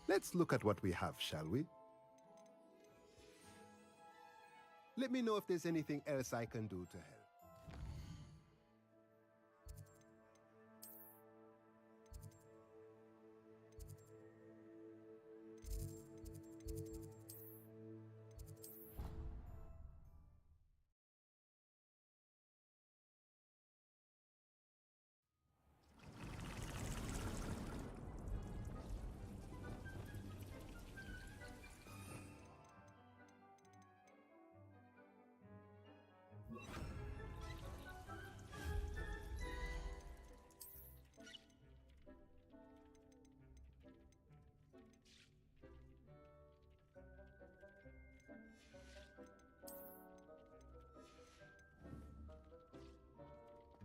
Let's look at what we have, shall we? Let me know if there's anything else I can do to help.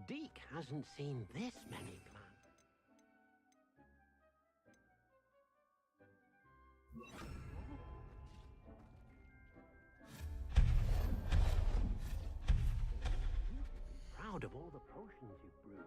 Deke hasn't seen this many plants. Proud of all the potions you've brewed.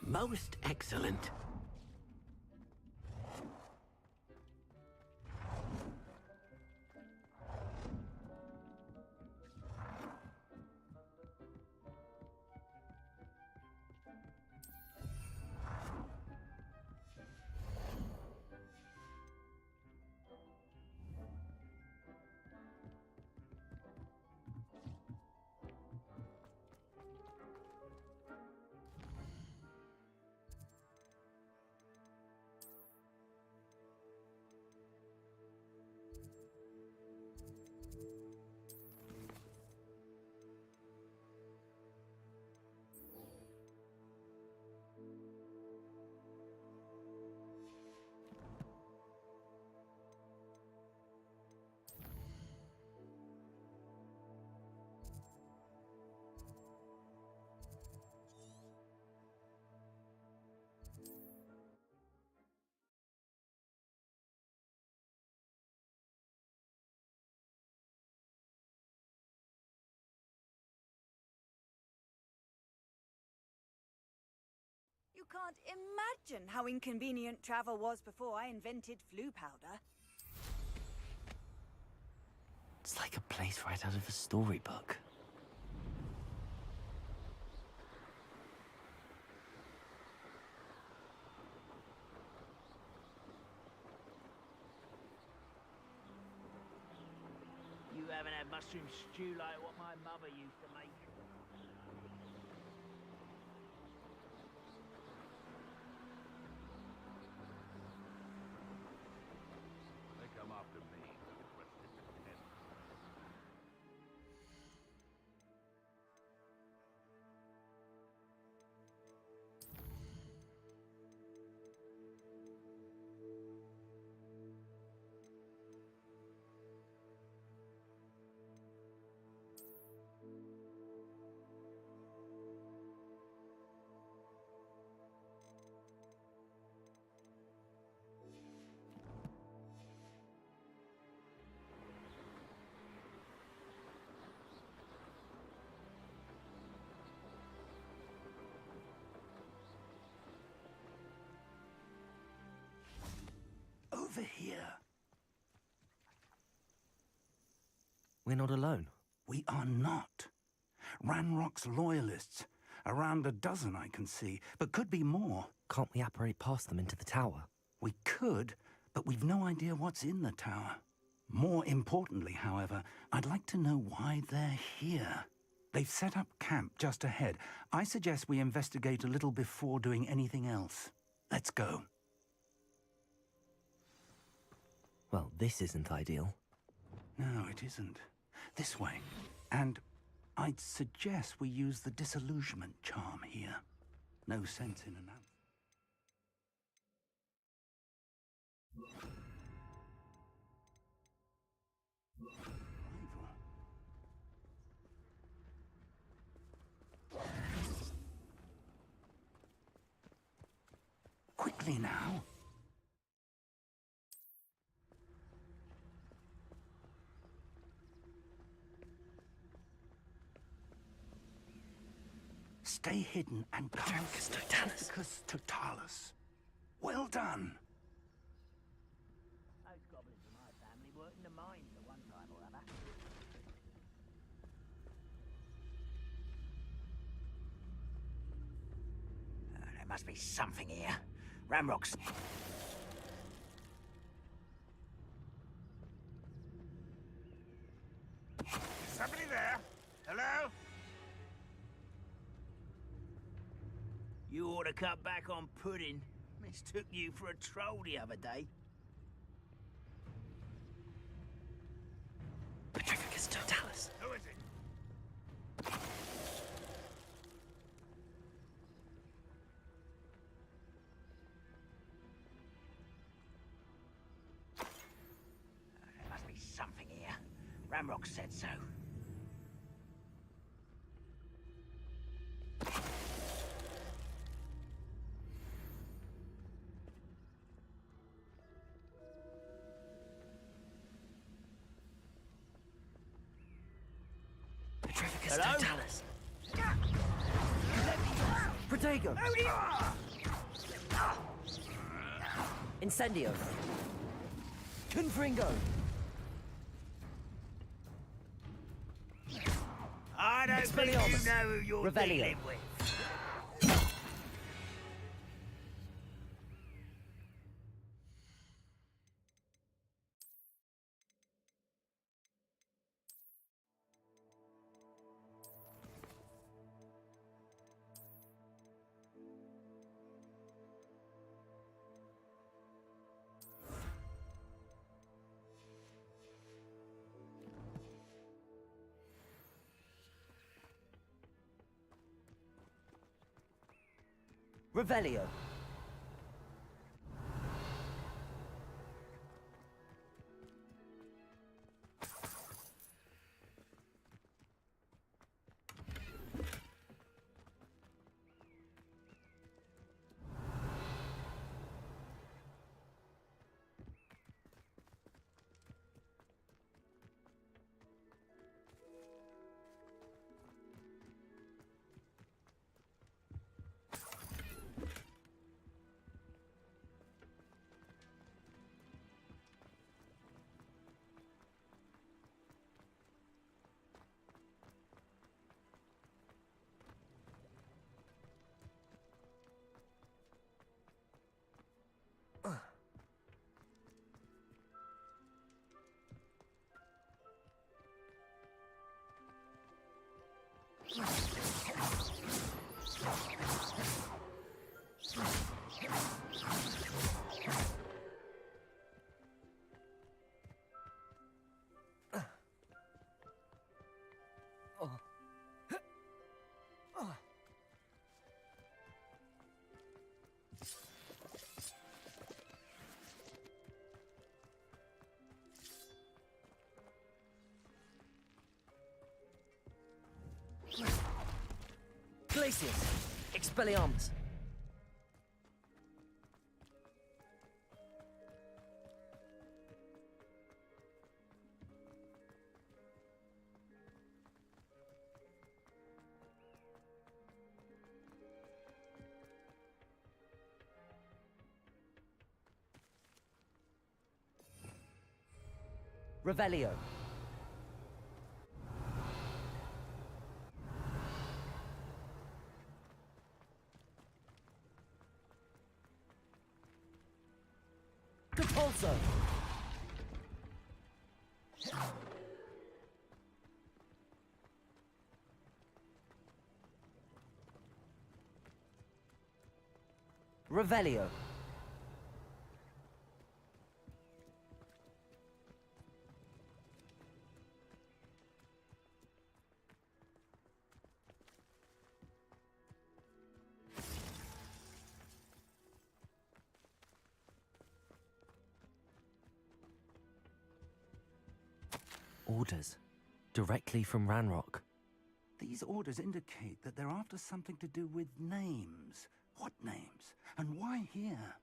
Most excellent. You can't imagine how inconvenient travel was before I invented flu powder. It's like a place right out of a storybook. You haven't had mushroom stew like what my mother used to make. They come after me. Get rested in tent. Over here. We're not alone. We are not. Ranrock's loyalists. Around a dozen I can see, but could be more. Can't we apparate past them into the tower? We could, but we've no idea what's in the tower. More importantly, however, I'd like to know why they're here. They've set up camp just ahead. I suggest we investigate a little before doing anything else. Let's go. Well, this isn't ideal. No, it isn't. This way. And I'd suggest we use the disillusionment charm here. No sense in an answer. Quickly now. Stay hidden and cast Totalis. Totalis. Well done. Those goblins in my family worked in the mines at one time or other. There must be something here. Ramrock's... Somebody there? Hello? You ought to cut back on pudding. Mistook you for a troll the other day. Petrificus Totalis. Who is it? There must be something here. Ramrock said so. Petrificus Hello? Totalis. Protego. Incendio. Confringo. I don't think you Expelliarmus. know who you're Revelio. dealing with. Revelio. Glacius. Expelliarmus. Revelio. Depulso! Revelio. Orders. Directly from Ranrock. These orders indicate that they're after something to do with names. What names? And why here?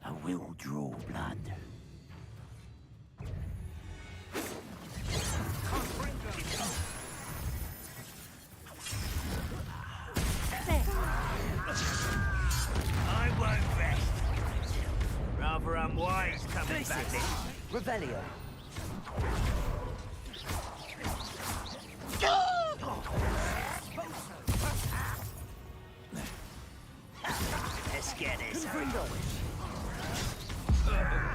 I will draw blood. I won't rest. Rather unwise coming back this way. Revelio. Let's get this. Confringo.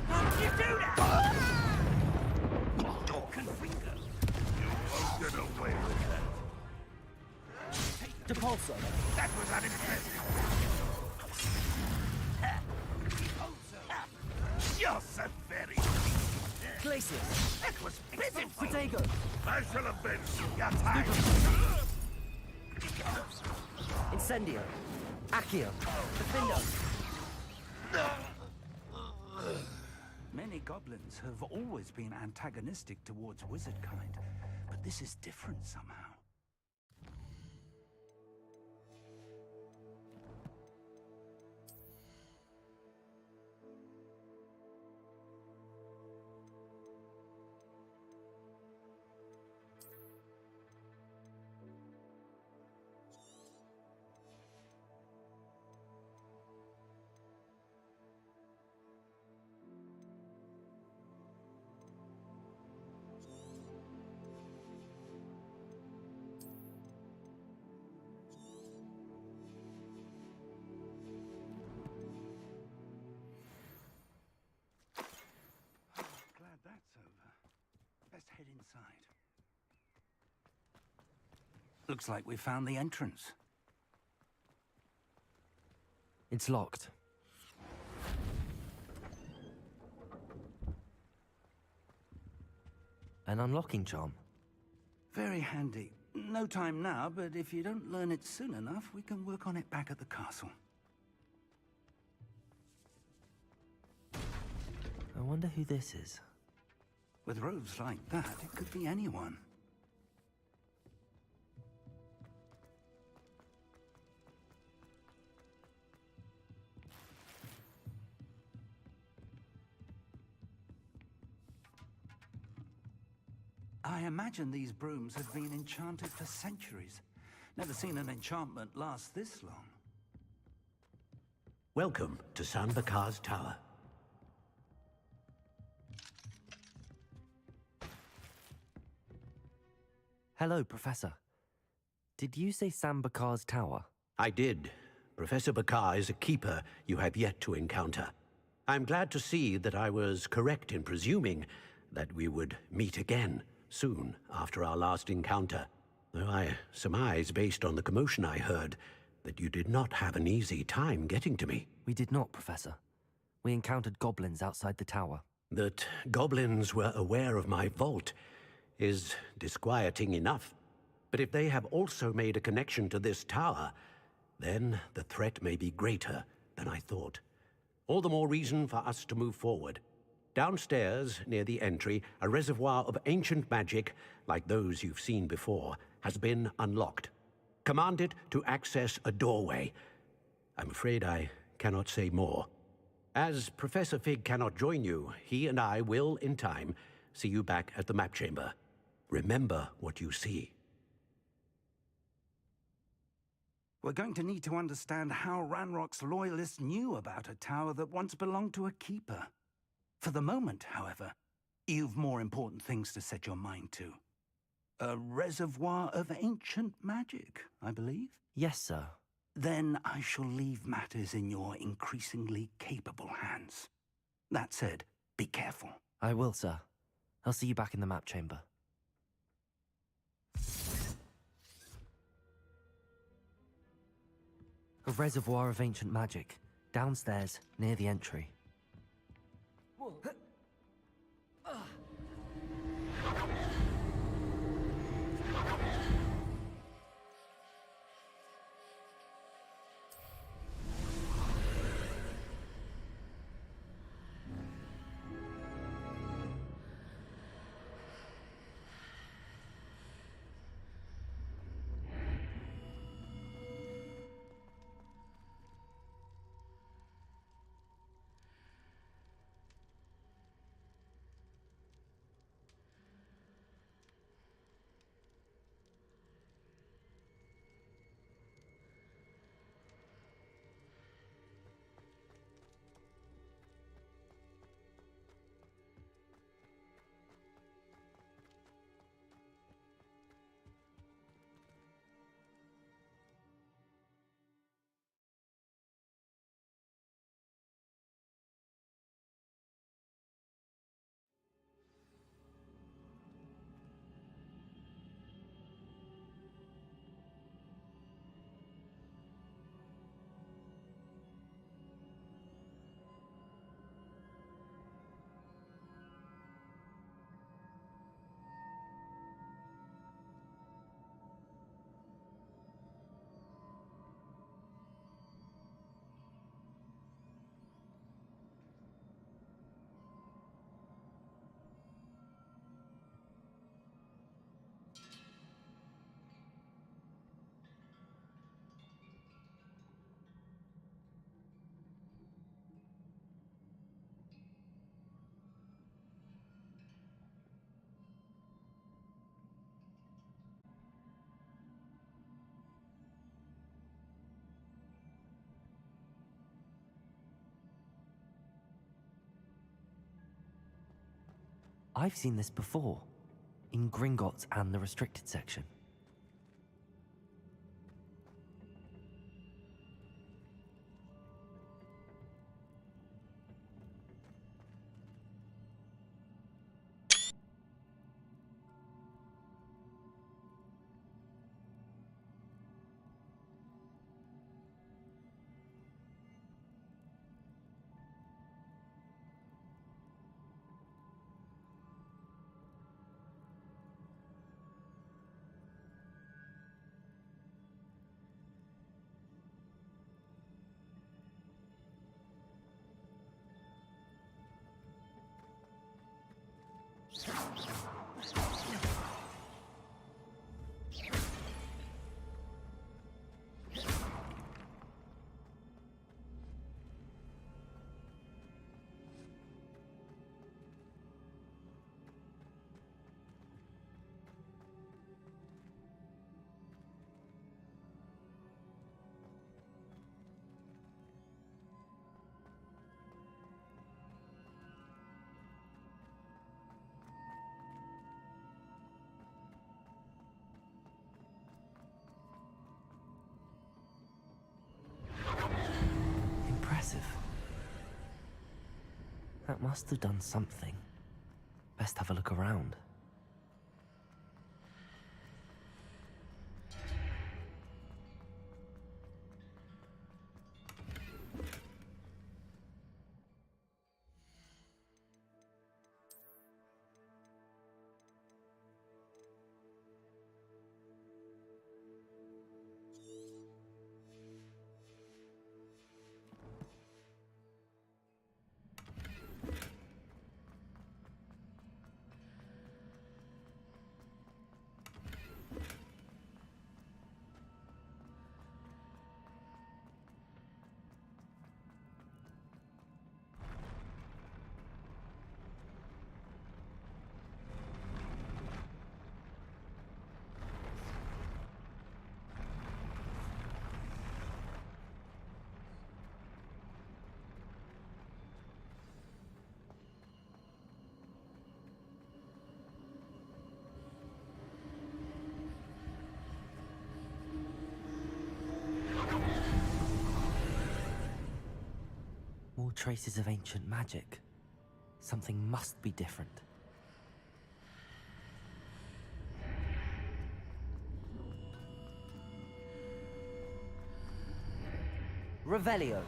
How did you do that? Confringo. Won't get away with that. Depulso. That was unexpected. You're so very... Glacius. That was pitiful. Protego. I shall avenge your time. Incendio. Accio. Defendo. Many goblins have always been antagonistic towards wizard kind, but this is different somehow. Glad that's over. Best head inside. Looks like we found the entrance. It's locked. An unlocking charm. Very handy. No time now, but if you don't learn it soon enough, we can work on it back at the castle. I wonder who this is. With robes like that, it could be anyone. I imagine these brooms have been enchanted for centuries. Never seen an enchantment last this long. Welcome to San Bakar's Tower. Hello, Professor. Did you say Sam Bakar's tower? I did. Professor Bakar is a keeper you have yet to encounter. I'm glad to see that I was correct in presuming that we would meet again soon after our last encounter. Though I surmise, based on the commotion I heard, that you did not have an easy time getting to me. We did not, Professor. We encountered goblins outside the tower. That goblins were aware of my vault is disquieting enough. But if they have also made a connection to this tower, then the threat may be greater than I thought. All the more reason for us to move forward. Downstairs, near the entry, a reservoir of ancient magic, like those you've seen before, has been unlocked. Command it to access a doorway. I'm afraid I cannot say more. As Professor Fig cannot join you, he and I will, in time, see you back at the map chamber. Remember what you see. We're going to need to understand how Ranrock's loyalists knew about a tower that once belonged to a keeper. For the moment, however, you've more important things to set your mind to. A reservoir of ancient magic, I believe? Yes, sir. Then I shall leave matters in your increasingly capable hands. That said, be careful. I will, sir. I'll see you back in the map chamber. A reservoir of ancient magic, downstairs, near the entry. I've seen this before, in Gringotts and the restricted section. Impressive. That must have done something. Best have a look around. traces of ancient magic. Something must be different. Revelio.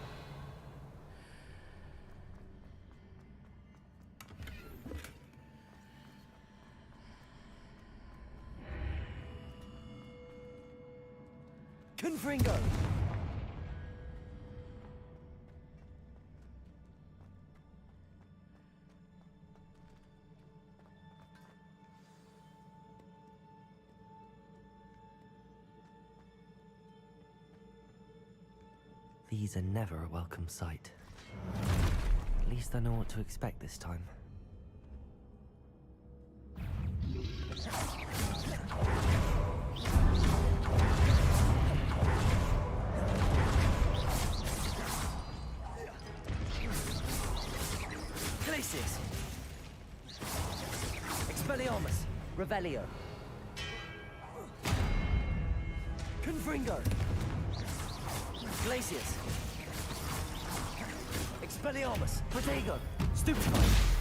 Confringo. These are never a welcome sight. At least I know what to expect this time. Glacius! Expelliarmus! Revelio! Confringo! Glacius! Expelliarmus! Protego! Stupefy!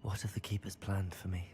What have the Keepers planned for me?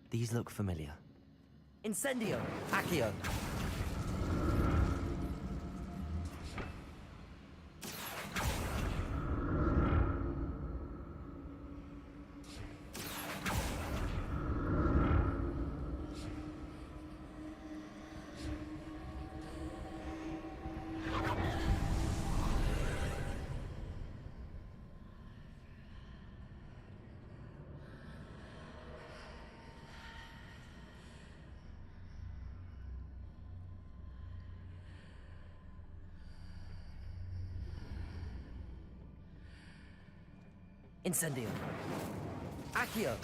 These look familiar. Incendio! Accio! Incendio! Accio!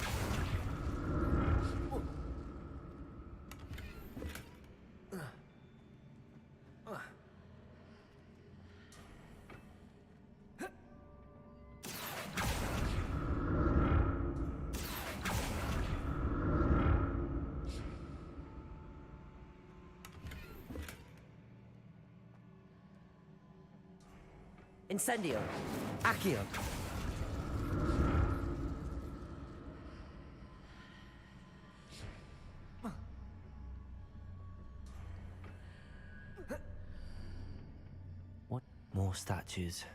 Incendio! Accio! What more statues?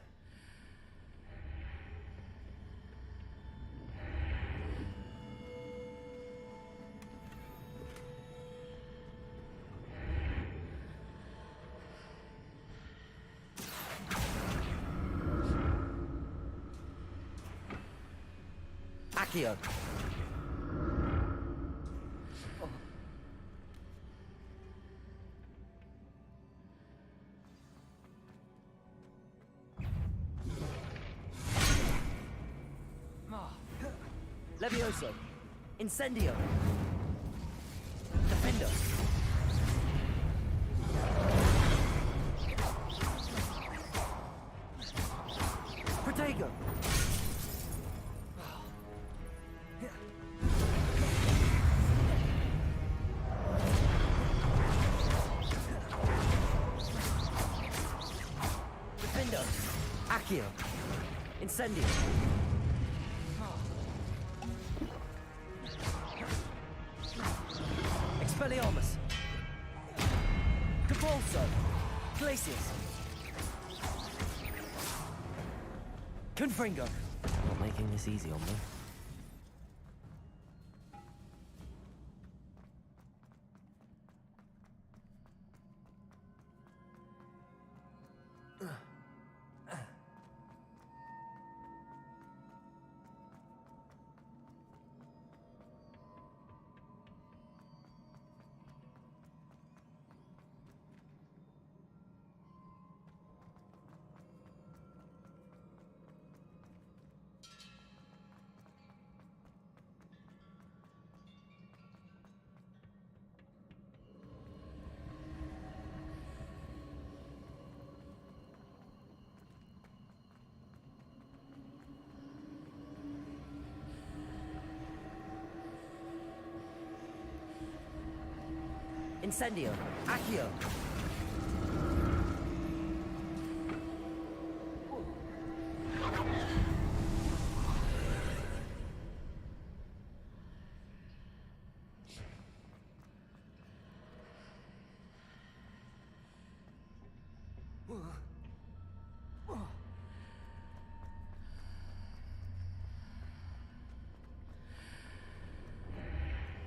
Accio! Levioso! Incendio! Defendo! Accio! Incendio! Expelliarmus! Capulso! Glacius! Confringo! Not making this easy on me. Incendio! Accio!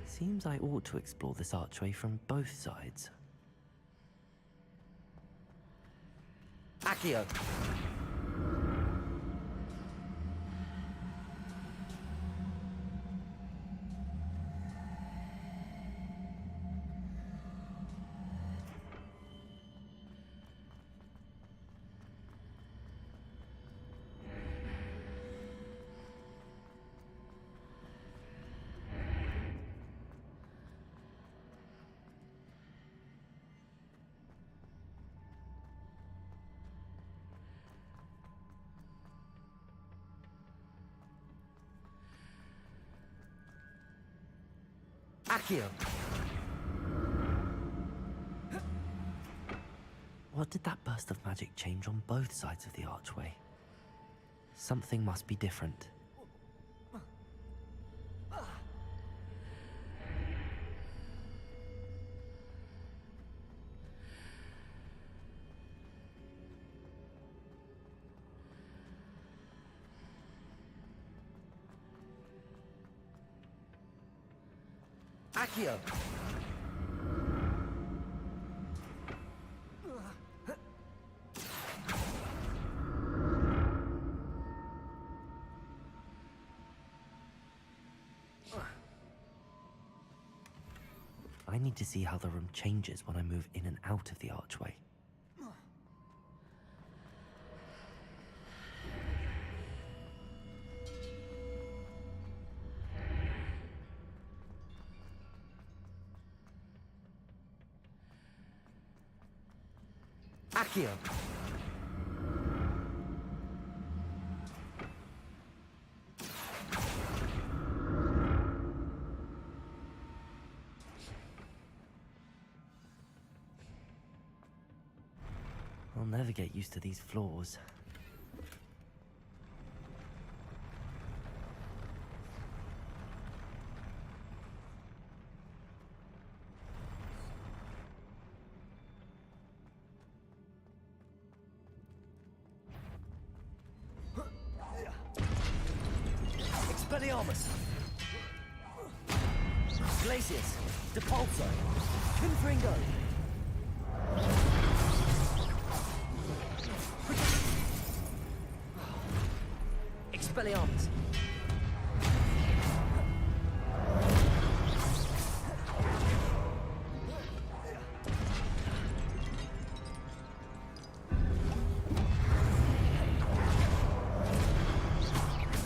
Seems I ought to explore this archway from both sides. Accio! Accio! What did that burst of magic change on both sides of the archway? Something must be different. Accio! I need to see how the room changes when I move in and out of the archway. Accio! I'll never get used to these floors. Expelliarmus! Glacius! Depulso! Confringo! Expelliarmus!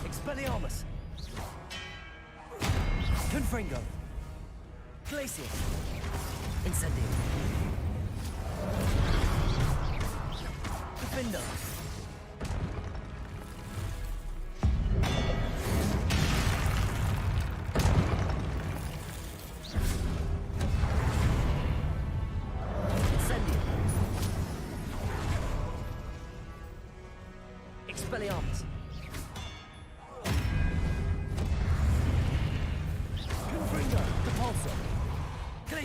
Expelliarmus! Confringo! Glacius! Incendio! Defendo!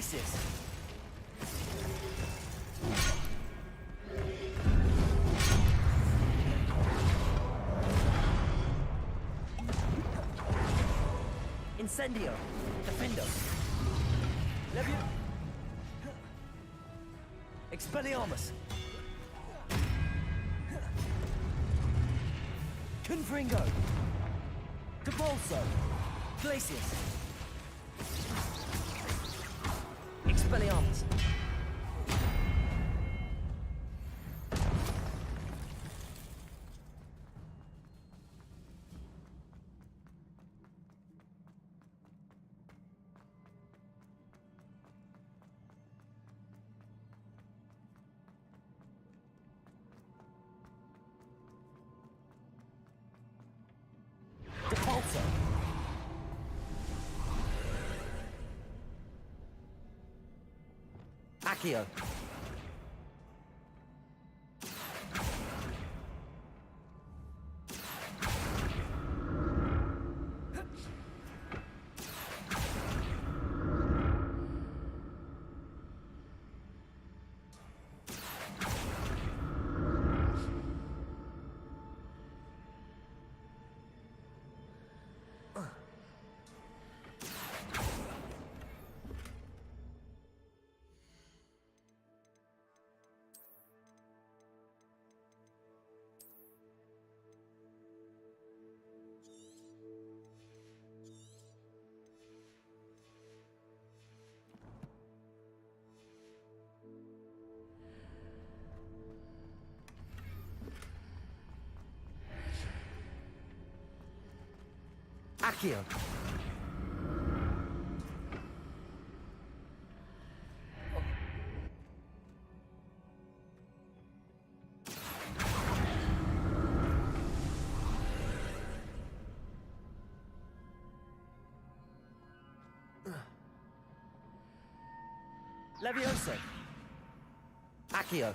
Glacius! Incendio! Defendo! Levio! Expelliarmus! Confringo! Depulso! Glacius! Expelliarmus! Depulso! Accio! Accio! Levioso! Accio!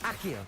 Accio!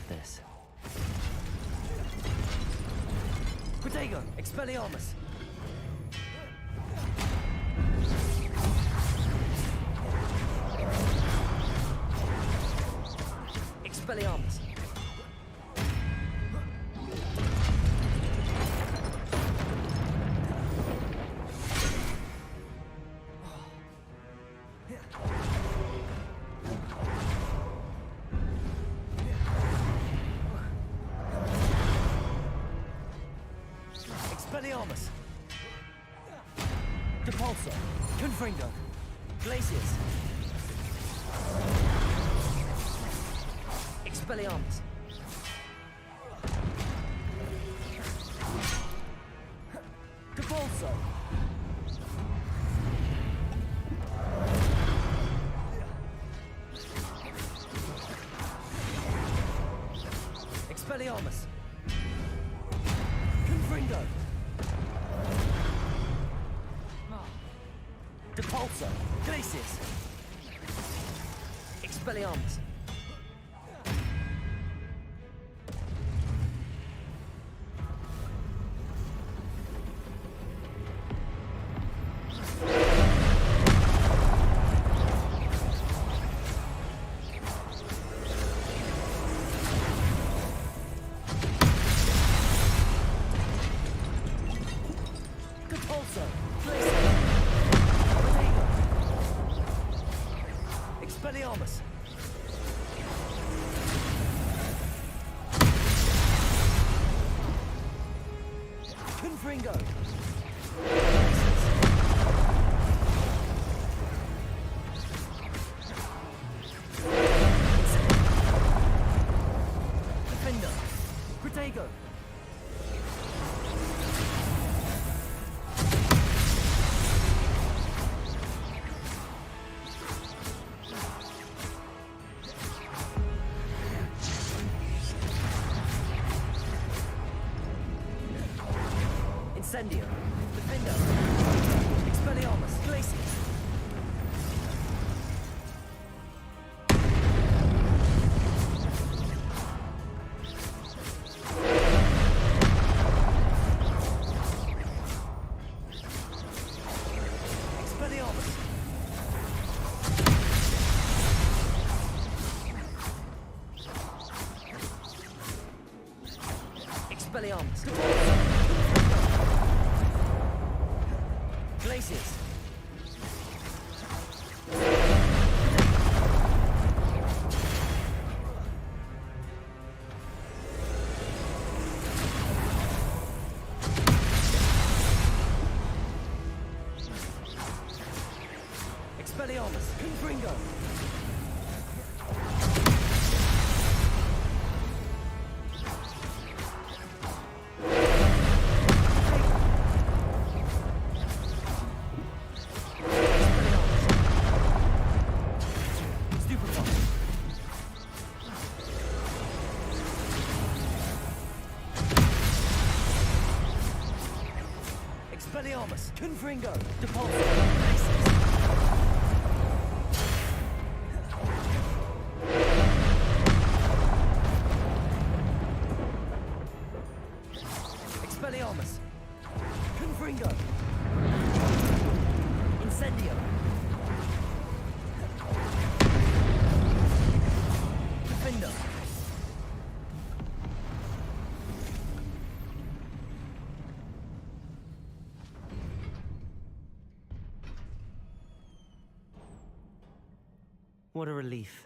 This. Protego! Expelliarmus! Expelliarmus! Expelliarmus! Depulso! Confringo! Glacius! Expelliarmus! Depulso! Expelliarmus! Confringo! Depulso. Glacius. Expelliarmus. Expelliarmus. Confringo. Defender. Protego. Incendio. Defender. Expelliarmus. Glacius. Expelliarmus. Expelliarmus. Glacius. Expelliarmus. Confringo. Expelliarmus. Confringo. Depulso. Glacius. Expelliarmus. Confringo. Incendio. Defender. What a relief.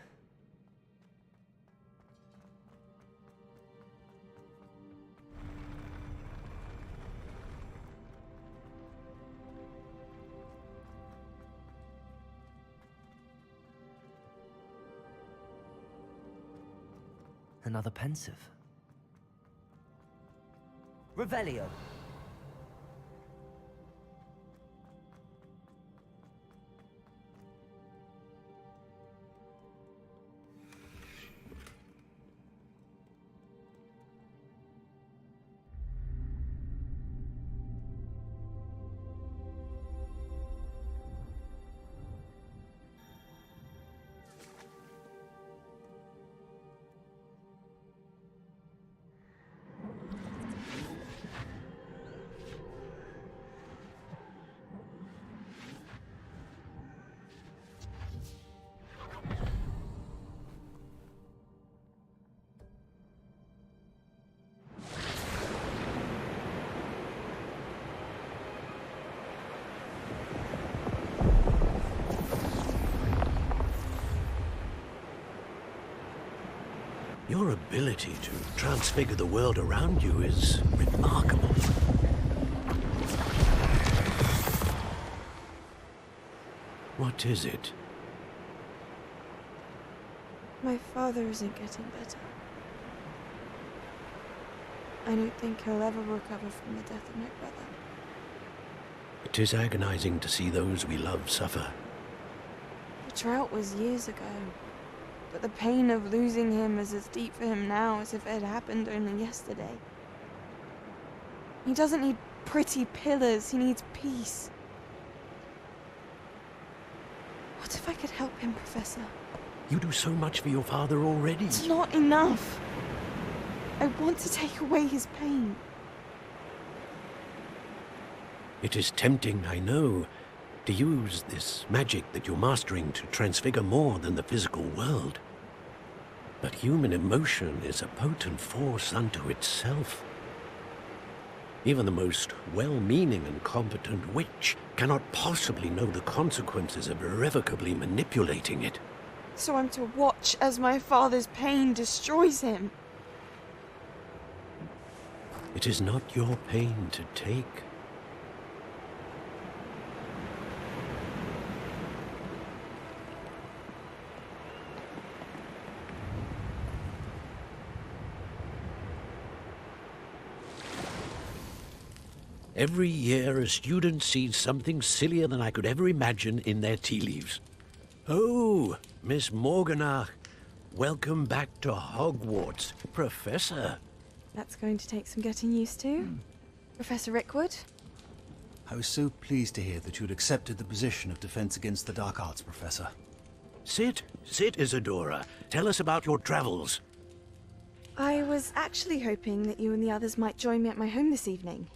Another pensive. Revelio. Your ability to transfigure the world around you is remarkable. What is it? My father isn't getting better. I don't think he'll ever recover from the death of my brother. It is agonizing to see those we love suffer. The drought was years ago, but the pain of losing him is as deep for him now as if it had happened only yesterday. He doesn't need pretty pillars, he needs peace. What if I could help him, Professor? You do so much for your father already. It's not enough. I want to take away his pain. It is tempting, I know, to use this magic that you're mastering to transfigure more than the physical world. But human emotion is a potent force unto itself. Even the most well-meaning and competent witch cannot possibly know the consequences of irrevocably manipulating it. So I'm to watch as my father's pain destroys him. It is not your pain to take. Every year, a student sees something sillier than I could ever imagine in their tea leaves. Oh, Miss Morganach, welcome back to Hogwarts, Professor. That's going to take some getting used to. Professor Rickwood? I was so pleased to hear that you'd accepted the position of Defense Against the Dark Arts, Professor. Sit, Isadora. Tell us about your travels. I was actually hoping that you and the others might join me at my home this evening.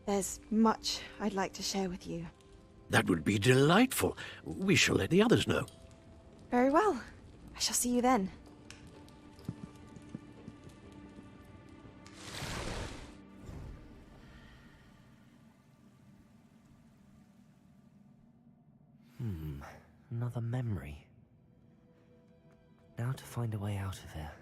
There's much I'd like to share with you. That would be delightful. We shall let the others know. Very well. I shall see you then. Another memory. Now to find a way out of here.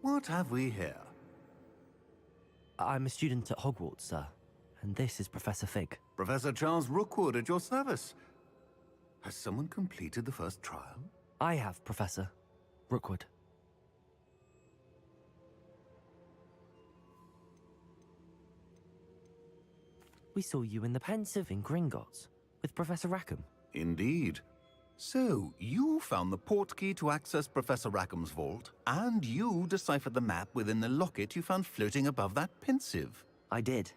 What have we here? I'm a student at Hogwarts, sir. And this is Professor Fig. Professor Charles Rookwood at your service. Has someone completed the first trial? I have, Professor Rookwood. We saw you in the Pensive in Gringotts with Professor Rackham. Indeed. So, you found the portkey to access Professor Rackham's vault, and you deciphered the map within the locket you found floating above that Pensive. I did.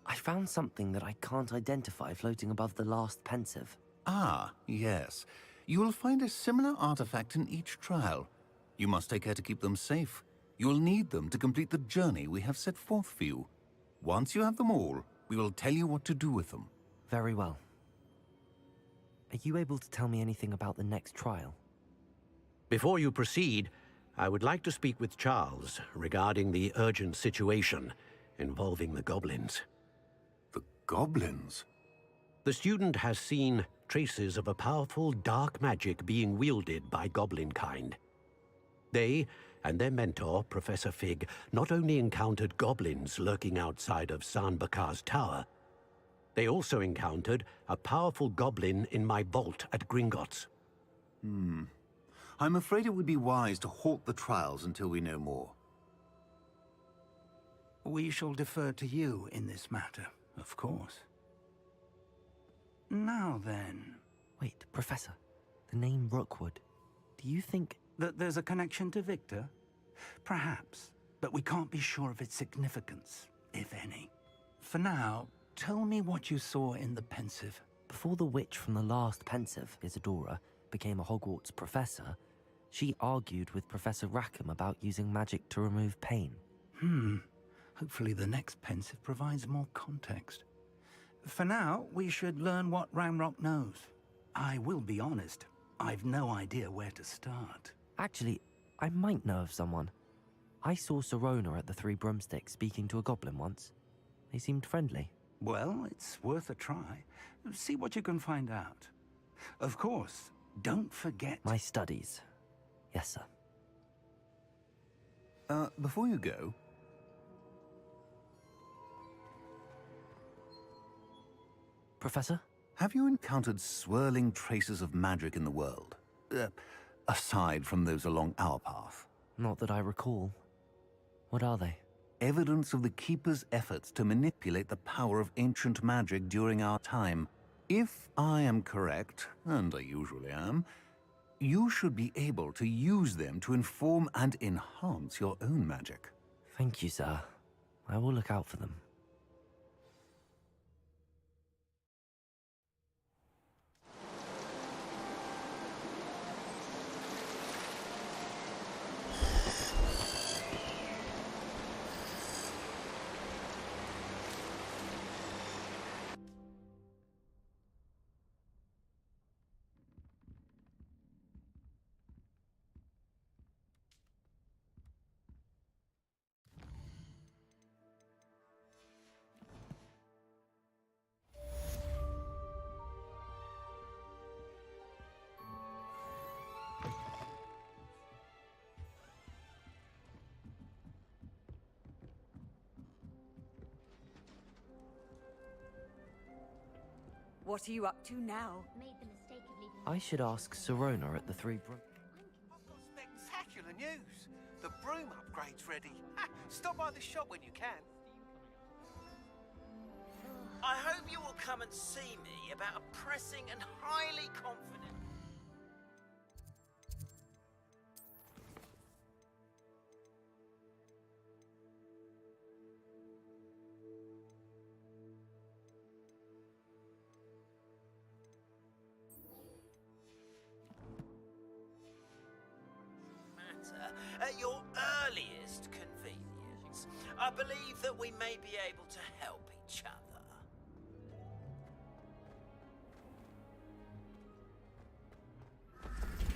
I found something that I can't identify floating above the last Pensive. Ah, yes. You will find a similar artifact in each trial. You must take care to keep them safe. You will need them to complete the journey we have set forth for you. Once you have them all, we will tell you what to do with them. Very well. Are you able to tell me anything about the next trial? Before you proceed, I would like to speak with Charles regarding the urgent situation involving the goblins. The goblins? The student has seen traces of a powerful dark magic being wielded by goblin kind. They and their mentor, Professor Fig, not only encountered goblins lurking outside of San Bakar's tower, they also encountered a powerful goblin in my vault at Gringotts. I'm afraid it would be wise to halt the trials until we know more. We shall defer to you in this matter, of course. Now then... Wait, Professor. The name Rookwood. Do you think... that there's a connection to Victor? Perhaps, but we can't be sure of its significance, if any. For now, tell me what you saw in the Pensive. Before the witch from the last Pensive, Isadora, became a Hogwarts professor, she argued with Professor Rackham about using magic to remove pain. Hopefully the next Pensive provides more context. For now, we should learn what Ramrock knows. I will be honest, I've no idea where to start. Actually, I might know of someone. I saw Serona at the Three Broomsticks speaking to a goblin once. They seemed friendly. Well, it's worth a try. See what you can find out. Of course, don't forget... My studies. Yes, sir. Before you go... Professor? Have you encountered swirling traces of magic in the world? Aside from those along our path? Not that I recall. What are they? Evidence of the Keeper's efforts to manipulate the power of ancient magic during our time. If I am correct, and I usually am, you should be able to use them to inform and enhance your own magic. Thank you, sir. I will look out for them. What are you up to now? I should ask Sirona at the Three Brook. I've got spectacular news. The broom upgrade's ready. Stop by the shop when you can. I hope you will come and see me about a pressing and highly confident... At your earliest convenience, I believe that we may be able to help each other.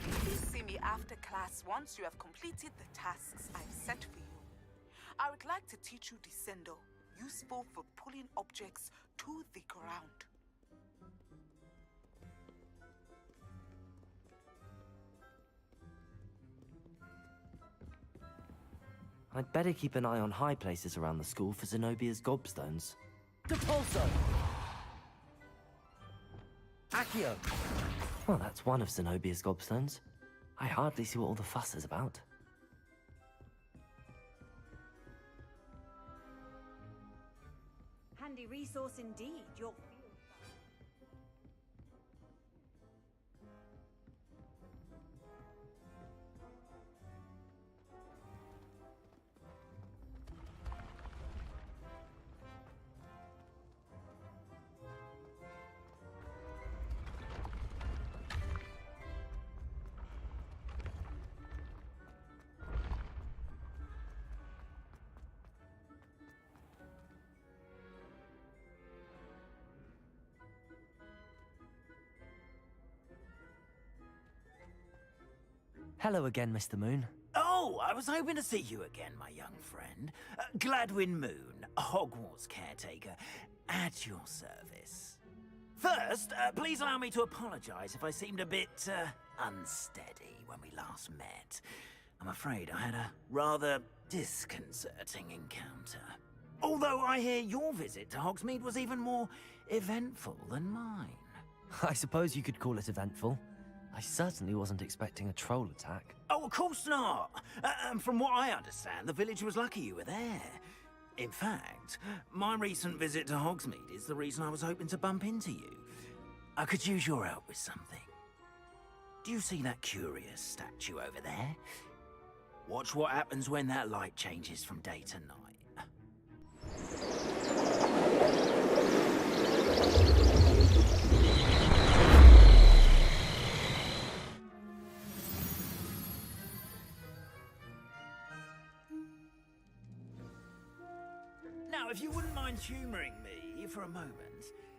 Please see me after class once you have completed the tasks I've set for you. I would like to teach you Descendo, useful for pulling objects to the ground. I'd better keep an eye on high places around the school for Zenobia's gobstones. Depulso! Accio! Well, that's one of Zenobia's gobstones. I hardly see what all the fuss is about. Handy resource indeed. Your Hello again, Mr. Moon. Oh, I was hoping to see you again, my young friend. Gladwin Moon, Hogwarts caretaker, at your service. First, please allow me to apologize if I seemed a bit unsteady when we last met. I'm afraid I had a rather disconcerting encounter. Although I hear your visit to Hogsmeade was even more eventful than mine. I suppose you could call it eventful. I certainly wasn't expecting a troll attack. Oh, of course not. From what I understand, the village was lucky you were there. In fact, my recent visit to Hogsmeade is the reason I was hoping to bump into you. I could use your help with something. Do you see that curious statue over there? Watch what happens when that light changes from day to night. Now, if you wouldn't mind humouring me for a moment,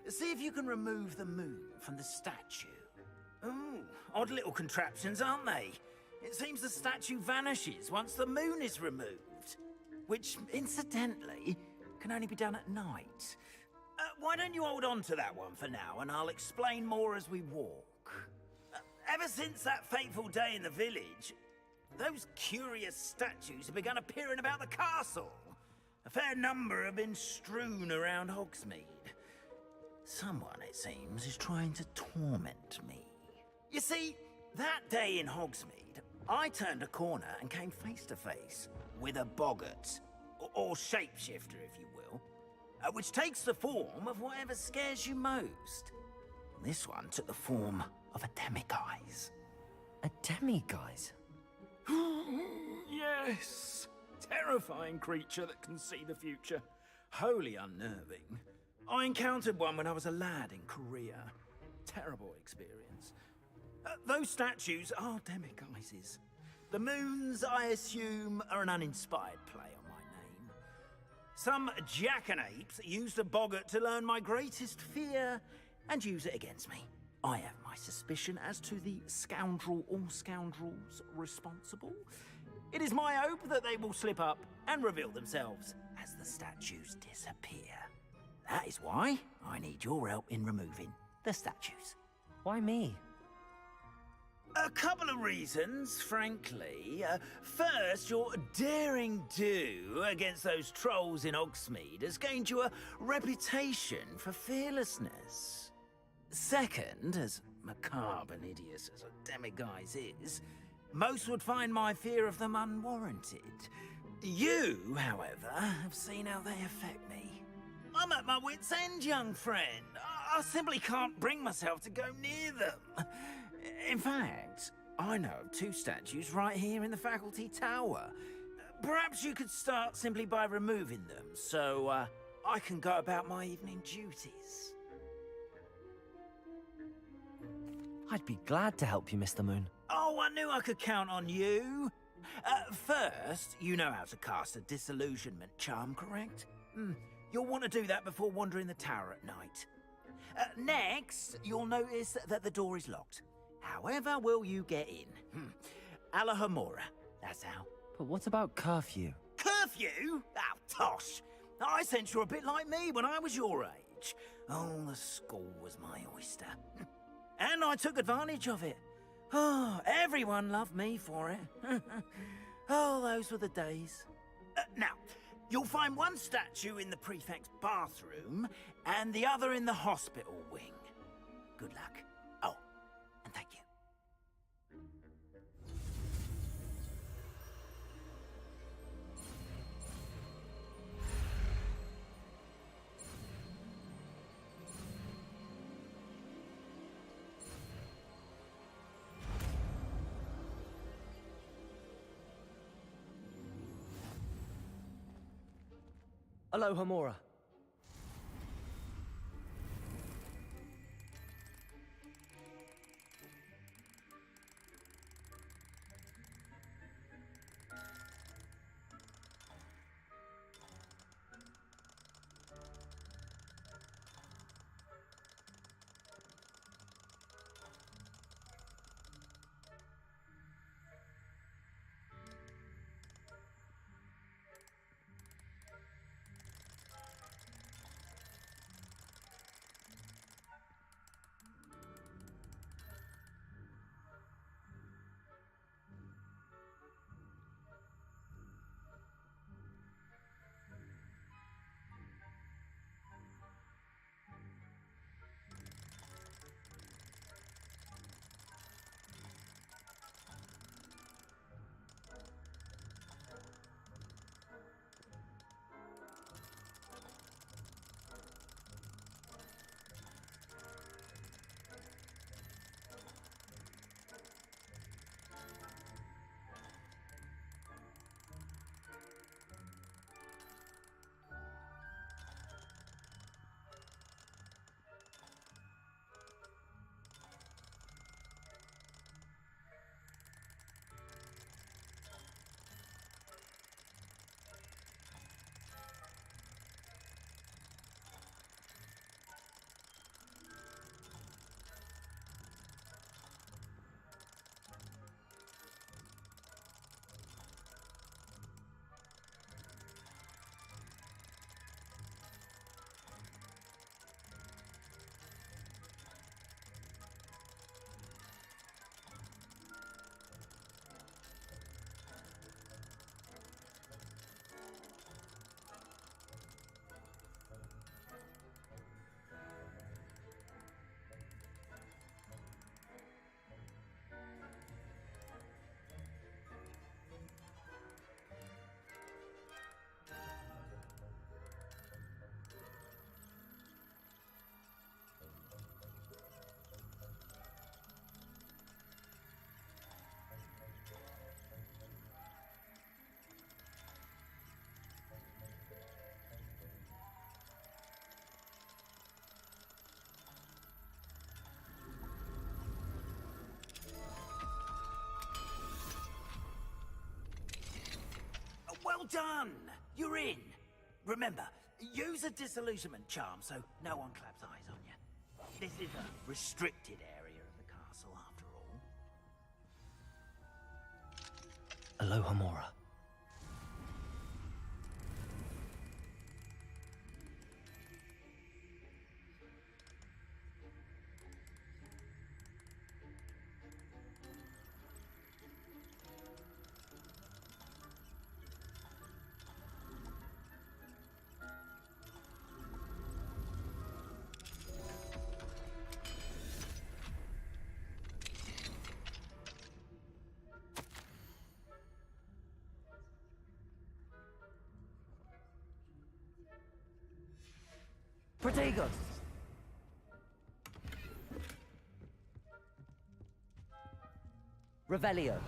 see if you can remove the moon from the statue. Ooh, odd little contraptions, aren't they? It seems the statue vanishes once the moon is removed. Which, incidentally, can only be done at night. Why don't you hold on to that one for now, and I'll explain more as we walk. Ever since that fateful day in the village, those curious statues have begun appearing about the castle. A fair number have been strewn around Hogsmeade. Someone, it seems, is trying to torment me. You see, that day in Hogsmeade, I turned a corner and came face to face with a boggart, or shapeshifter, if you will, which takes the form of whatever scares you most. This one took the form of a demiguise. A demiguise? Yes! Terrifying creature that can see the future. Wholly unnerving. I encountered one when I was a lad in Korea. Terrible experience. Those statues are demiguises. The moons, I assume, are an uninspired play on my name. Some jackanapes used a boggart to learn my greatest fear and use it against me. I have my suspicion as to the scoundrel or scoundrels responsible. It is my hope that they will slip up and reveal themselves as the statues disappear. That is why I need your help in removing the statues. Why me? A couple of reasons, frankly. First, your daring do against those trolls in Hogsmeade has gained you a reputation for fearlessness. Second, as macabre and hideous as a demiguise is, most would find my fear of them unwarranted. You, however, have seen how they affect me. I'm at my wit's end, young friend. I simply can't bring myself to go near them. In fact, I know of 2 statues right here in the faculty tower. Perhaps you could start simply by removing them, so I can go about my evening duties. I'd be glad to help you, Mr. Moon. Oh, I knew I could count on you. First, you know how to cast a disillusionment charm, correct? You'll want to do that before wandering the tower at night. Next, you'll notice that the door is locked. However will you get in? Alahomora, that's how. But what about curfew? Curfew? Oh, tosh. I sense you're a bit like me when I was your age. Oh, the school was my oyster. And I took advantage of it. Oh, everyone loved me for it. Oh, those were the days. Now, you'll find one statue in the prefect's bathroom and the other in the hospital wing. Good luck. Oh, and thank you. Alohomora. Well done! You're in. Remember, use a disillusionment charm so no one claps eyes on you. This is a restricted area of the castle, after all. Aloha Mora. Protegos! Revelio.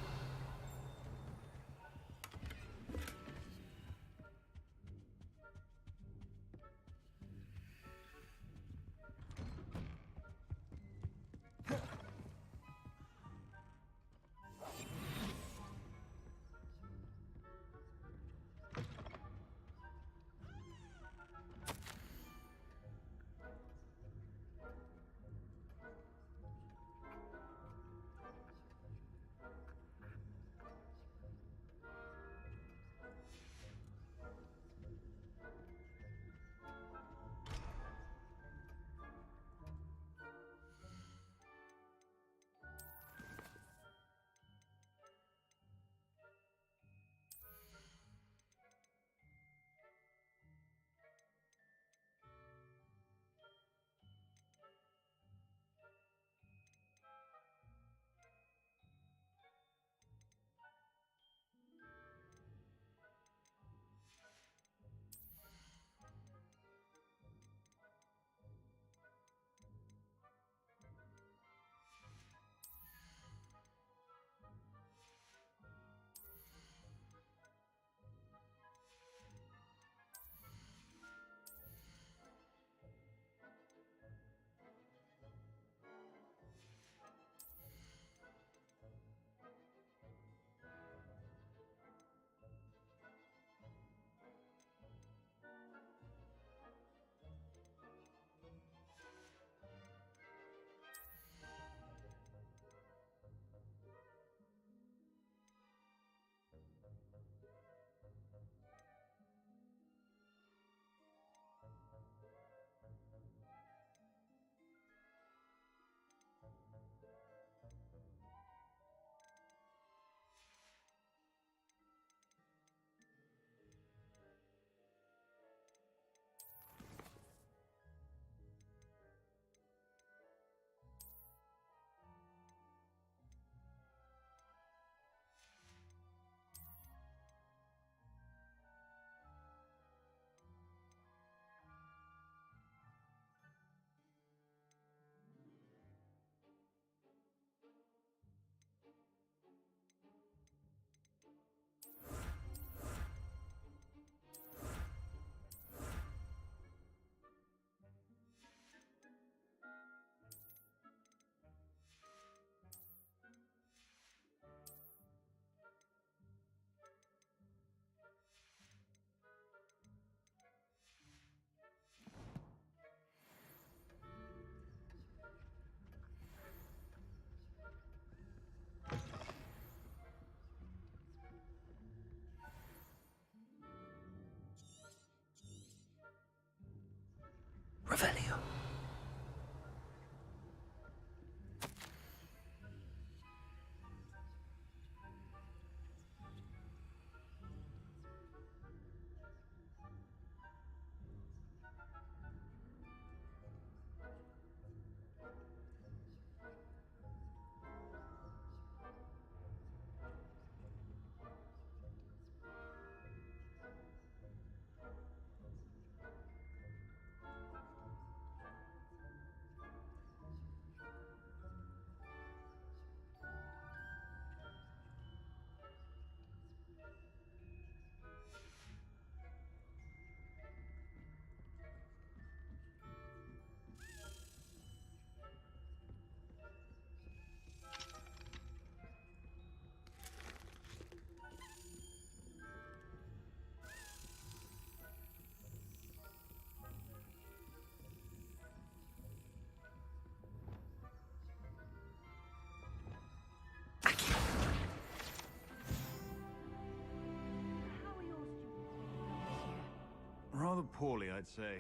Rather poorly, I'd say.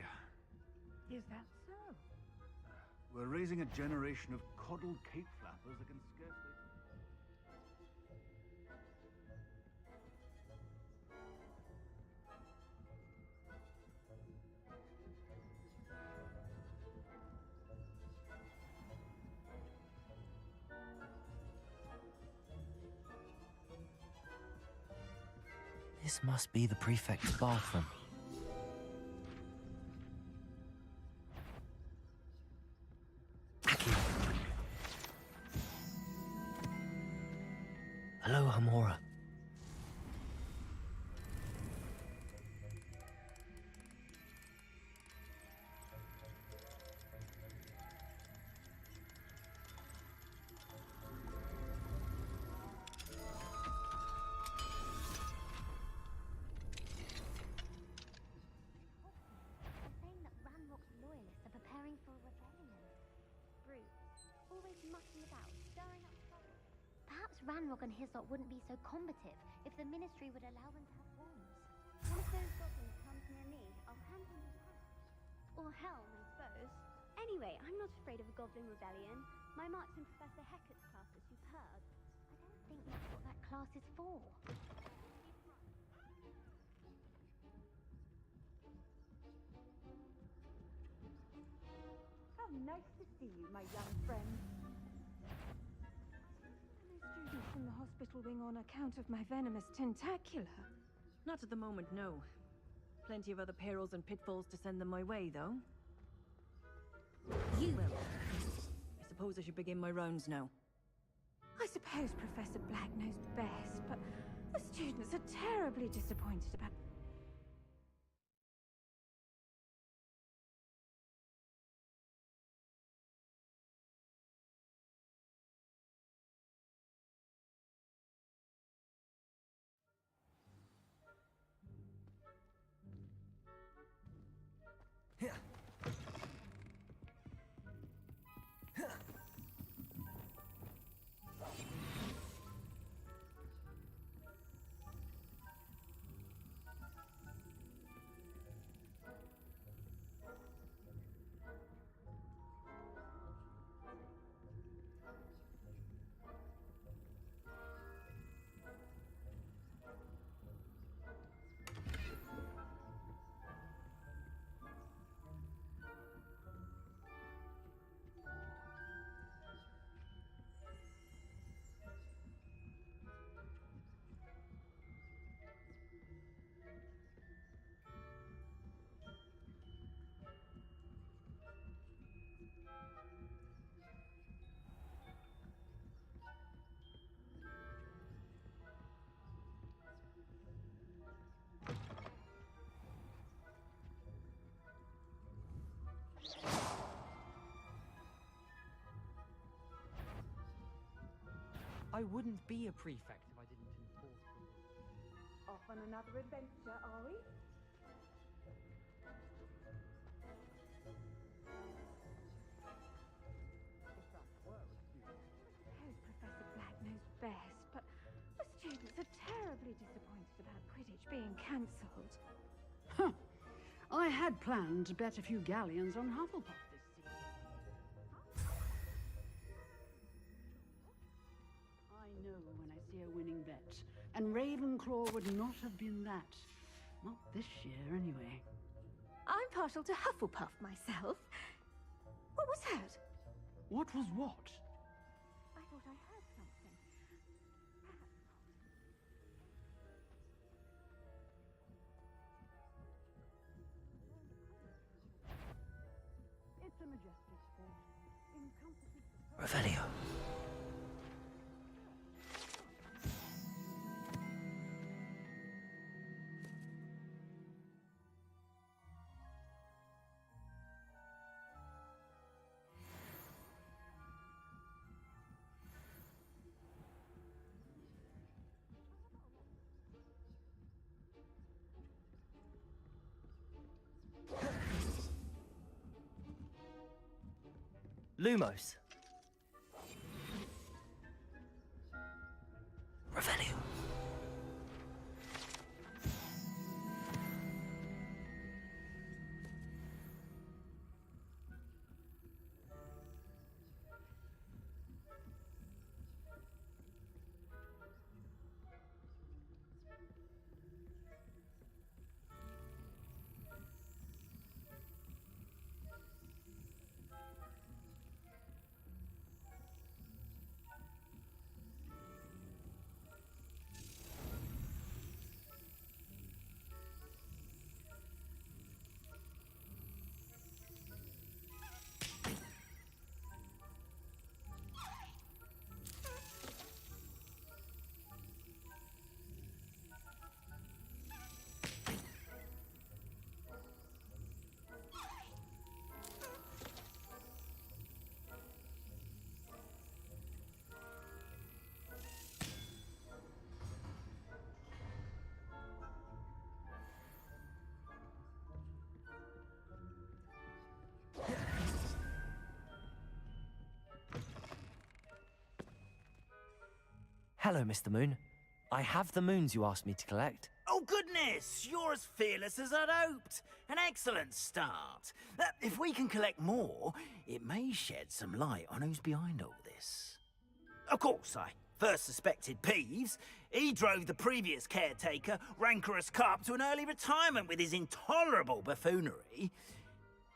Is that so? We're raising a generation of coddled cape flappers that can scarcely... This must be the prefect's bathroom. Hello, Hamora. Ranrock and his lot wouldn't be so combative if the Ministry would allow them to have wands. One of those goblins comes near me, I'll hand him his hat. Or helm, I suppose. Anyway, I'm not afraid of a goblin rebellion. My mark's in Professor Hecat's class, as you've heard. I don't think that's what that class is for. How nice to see you, my young friend. Students from the hospital wing on account of my venomous tentacular. Not at the moment, no. Plenty of other perils and pitfalls to send them my way, though. Well, I suppose I should begin my rounds now. I suppose Professor Black knows best, but the students are terribly disappointed about... I wouldn't be a prefect if I didn't enforce the rules. Off on another adventure, are we? I suppose Professor Black knows best, but the students are terribly disappointed about Quidditch being cancelled. Huh. I had planned to bet a few galleons on Hufflepuff this season. I know when I see a winning bet, and Ravenclaw would not have been that. Not this year, anyway. I'm partial to Hufflepuff myself. What was that? What was what? I thought I heard something. It's a majestic sport. Encompasses the... Revelio. Lumos. Revelio. Hello, Mr. Moon. I have the moons you asked me to collect. Oh, goodness! You're as fearless as I'd hoped. An excellent start. If we can collect more, it may shed some light on who's behind all this. Of course, I first suspected Peeves. He drove the previous caretaker, Rancorous Carp, to an early retirement with his intolerable buffoonery.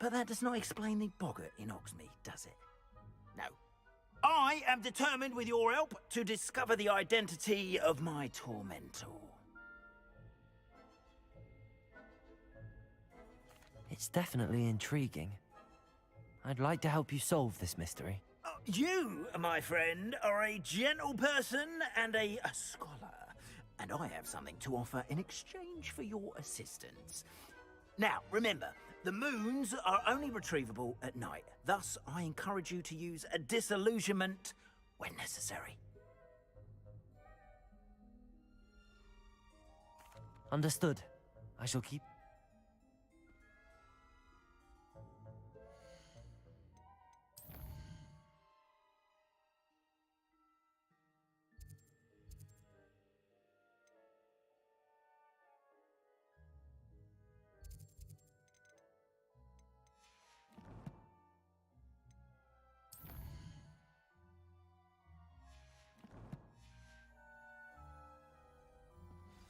But that does not explain the boggart in Hogsmeade, does it? No. I am determined, with your help, to discover the identity of my tormentor. It's definitely intriguing. I'd like to help you solve this mystery. You, my friend, are a gentle person and a scholar, and I have something to offer in exchange for your assistance. Now, remember, the moons are only retrievable at night. Thus, I encourage you to use a disillusionment when necessary. Understood. I shall keep...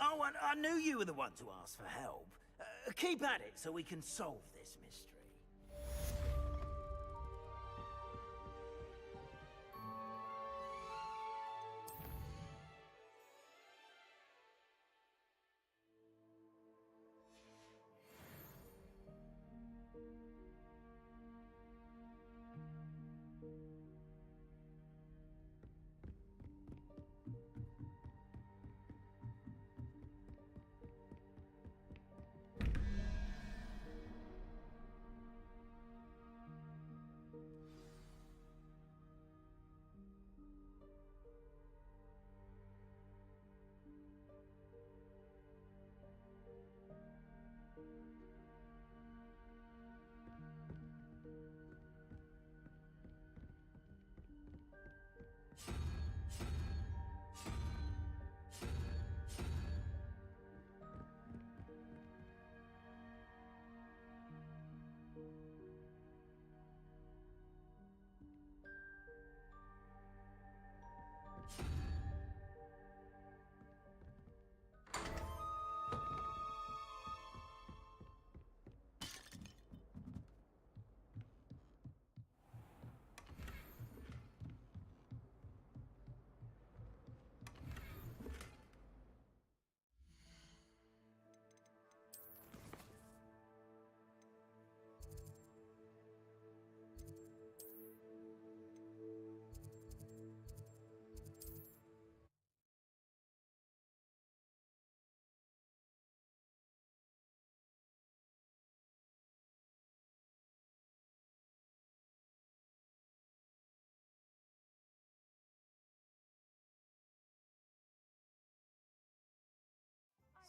Oh, and I knew you were the one to ask for help. Keep at it so we can solve this mystery.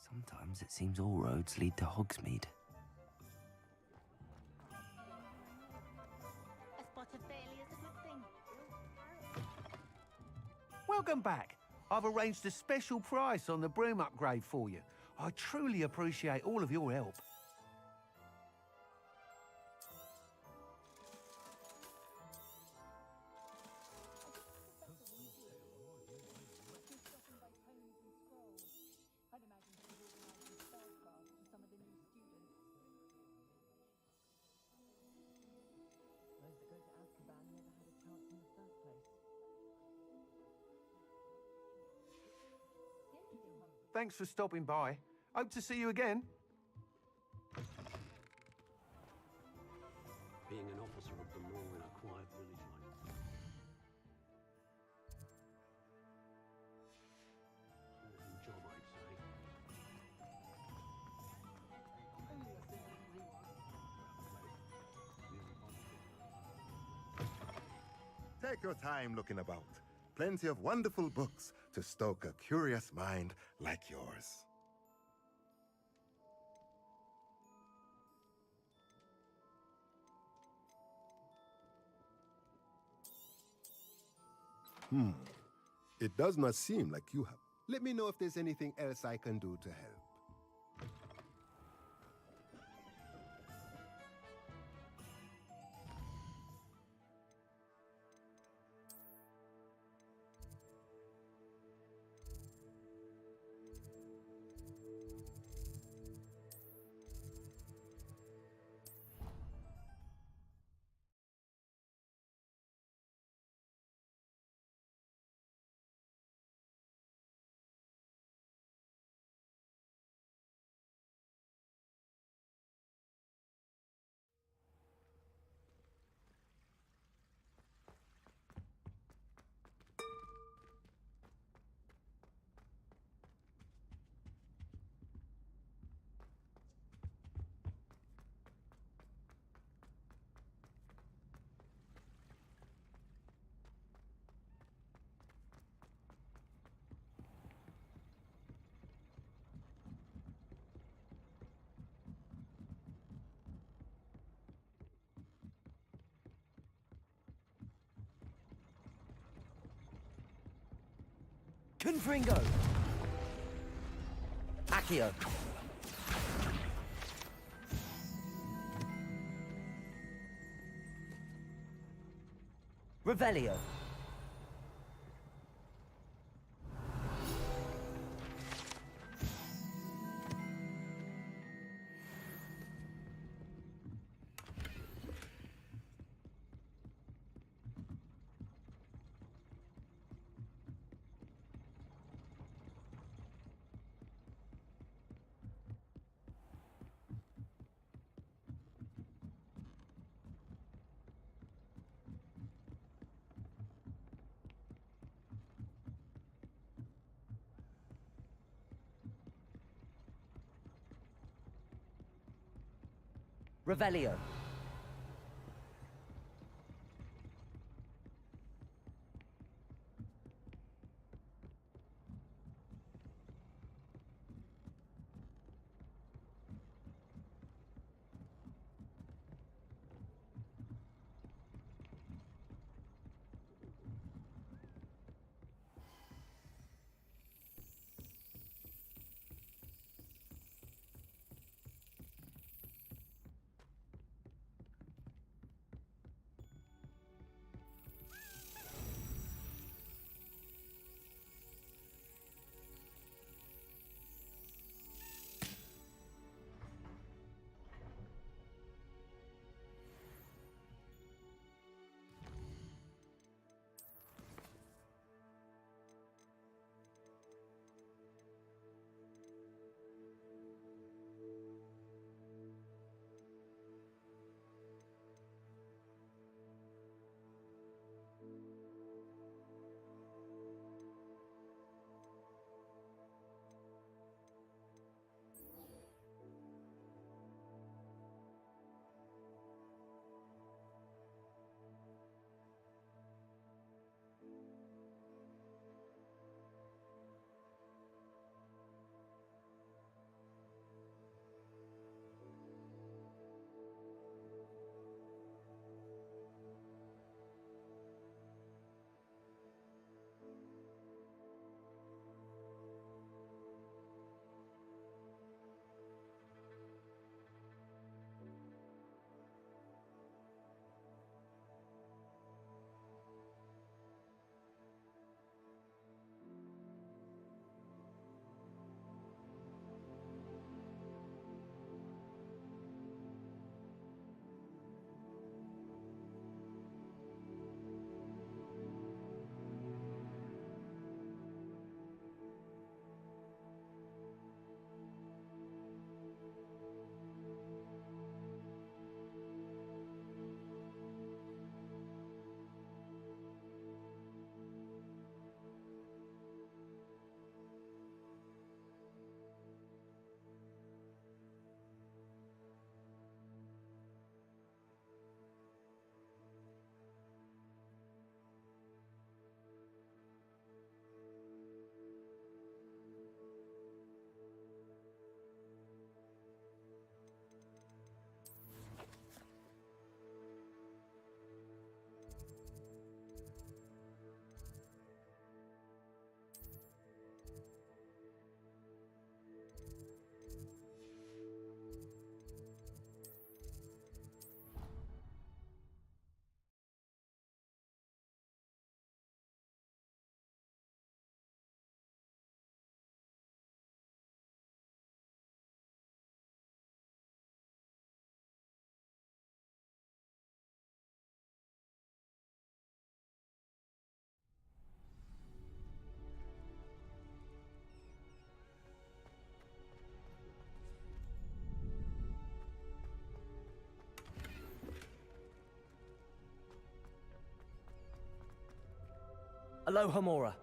Sometimes it seems all roads lead to Hogsmeade. A spot of failure is a good thing. Welcome back. I've arranged a special price on the broom upgrade for you. I truly appreciate all of your help. Thanks for stopping by. Hope to see you again. Being an officer of the law in a quiet village like this. Job, I'd say. Take your time looking about. Plenty of wonderful books to stoke a curious mind like yours. It does not seem like you have. Let me know if there's anything else I can do to help. Confringo! Accio! Revelio! Revelio. Aloha Mora.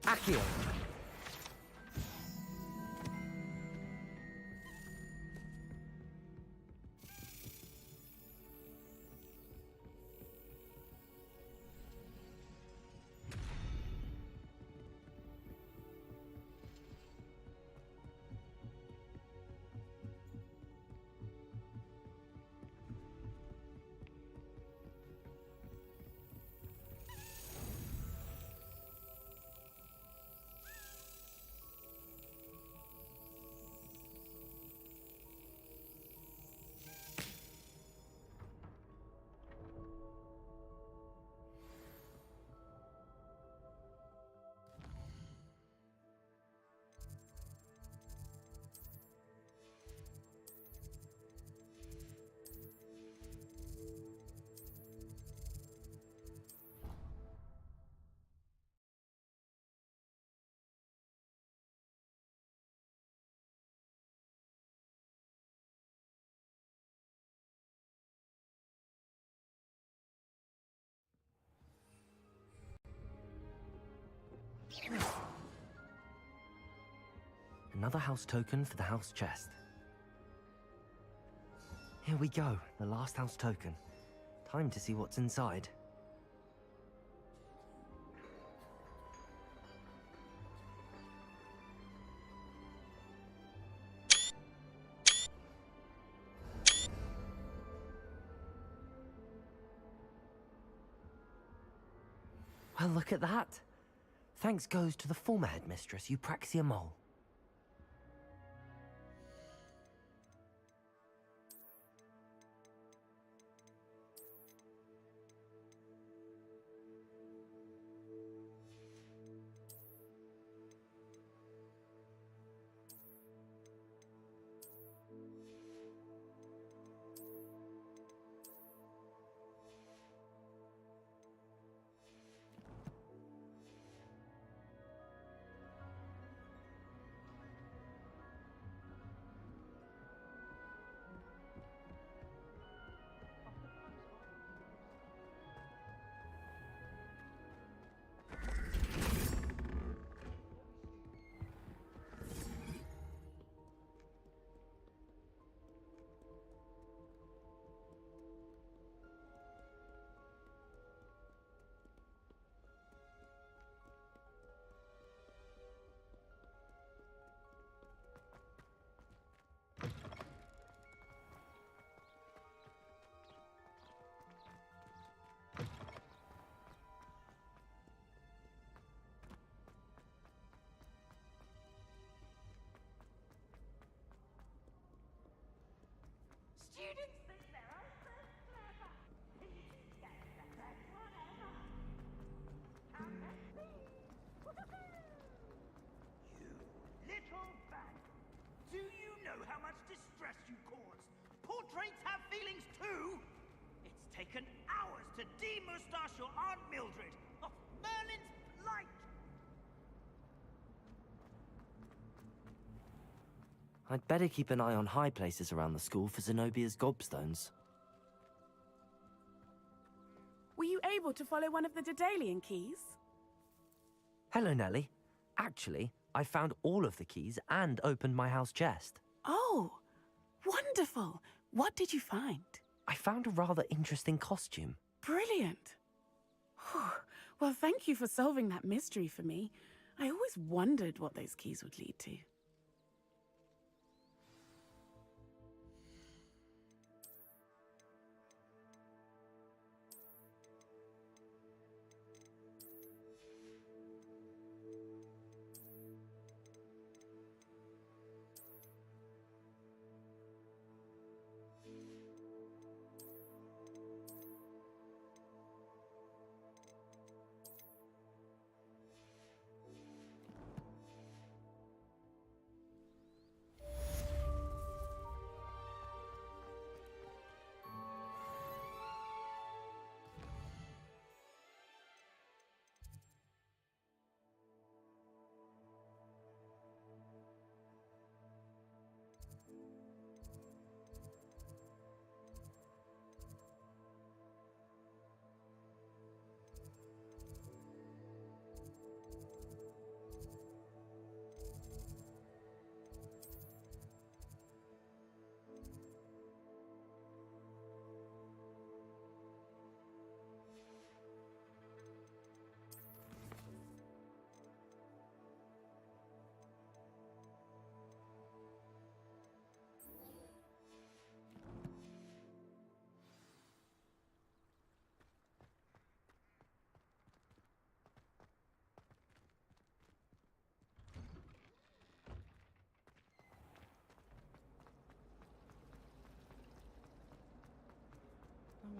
Accio. Another house token for the house chest. Here we go, the last house token. Time to see what's inside. Well, look at that. Thanks goes to the former headmistress, Eupraxia Mole. Students think they're all so clever. Teachers get better, whatever. And that's me. You little bag. Do you know how much distress you cause? Portraits have feelings too. It's taken hours to demoustache your Aunt Mildred of Merlin's Light. I'd better keep an eye on high places around the school for Zenobia's gobstones. Were you able to follow one of the Daedalian keys? Hello, Nellie. Actually, I found all of the keys and opened my house chest. Oh, wonderful. What did you find? I found a rather interesting costume. Brilliant. Well, thank you for solving that mystery for me. I always wondered what those keys would lead to.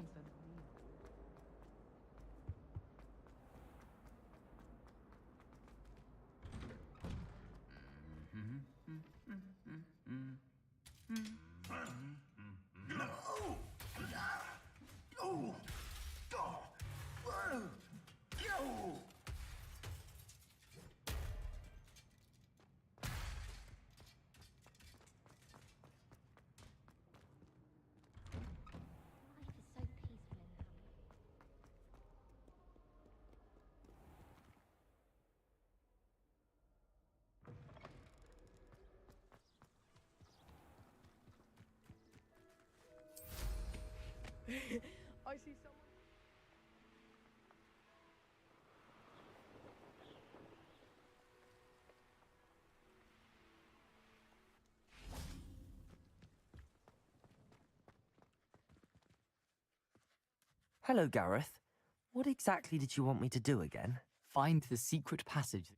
concern for me. I see someone. Hello, Gareth. What exactly did you want me to do again? Find the secret passage.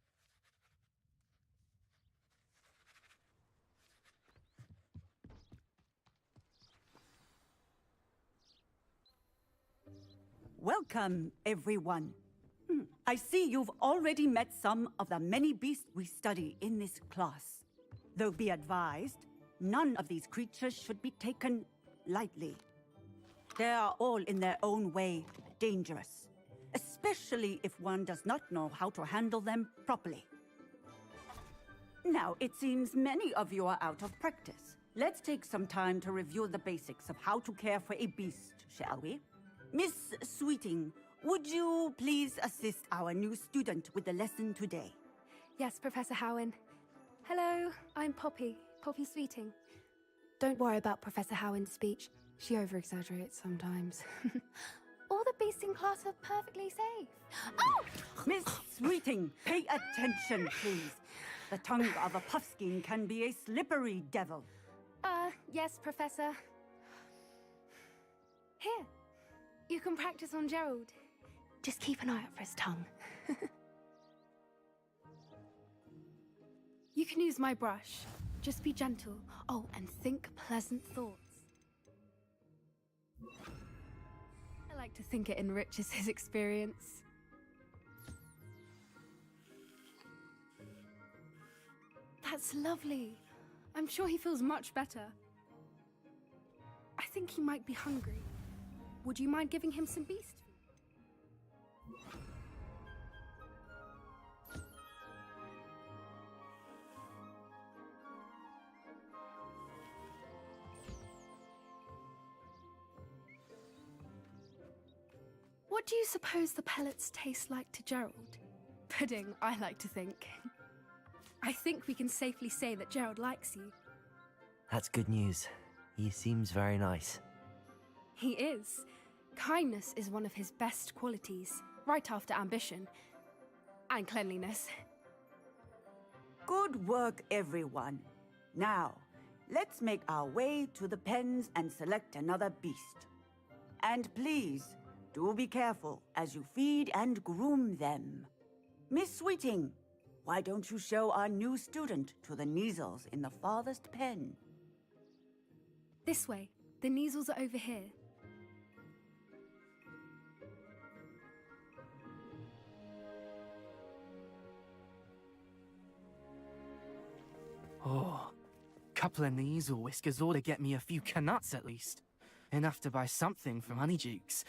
Welcome, everyone. I see you've already met some of the many beasts we study in this class. Though be advised, none of these creatures should be taken lightly. They are all in their own way dangerous, especially if one does not know how to handle them properly. Now, it seems many of you are out of practice. Let's take some time to review the basics of how to care for a beast, shall we? Miss Sweeting, would you please assist our new student with the lesson today? Yes, Professor Howen. Hello, I'm Poppy Sweeting. Don't worry about Professor Howen's speech. She over-exaggerates sometimes. All the beasts in class are perfectly safe. Oh! Miss Sweeting, pay attention, please. The tongue of a puffskein can be a slippery devil. Yes, Professor. Here, you can practice on Gerald. Just keep an eye out for his tongue. You can use my brush. Just be gentle. Oh, and think pleasant thoughts. I like to think it enriches his experience. That's lovely. I'm sure he feels much better. I think he might be hungry. Would you mind giving him some beast food? What do you suppose the pellets taste like to Gerald? Pudding, I like to think. I think we can safely say that Gerald likes you. That's good news. He seems very nice. He is. Kindness is one of his best qualities, right after ambition. And cleanliness. Good work, everyone. Now, let's make our way to the pens and select another beast. And please, do be careful as you feed and groom them. Miss Sweeting, why don't you show our new student to the Neasels in the farthest pen? This way. The Neasels are over here. Oh, couple of Neasel whiskers ought to get me a few canuts at least. Enough to buy something from Honeydukes.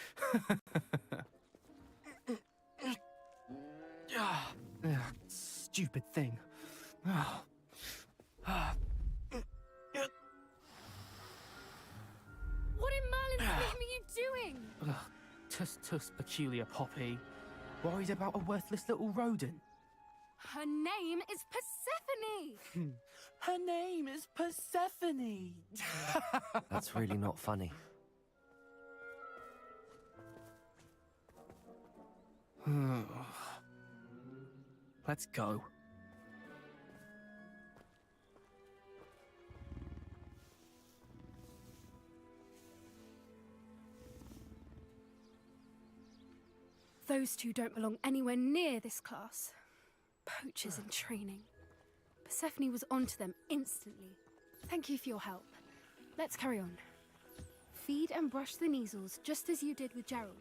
Stupid thing. What in Merlin's name are you doing? Tuss, peculiar Poppy. Worried about a worthless little rodent. Her name is Persephone! Her name is Persephone! That's really not funny. Let's go. Those two don't belong anywhere near this class. Poachers in training. Persephone was onto them instantly. Thank you for your help. Let's carry on. Feed and brush the Neasels, just as you did with Gerald.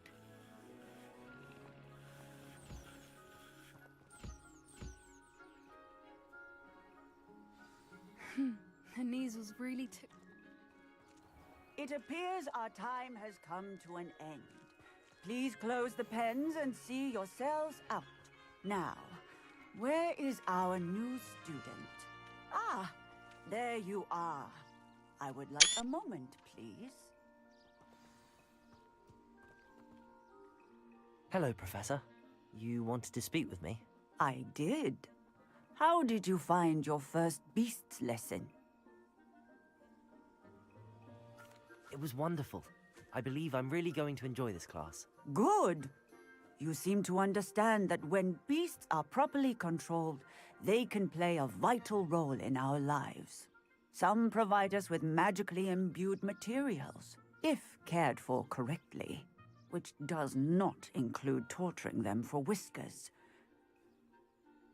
The Neasels really took... It appears our time has come to an end. Please close the pens and see yourselves out. Now, where is our new student? Ah, there you are. I would like a moment, please. Hello, Professor. You wanted to speak with me? I did. How did you find your first beasts lesson? It was wonderful. I believe I'm really going to enjoy this class. Good. You seem to understand that when beasts are properly controlled, they can play a vital role in our lives. Some provide us with magically imbued materials, if cared for correctly, which does not include torturing them for whiskers.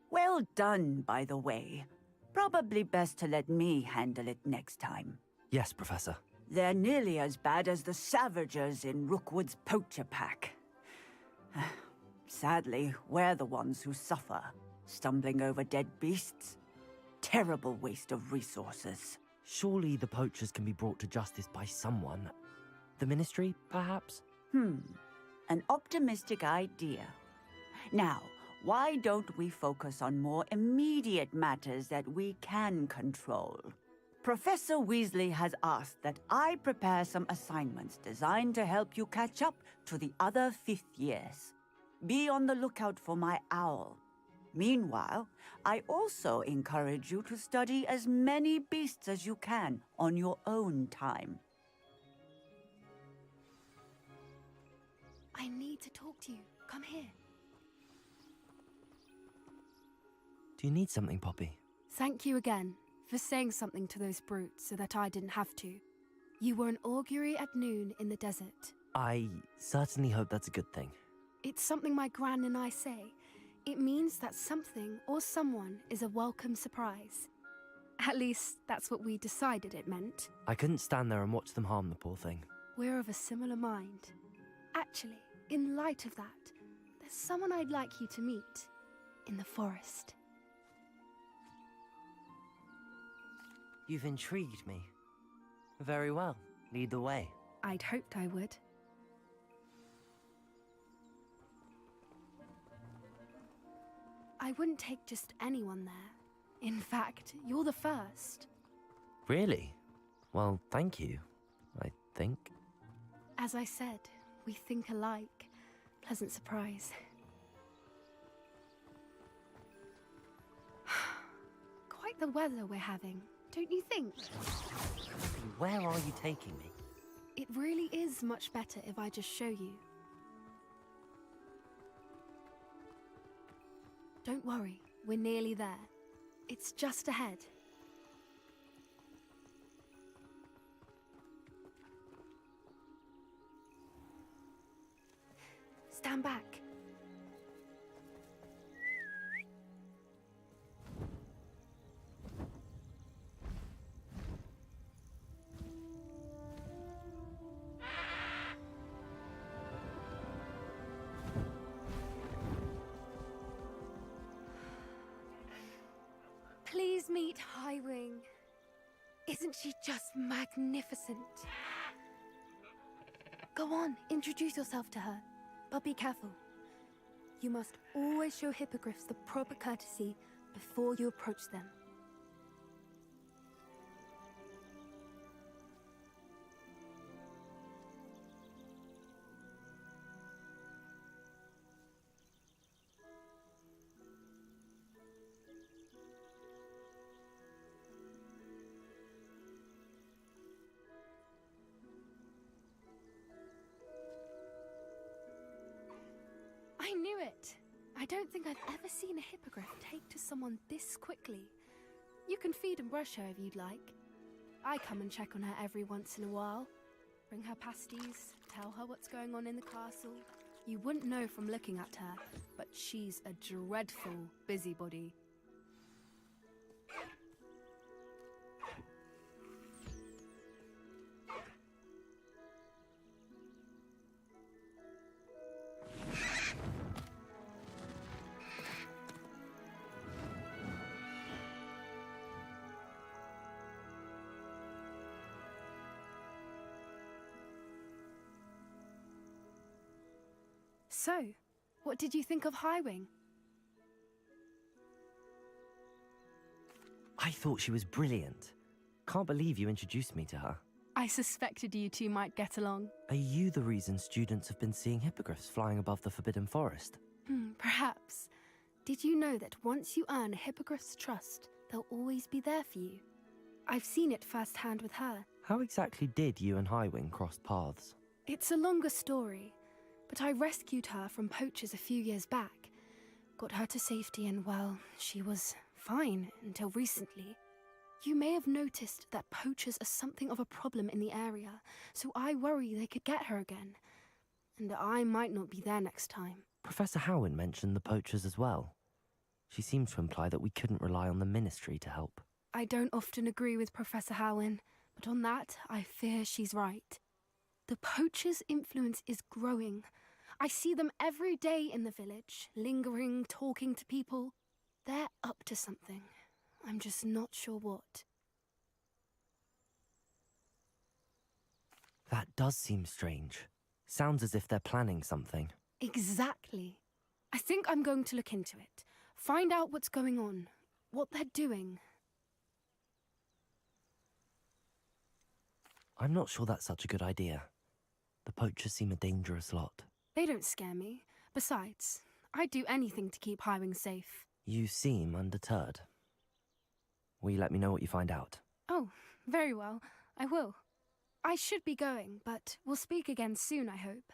Well done, by the way. Probably best to let me handle it next time. Yes, Professor. They're nearly as bad as the Savagers in Rookwood's poacher pack. Sadly, we're the ones who suffer, stumbling over dead beasts. Terrible waste of resources. Surely the poachers can be brought to justice by someone. The Ministry, perhaps? An optimistic idea. Now, why don't we focus on more immediate matters that we can control? Professor Weasley has asked that I prepare some assignments designed to help you catch up to the other fifth years. Be on the lookout for my owl. Meanwhile, I also encourage you to study as many beasts as you can on your own time. I need to talk to you. Come here. Do you need something, Poppy? Thank you again for saying something to those brutes so that I didn't have to. You were an augury at noon in the desert. I certainly hope that's a good thing. It's something my gran and I say. It means that something or someone is a welcome surprise. At least, that's what we decided it meant. I couldn't stand there and watch them harm the poor thing. We're of a similar mind. Actually, in light of that, there's someone I'd like you to meet in the forest. You've intrigued me. Very well. Lead the way. I'd hoped I would. I wouldn't take just anyone there. In fact, you're the first. Really? Well, thank you, I think. As I said, we think alike. Pleasant surprise. Quite the weather we're having, don't you think? Where are you taking me? It really is much better if I just show you. Don't worry, we're nearly there. It's just ahead. Stand back. Please meet Highwing. Isn't she just magnificent? Go on, introduce yourself to her. But be careful. You must always show hippogriffs the proper courtesy before you approach them. I knew it! I don't think I've ever seen a hippogriff take to someone this quickly. You can feed and brush her if you'd like. I come and check on her every once in a while. Bring her pasties, tell her what's going on in the castle. You wouldn't know from looking at her, but she's a dreadful busybody. So, what did you think of Highwing? I thought she was brilliant. Can't believe you introduced me to her. I suspected you two might get along. Are you the reason students have been seeing hippogriffs flying above the Forbidden Forest? Perhaps. Did you know that once you earn a hippogriff's trust, they'll always be there for you? I've seen it firsthand with her. How exactly did you and Highwing cross paths? It's a longer story, but I rescued her from poachers a few years back. Got her to safety and, well, she was fine until recently. You may have noticed that poachers are something of a problem in the area, so I worry they could get her again. And I might not be there next time. Professor Howin mentioned the poachers as well. She seemed to imply that we couldn't rely on the Ministry to help. I don't often agree with Professor Howin, but on that, I fear she's right. The poachers' influence is growing. I see them every day in the village, lingering, talking to people. They're up to something. I'm just not sure what. That does seem strange. Sounds as if they're planning something. Exactly. I think I'm going to look into it. Find out what's going on, what they're doing. I'm not sure that's such a good idea. The poachers seem a dangerous lot. They don't scare me. Besides, I'd do anything to keep Highwing safe. You seem undeterred. Will you let me know what you find out? Oh, very well. I will. I should be going, but we'll speak again soon, I hope.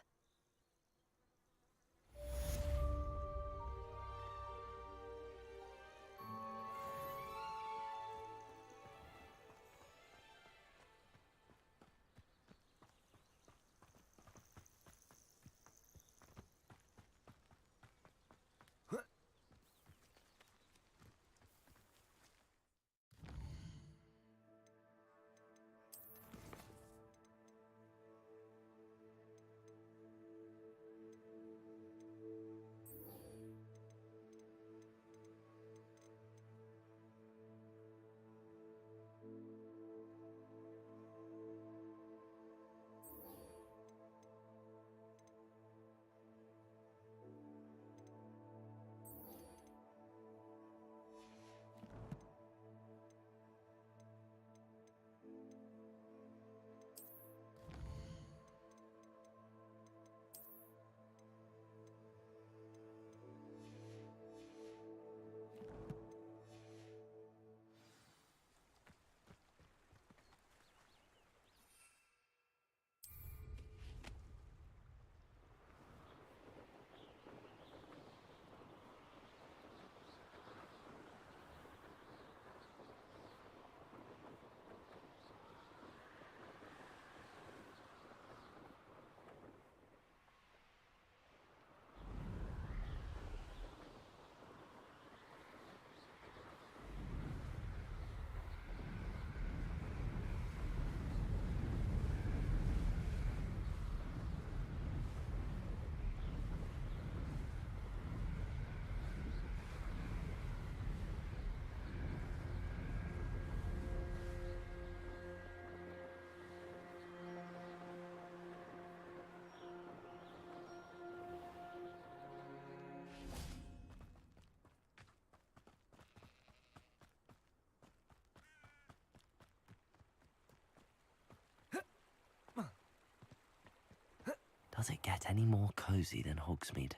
Does it get any more cozy than Hogsmeade?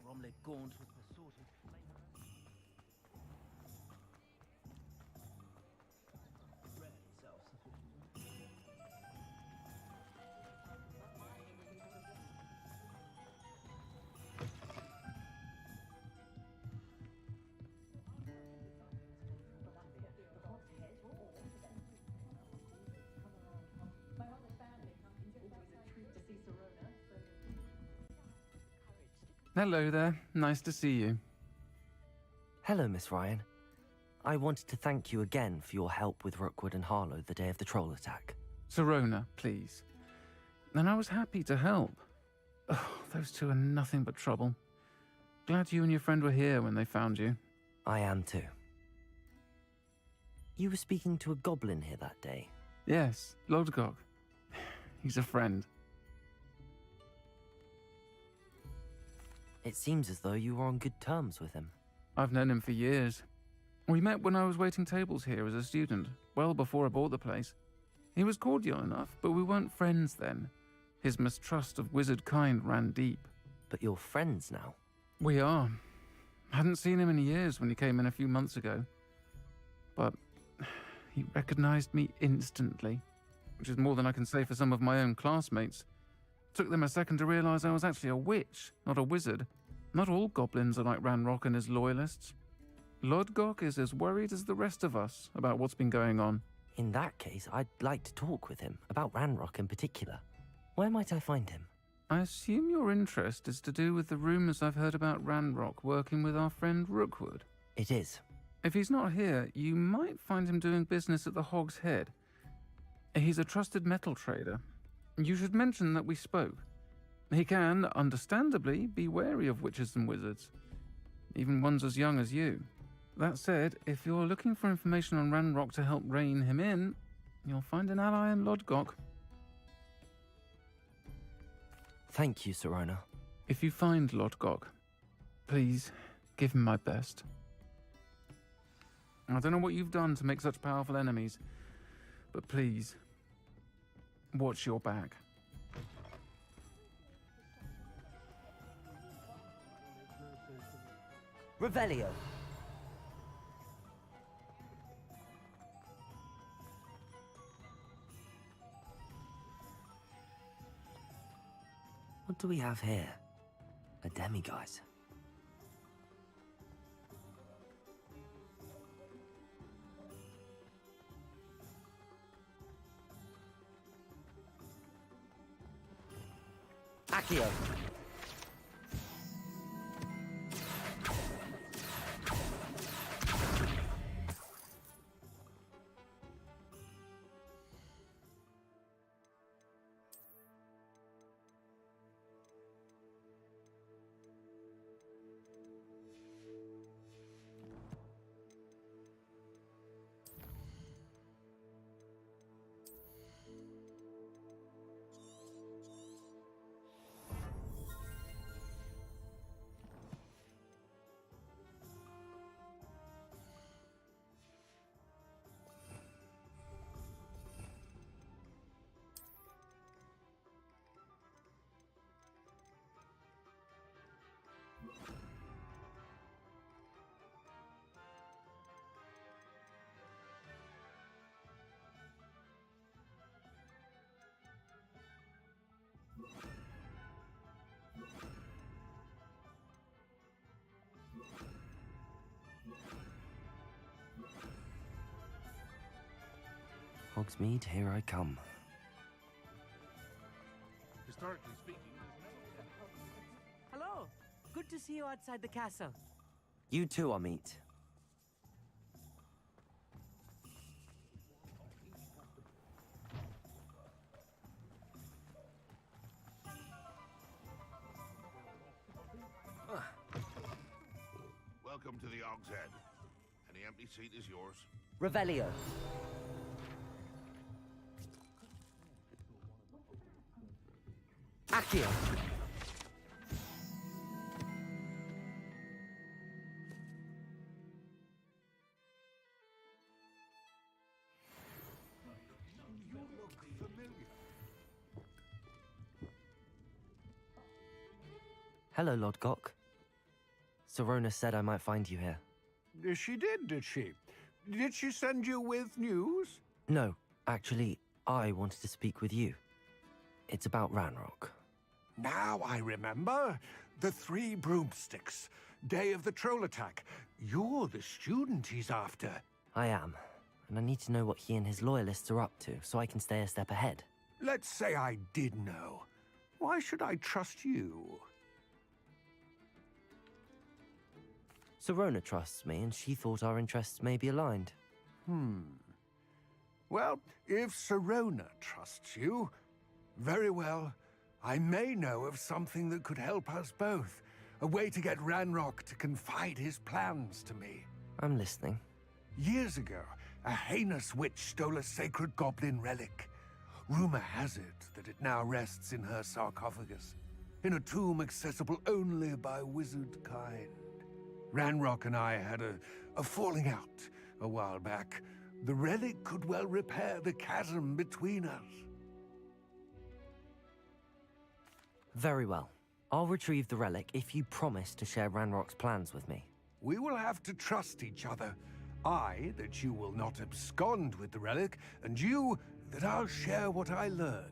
Romley Gaunt was the sort of Hello there. Nice to see you. Hello, Miss Ryan. I wanted to thank you again for your help with Rookwood and Harlow the day of the troll attack. Sirona, please. And I was happy to help. Oh, those two are nothing but trouble. Glad you and your friend were here when they found you. I am too. You were speaking to a goblin here that day. Yes, Lodgok. He's a friend. It seems as though you were on good terms with him. I've known him for years. We met when I was waiting tables here as a student, well before I bought the place. He was cordial enough, but we weren't friends then. His mistrust of wizard kind ran deep. But you're friends now? We are. Hadn't seen him in years when he came in a few months ago. But he recognized me instantly, which is more than I can say for some of my own classmates. Took them a second to realize I was actually a witch, not a wizard. Not all goblins are like Ranrock and his loyalists. Lodgok is as worried as the rest of us about what's been going on. In that case, I'd like to talk with him, about Ranrock in particular. Where might I find him? I assume your interest is to do with the rumors I've heard about Ranrock working with our friend Rookwood. It is. If he's not here, you might find him doing business at the Hog's Head. He's a trusted metal trader. You should mention that we spoke. He can, understandably, be wary of witches and wizards, even ones as young as you. That said, if you're looking for information on Ranrock to help rein him in, you'll find an ally in Lodgok. Thank you, Sirona. If you find Lodgok, please give him my best. I don't know what you've done to make such powerful enemies, but please, watch your back. Revelio. What do we have here? A demiguise. Accio. Hogsmeade, here I come. Historically speaking, Hello. Good to see you outside the castle. You too, Amit. Welcome to the Hog's Head. Any empty seat is yours. Revelio. Accio. You look familiar. Hello, Lodgok. Sirona said I might find you here. She did she? Did she send you with news? No, actually, I wanted to speak with you. It's about Ranrock. Now I remember. The 3 broomsticks. Day of the troll attack. You're the student he's after. I am, and I need to know what he and his loyalists are up to so I can stay a step ahead. Let's say I did know. Why should I trust you? Sirona trusts me, and she thought our interests may be aligned. Well, if Sirona trusts you, very well. I may know of something that could help us both. A way to get Ranrock to confide his plans to me. I'm listening. Years ago, A heinous witch stole a sacred goblin relic. Rumor has it that it now rests in her sarcophagus, in a tomb accessible only by wizard kind. Ranrock and I had a falling out a while back. The relic could well repair the chasm between us. Very well. I'll retrieve the relic if you promise to share Ranrock's plans with me. We will have to trust each other. I, that you will not abscond with the relic, and you, that I'll share what I learn.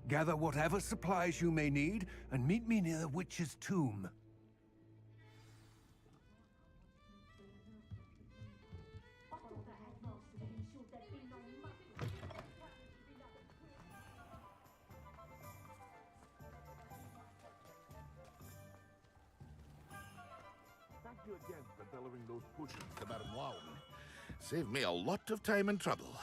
Gather whatever supplies you may need, and meet me near the witch's tomb. Thank you again for delivering those potions to Baron Lowen. Saved me a lot of time and trouble.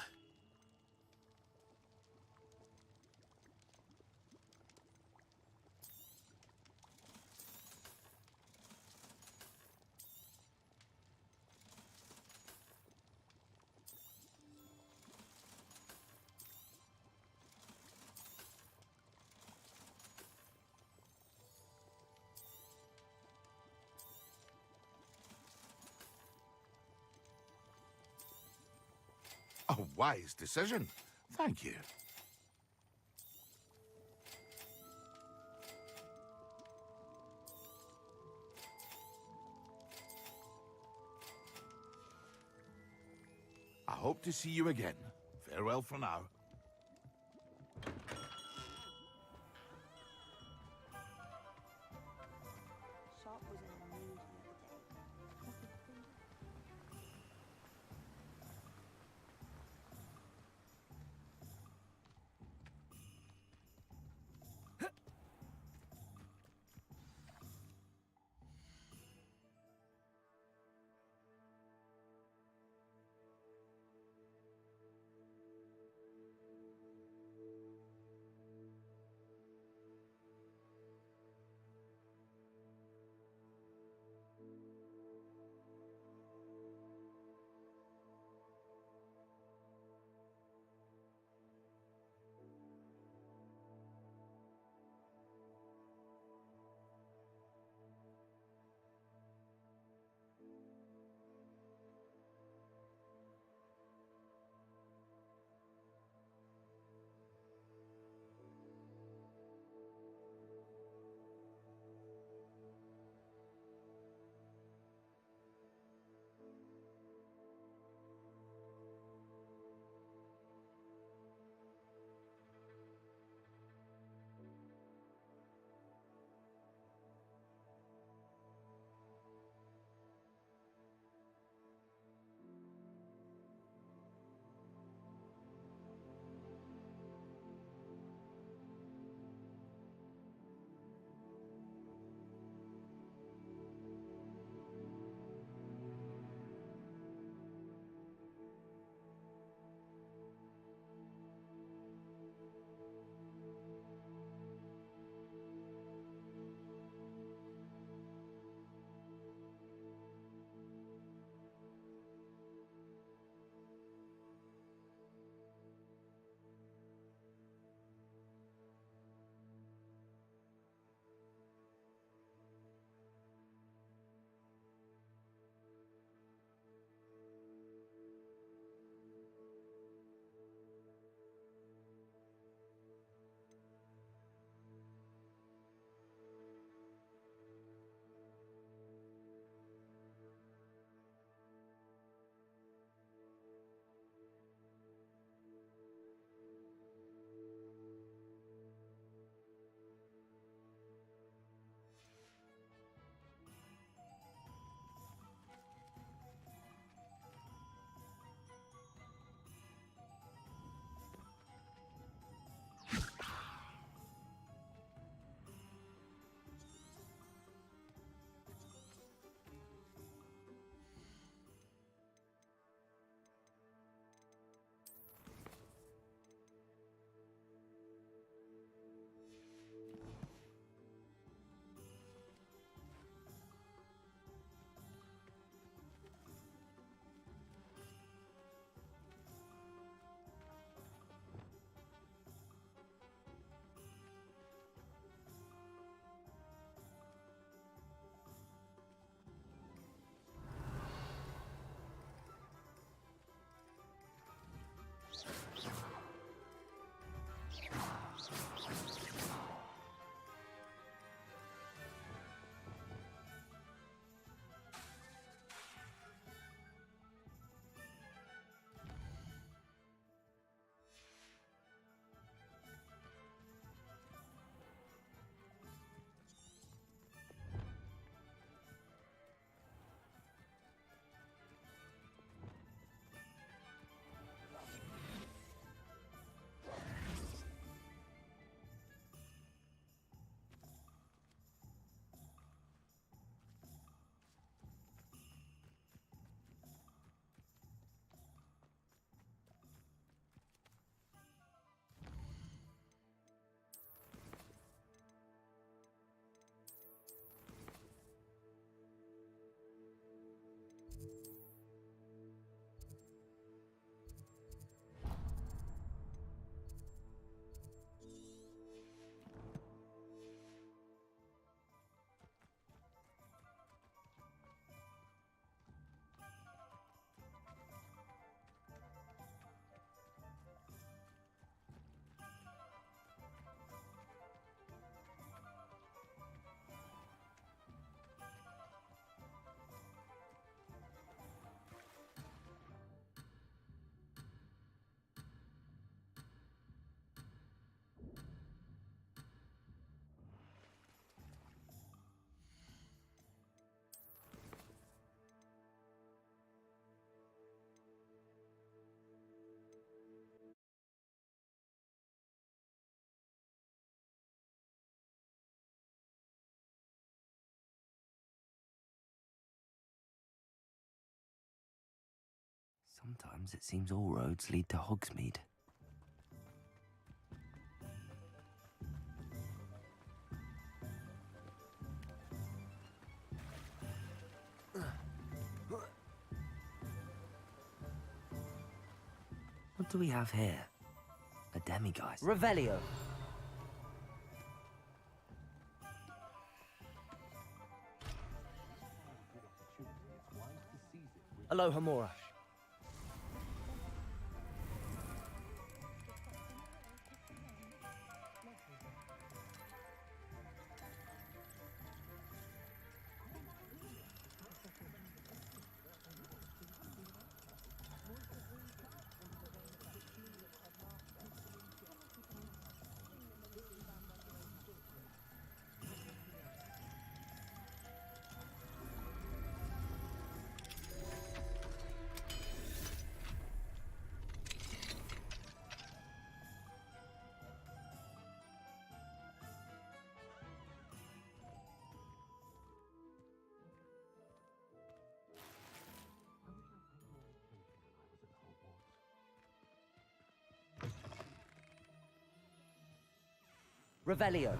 A wise decision. Thank you. I hope to see you again. Farewell for now. Sometimes it seems all roads lead to Hogsmeade. What do we have here? A demiguise. Revelio. Alohomora. Revelio.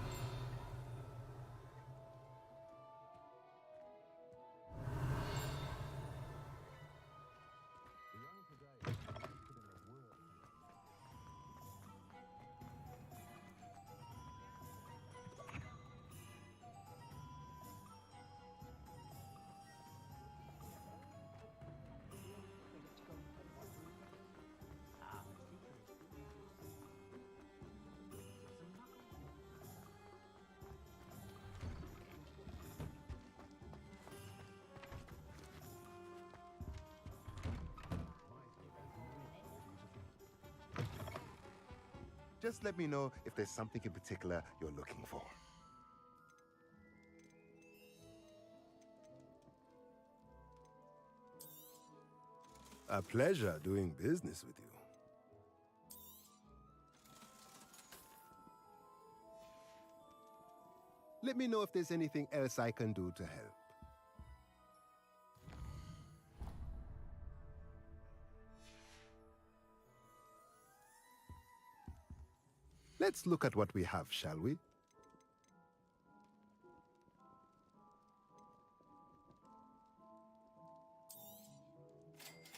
Just let me know if there's something in particular you're looking for. A pleasure doing business with you. Let me know if there's anything else I can do to help. Let's look at what we have, shall we?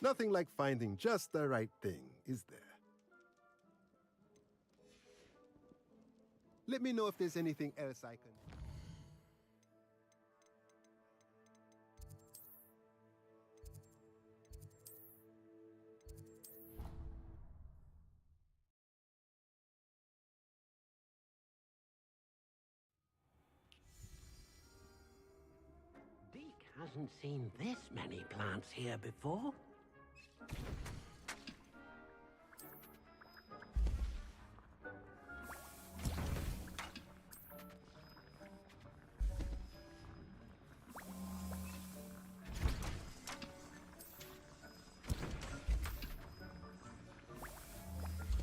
Nothing like finding just the right thing, is there? Let me know if there's anything else I can... Deke hasn't seen this many plants here before.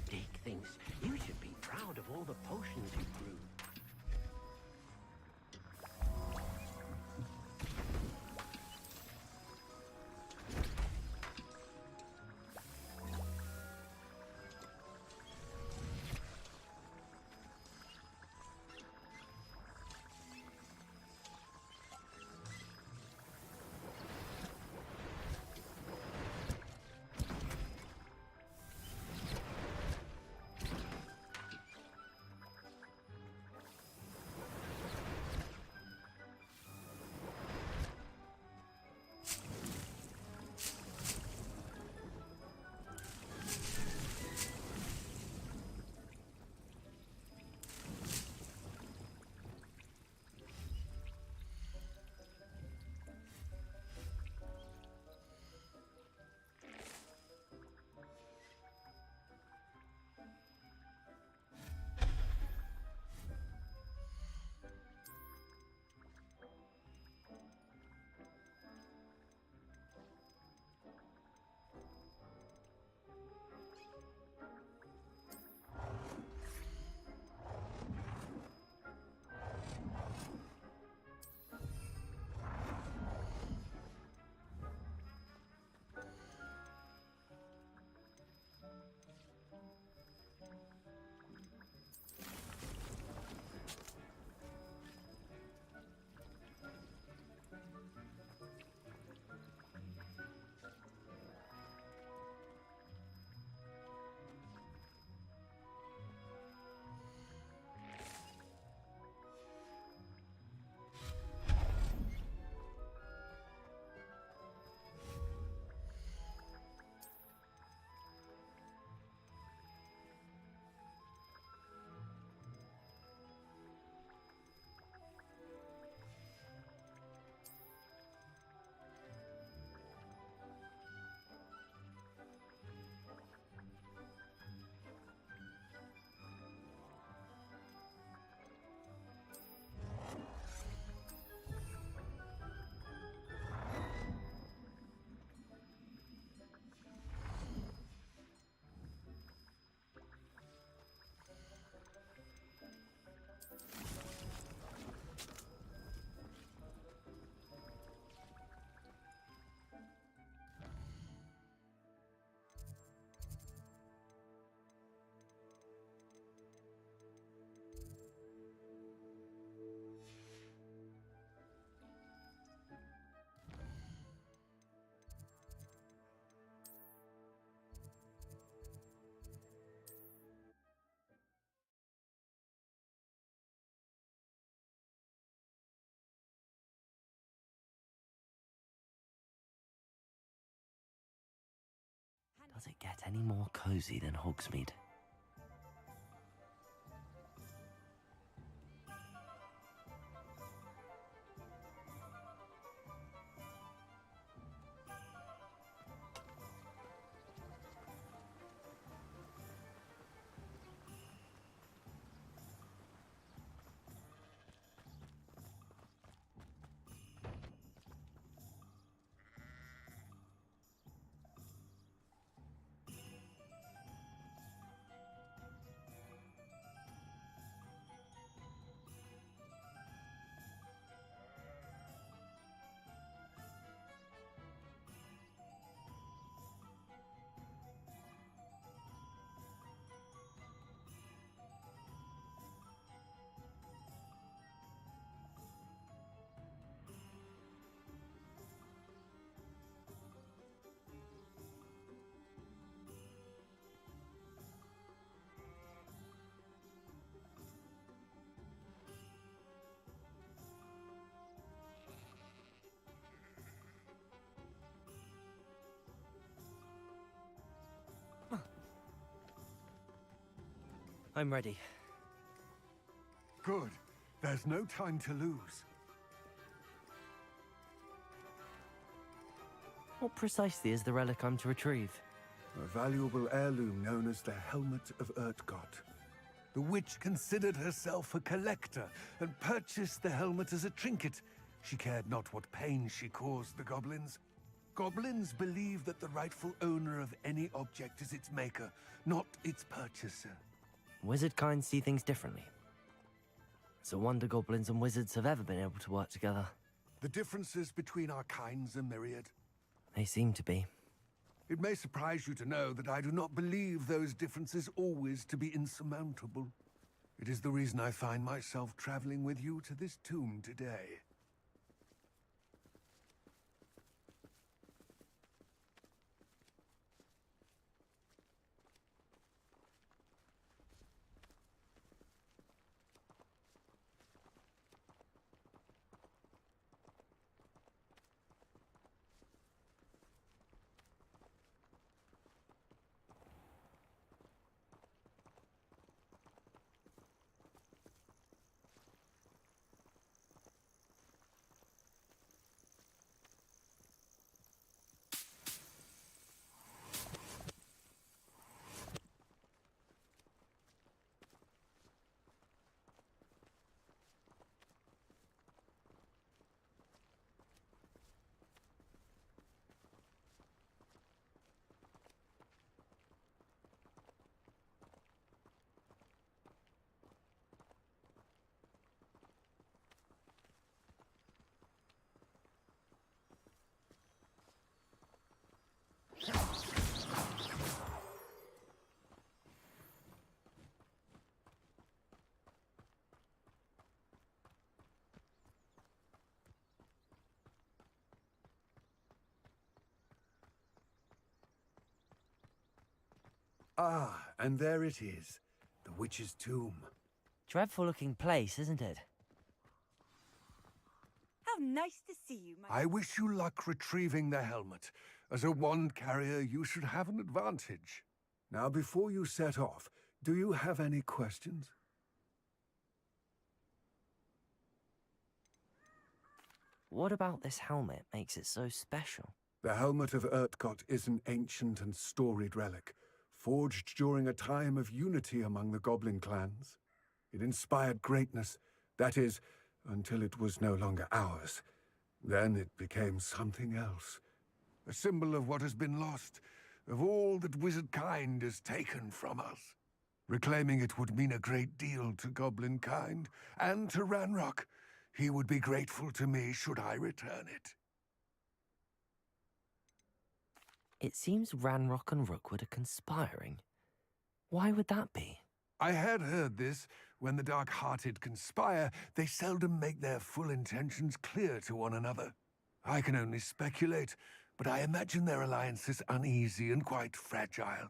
Deke thinks you should be proud of all the potions you grew. Does it get any more cozy than Hogsmeade? I'm ready. Good. There's no time to lose. What precisely is the relic I'm to retrieve? A valuable heirloom known as the Helmet of Urtkot. The witch considered herself a collector and purchased the helmet as a trinket. She cared not what pain she caused the goblins. Goblins believe that the rightful owner of any object is its maker, not its purchaser. Wizard kind see things differently. It's a wonder goblins and wizards have ever been able to work together. The differences between our kinds are myriad. They seem to be. It may surprise you to know that I do not believe those differences always to be insurmountable. It is the reason I find myself traveling with you to this tomb today. Ah, and there it is. The witch's tomb. Dreadful looking place, isn't it? How nice to see you, my... I wish you luck retrieving the helmet. As a wand carrier, you should have an advantage. Now, before you set off, do you have any questions? What about this helmet makes it so special? The Helmet of Urtkot is an ancient and storied relic, forged during a time of unity among the goblin clans. It inspired greatness, that is, until it was no longer ours. Then it became something else. A symbol of what has been lost, of all that wizard kind has taken from us. Reclaiming it would mean a great deal to goblin kind, and to Ranrock. He would be grateful to me should I return it. It seems Ranrock and Rookwood are conspiring. Why would that be? I had heard this. When the dark-hearted conspire, they seldom make their full intentions clear to one another. I can only speculate, but I imagine their alliance is uneasy and quite fragile.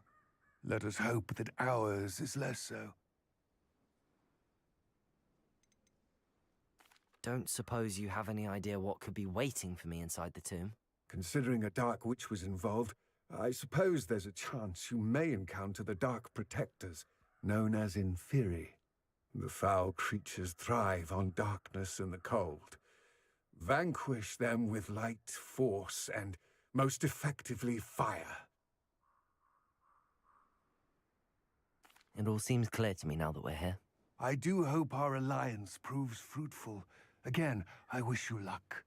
Let us hope that ours is less so. Don't suppose you have any idea what could be waiting for me inside the tomb? Considering a dark witch was involved, I suppose there's a chance you may encounter the Dark Protectors, known as Inferi. The foul creatures thrive on darkness and the cold. Vanquish them with light, force, and most effectively fire. It all seems clear to me now that we're here. I do hope our alliance proves fruitful. Again, I wish you luck.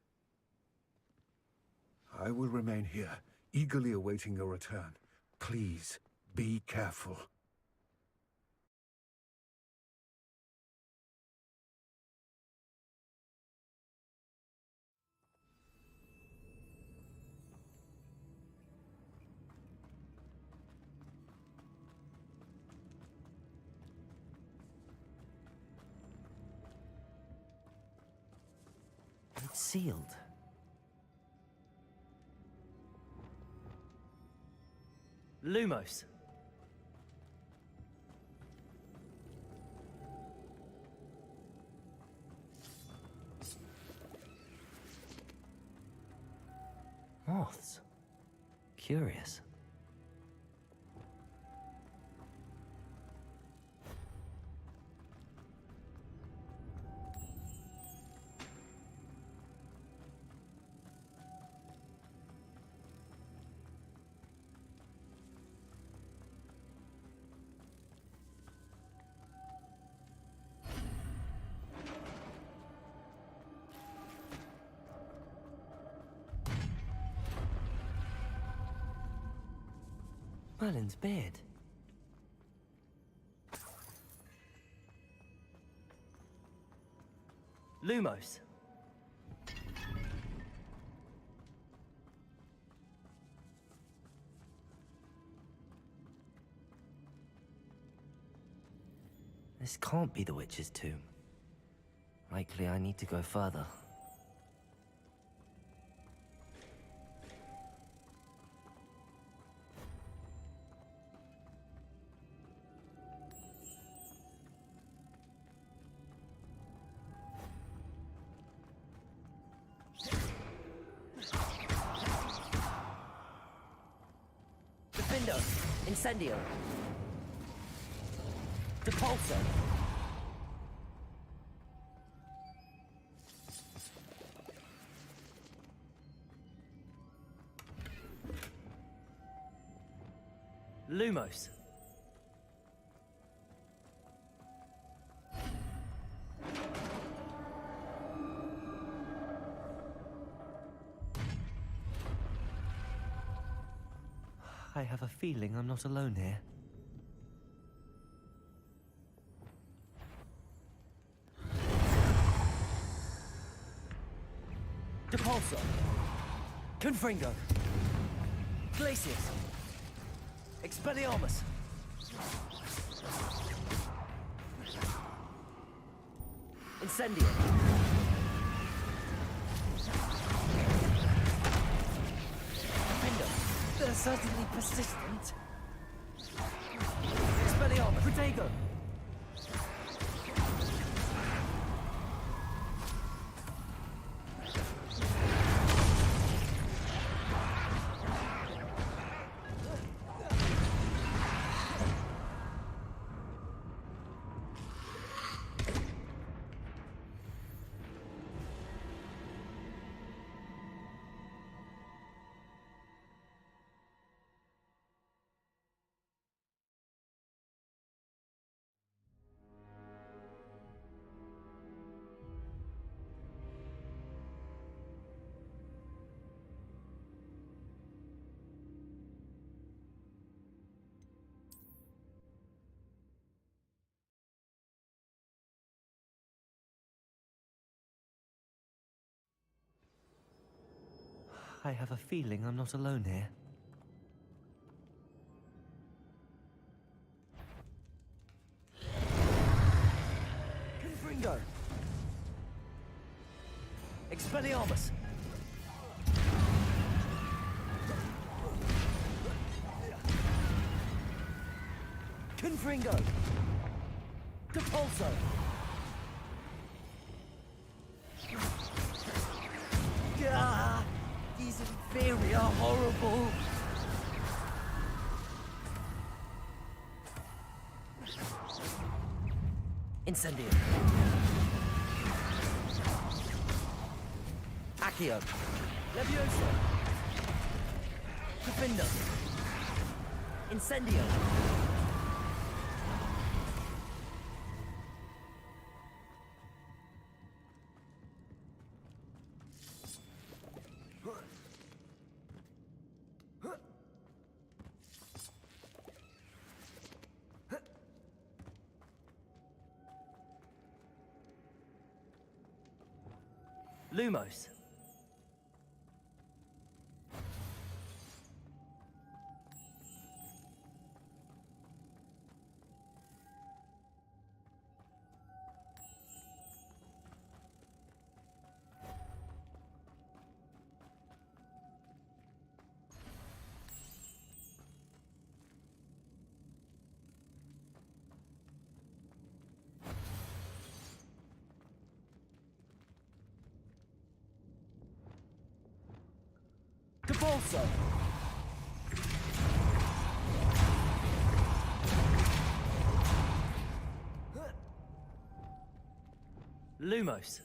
I will remain here, eagerly awaiting your return. Please, be careful. It's sealed. Lumos. Moths. Curious. Merlin's beard. Lumos. This can't be the witch's tomb. Likely I need to go further. Incendio. Depulso. Lumos. I have a feeling I'm not alone here. Depulso. Confringo. Glacius. Expelliarmus. Incendio. They're certainly persistent. Expelliarmus. Protego. I have a feeling I'm not alone here. Confringo. Expelliarmus. Confringo. Depulso. Gah! These Inferi are horrible. Incendio. Accio. Levioso. Defender. Incendio. Lumos. Bolso. Lumos.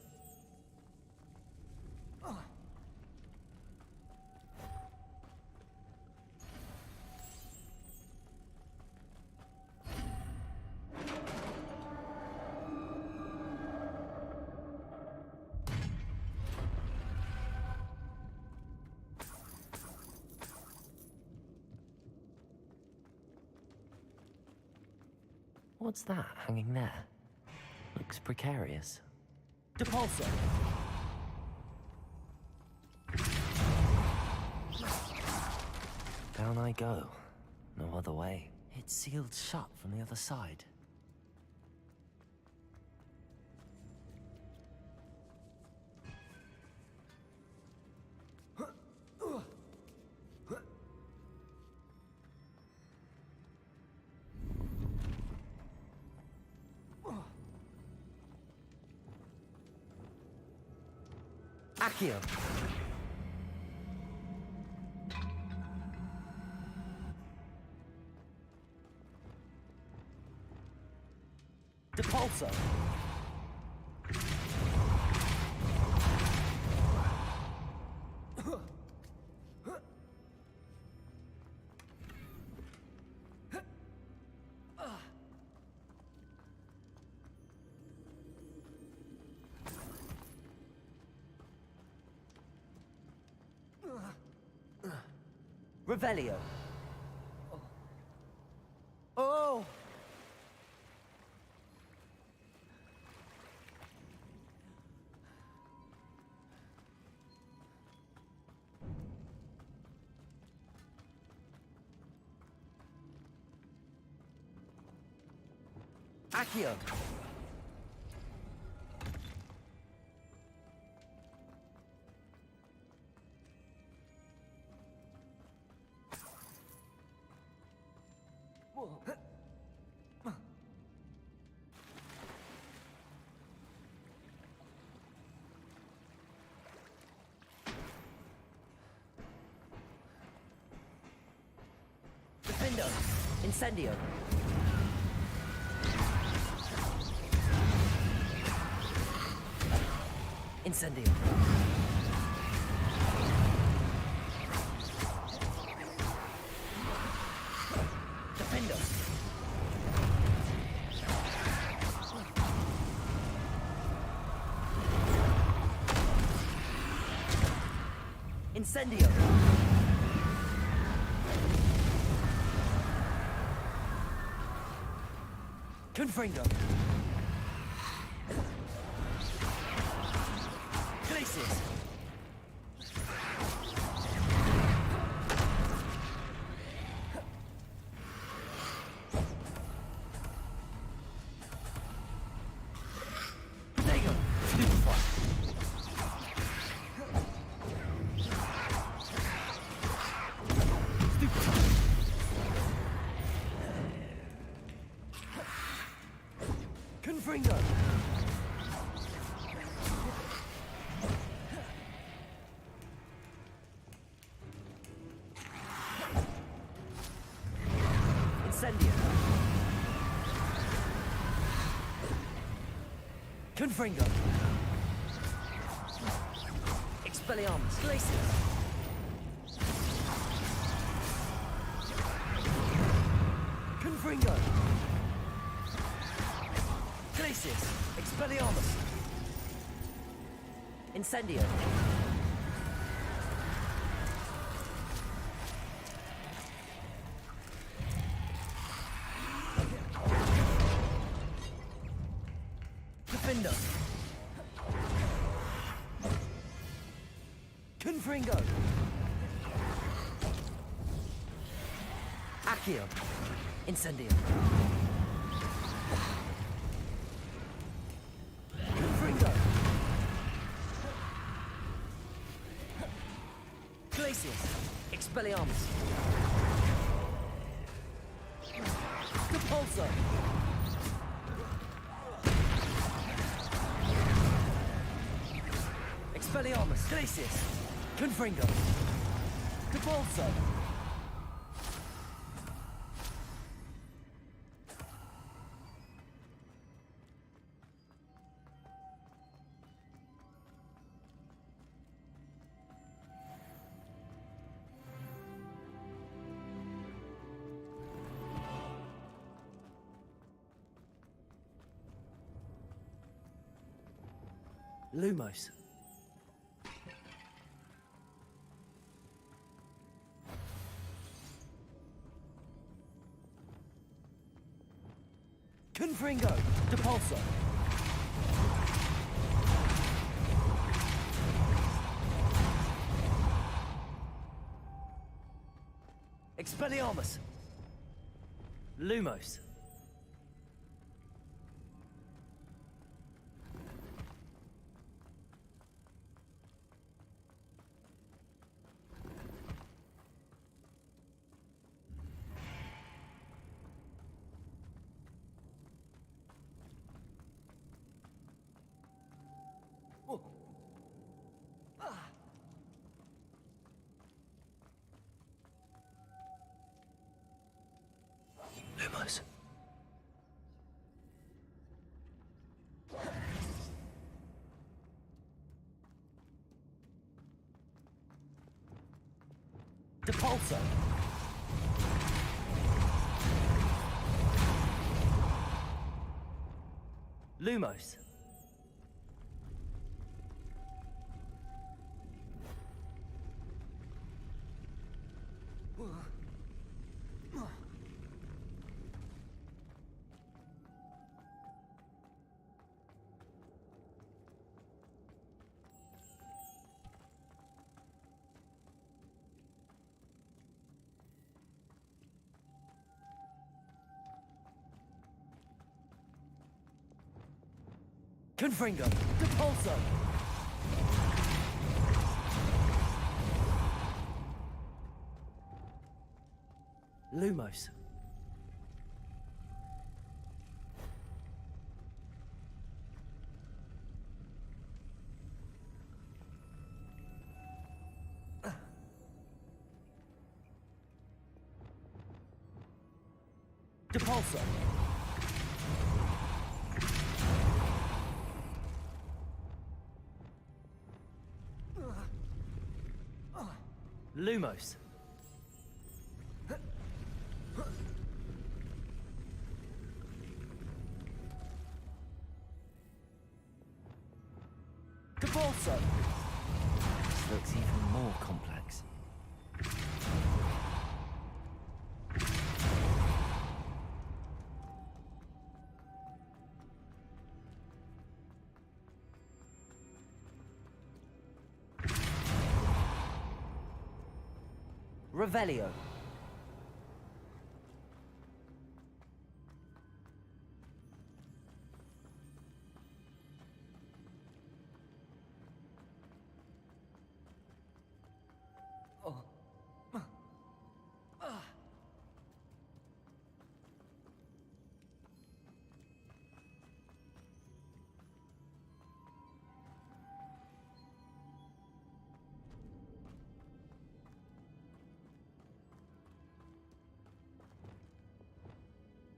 What's that hanging there? Looks precarious. Depulso. Down I go. No other way. It's sealed shut from the other side. Accio. Depulso. Revelio. Oh! Accio. Defender. Incendio. Incendio. Defender. Incendio. Confringo. Glacius. Protego. Stupefy. Stupefy. Confringo. Expelliarmus. Glacius. Confringo. Glacius. Expelliarmus. Incendio. Defender. Confringo. Accio. Incendio. Confringo. Glacius. Expelliarmus. Depulso. Expelliarmus. Glacius. Confringo. Depulso. Lumos. Confringo. Depulso. Expelliarmus. Lumos. Lumos. Depulso. Lumos. Confringo. Depulso. Lumos. Depulso. Lumos. Depulso. This looks even more complex. Revelio.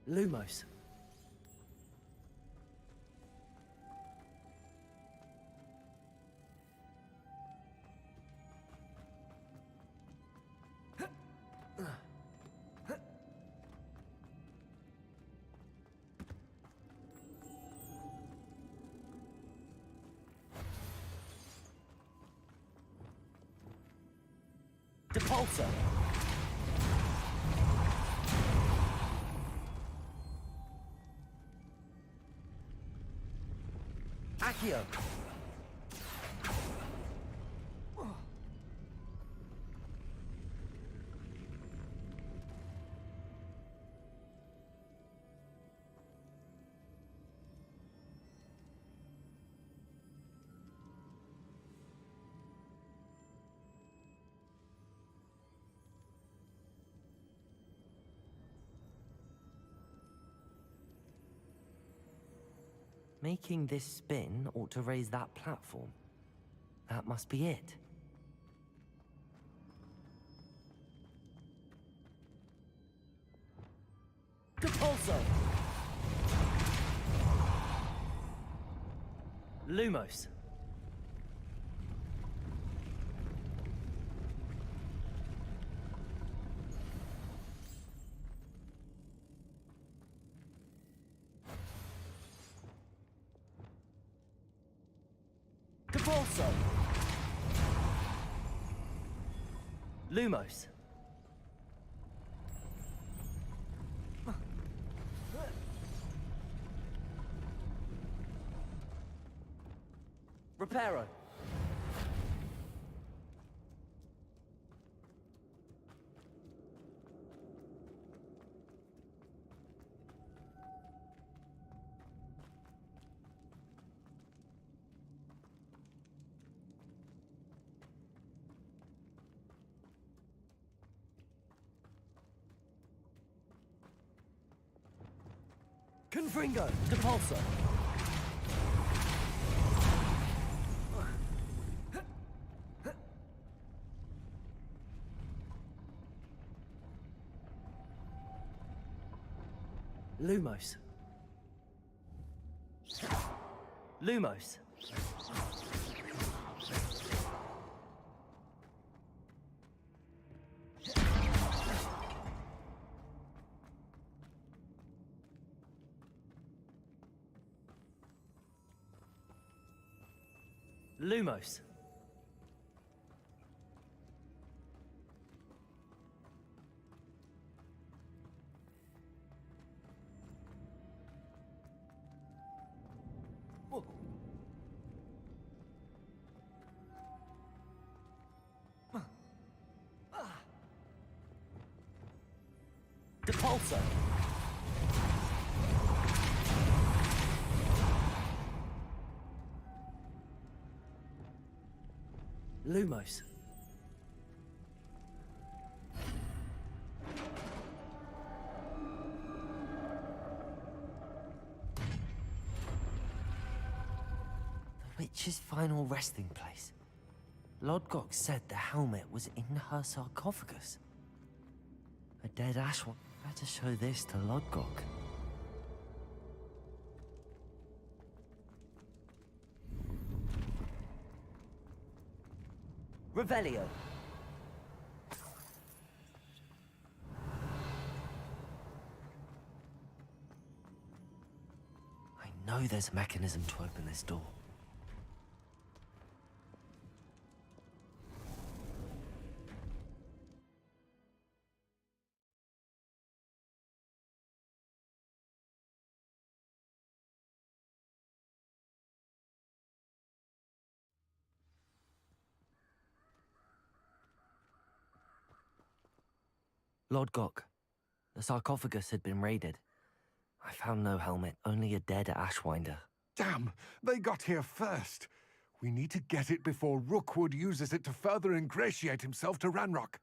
Lumos. Depulso! Accio! Making this spin ought to raise that platform. That must be it. Depulso! Lumos! Depulso! Lumos! Reparo! Confringo! Depulso! Lumos. Lumos. Lumos. Depulso. Lumos. The witch's final resting place. Lodgok said the helmet was in her sarcophagus. A dead ash one. Better show this to Lodgok. Revelio. I know there's a mechanism to open this door. Lodgok, the sarcophagus had been raided. I found no helmet, only a dead ashwinder. Damn! They got here first. We need to get it before Rookwood uses it to further ingratiate himself to Ranrock.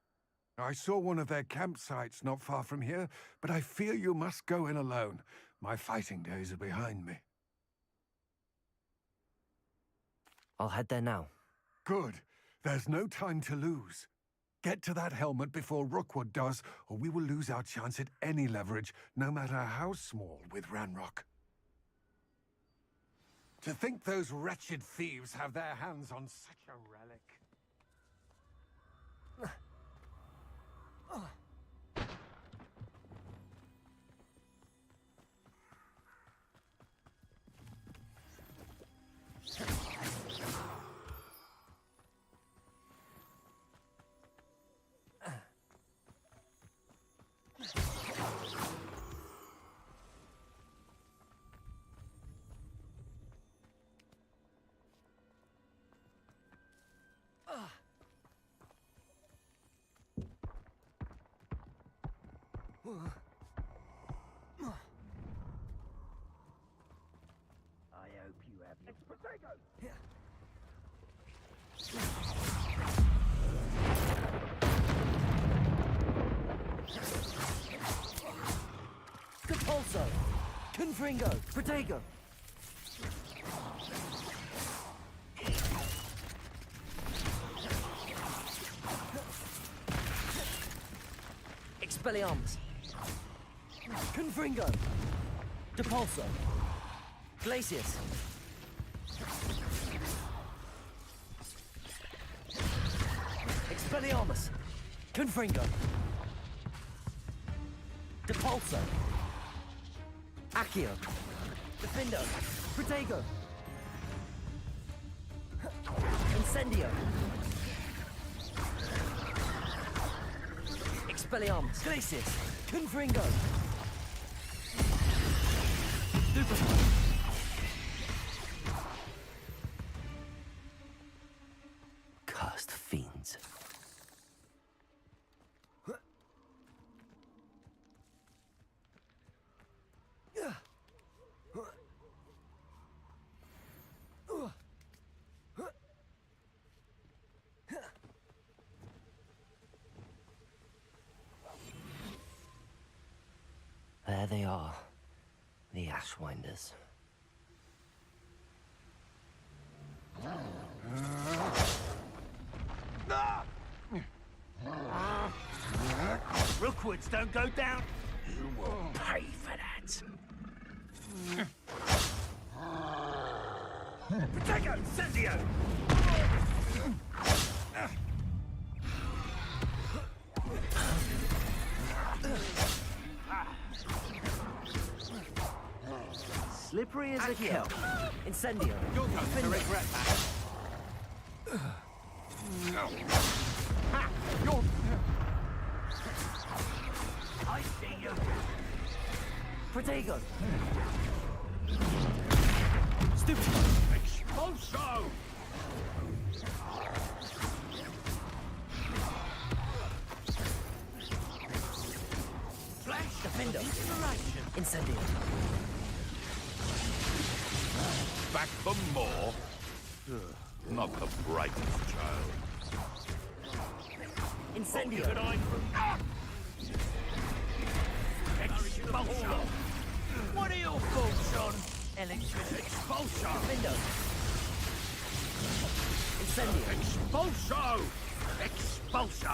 I saw one of their campsites not far from here, but I fear you must go in alone. My fighting days are behind me. I'll head there now. Good. There's no time to lose. Get to that helmet before Rookwood does, or we will lose our chance at any leverage, no matter how small, with Ranrock. To think those wretched thieves have their hands on such a relic. I hope you have your Capulso! Confringo! Protego! Expelliarmus! Confringo! Depulso! Glacius! Expelliarmus! Confringo! Depulso! Accio! Defendo! Protego! Incendio! Expelliarmus! Glacius! Confringo! Cursed fiends. There they are, the Ashwinders. Rookwoods don't go down. You will pay for that. Protego! Incendio! Slippery as a kelp. Incendio. You're going to regret that. Ha! You're... I see you. Protego. Stupid. Expulso! Flash. Defendo. Inspiration. Incendio. Back for more? Not the brightest child. Incendio. Good eye Expulso! What are your thoughts on electric expulso? Defendo. Incendio. Expulso! Expulso!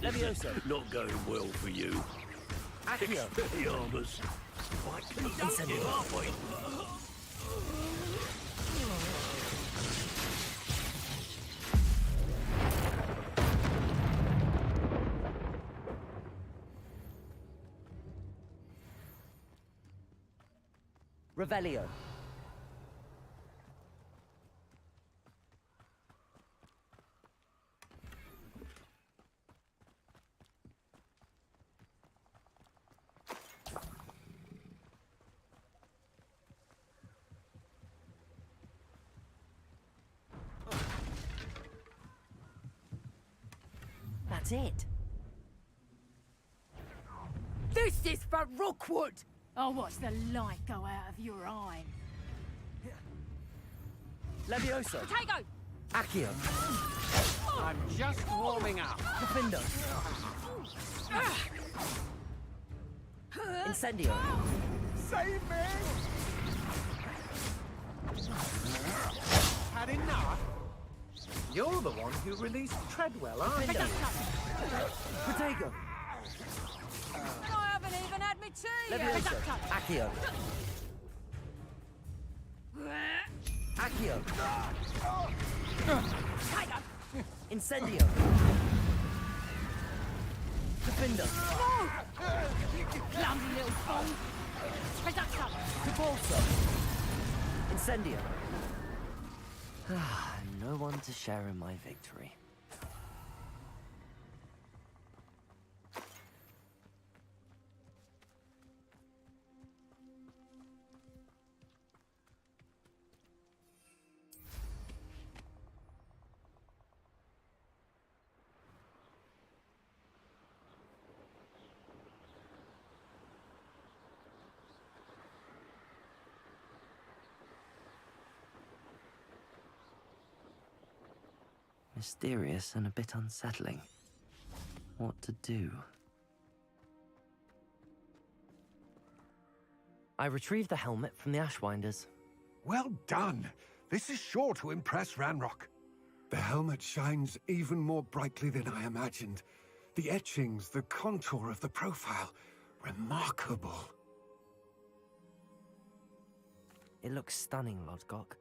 Levioso. Not going well for you. Accio. Expelliarmus. Quite conductive, aren't we? Revelio. That's it. This is for Rookwood! I'll watch the light go out of your eye. Levioso. Protego! Accio. I'm just warming up. Defendo. Incendio. Save me! Had enough? You're the one who released Treadwell, aren't you? Protego. I haven't even had my tea yet. Levioso. Accio. Accio. Incendio. Defendo. Clumsy little fool! Reducto! Capulso. Incendio. No one to share in my victory. Mysterious and a bit unsettling. What to do? I retrieved the helmet from the Ashwinders. Well done! This is sure to impress Ranrock. The helmet shines even more brightly than I imagined. The etchings, the contour of the profile, remarkable. It looks stunning, Lodgok.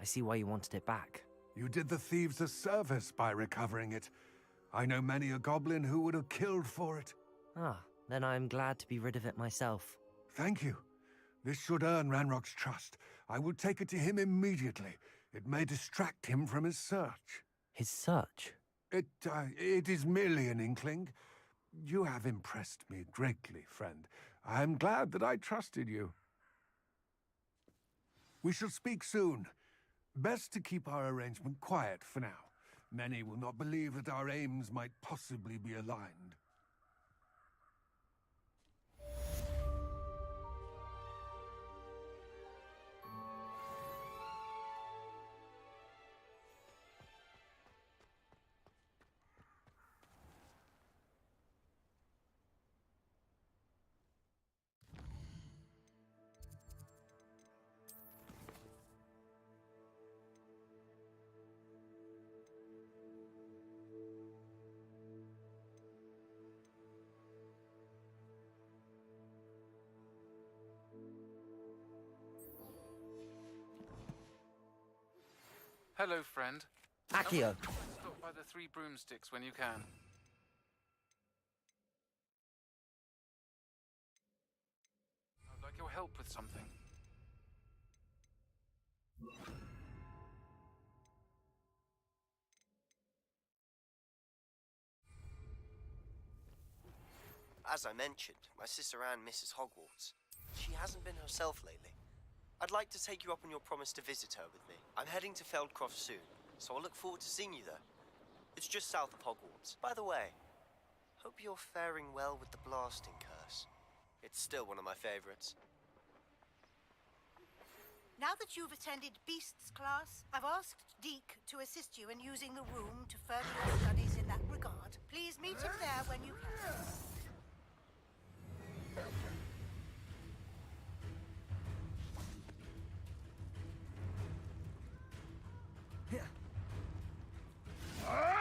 I see why you wanted it back. You did the thieves a service by recovering it. I know many a goblin who would have killed for it. Ah, then I'm glad to be rid of it myself. Thank you. This should earn Ranrock's trust. I will take it to him immediately. It may distract him from his search. His search? It is merely an inkling. You have impressed me greatly, friend. I am glad that I trusted you. We shall speak soon. Best to keep our arrangement quiet for now. Many will not believe that our aims might possibly be aligned. Hello, friend. Accio. Stop by the Three Broomsticks when you can. I'd like your help with something. As I mentioned, my sister Anne misses Hogwarts. She hasn't been herself lately. I'd like to take you up on your promise to visit her with me. I'm heading to Feldcroft soon, so I'll look forward to seeing you there. It's just south of Hogwarts. By the way, hope you're faring well with the blasting curse. It's still one of my favorites. Now that you've attended Beasts class, I've asked Deke to assist you in using the room to further your studies in that regard. Please meet him there when you can.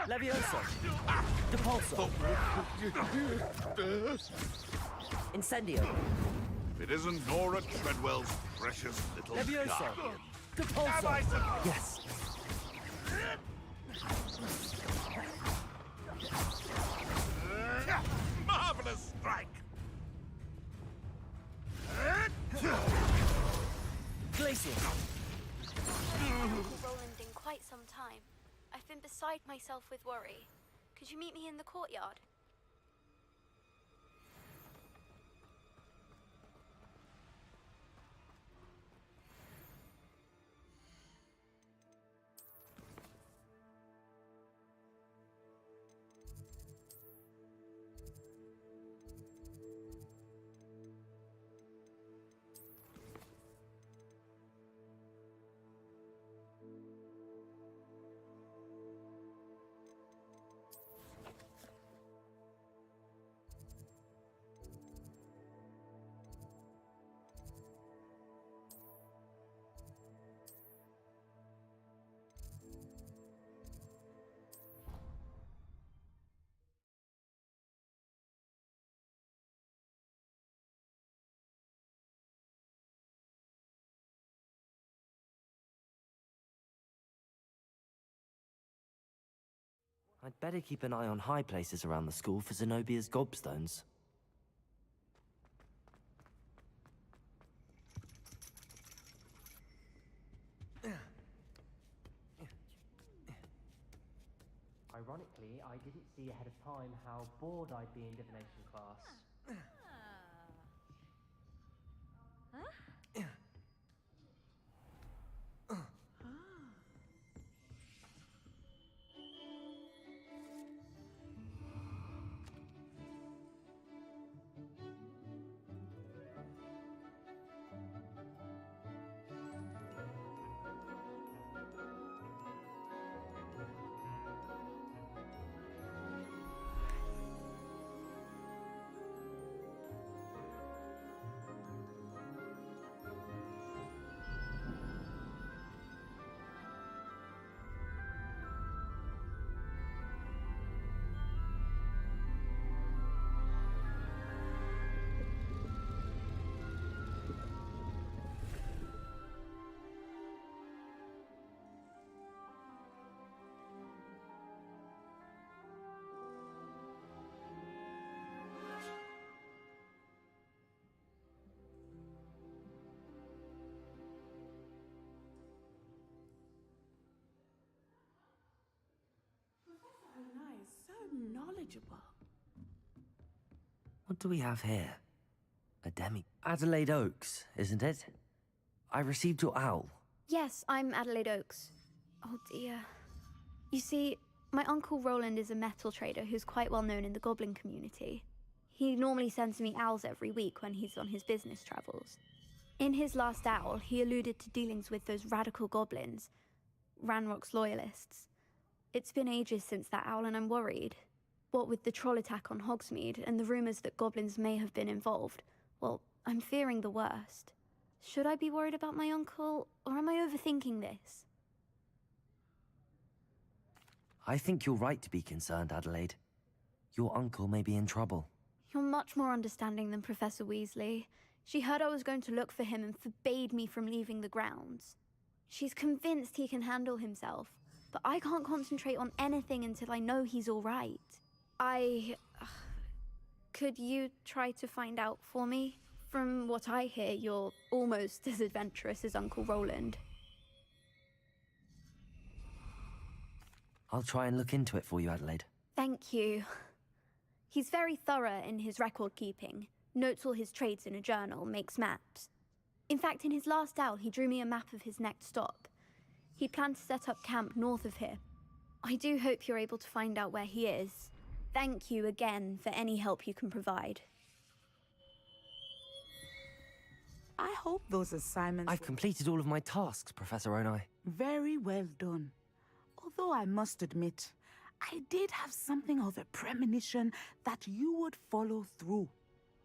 Levioso! Depulso! Incendio! It isn't Nora Treadwell's precious little Levioso! guardian. Depulso! Yes! Marvelous strike! Glacier! I haven't been to Roland in quite some time. I've been beside myself with worry. Could you meet me in the courtyard? I'd better keep an eye on high places around the school for Zenobia's gobstones. Ironically, I didn't see ahead of time how bored I'd be in divination class. knowledgeable. What do we have here? A Adelaide Oaks, isn't it? I received your owl. Yes, I'm Adelaide Oaks. Oh dear. You see, my uncle Roland is a metal trader who's quite well known in the goblin community. He normally sends me owls every week when he's on his business travels. In his last owl, he alluded to dealings with those radical goblins, Ranrock's loyalists. It's been ages since that owl and I'm worried. What with the troll attack on Hogsmeade and the rumours that goblins may have been involved, well, I'm fearing the worst. Should I be worried about my uncle, or am I overthinking this? I think you're right to be concerned, Adelaide. Your uncle may be in trouble. You're much more understanding than Professor Weasley. She heard I was going to look for him and forbade me from leaving the grounds. She's convinced he can handle himself, but I can't concentrate on anything until I know he's all right. Could you try to find out for me? From what I hear, you're almost as adventurous as Uncle Roland. I'll try and look into it for you, Adelaide. Thank you. He's very thorough in his record keeping, notes all his trades in a journal, makes maps. In fact, in his last owl, he drew me a map of his next stop. He planned to set up camp north of here. I do hope you're able to find out where he is. Thank you again for any help you can provide. I hope those assignments... I've completed all of my tasks, Professor Onai. Very well done. Although I must admit, I did have something of a premonition that you would follow through.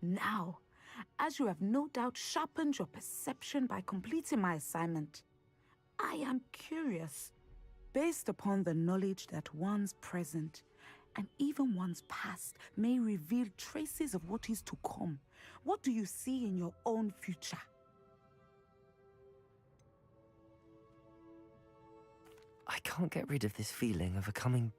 Now, as you have no doubt sharpened your perception by completing my assignment, I am curious, based upon the knowledge that one's present and even one's past may reveal traces of what is to come. What do you see in your own future? I can't get rid of this feeling of a coming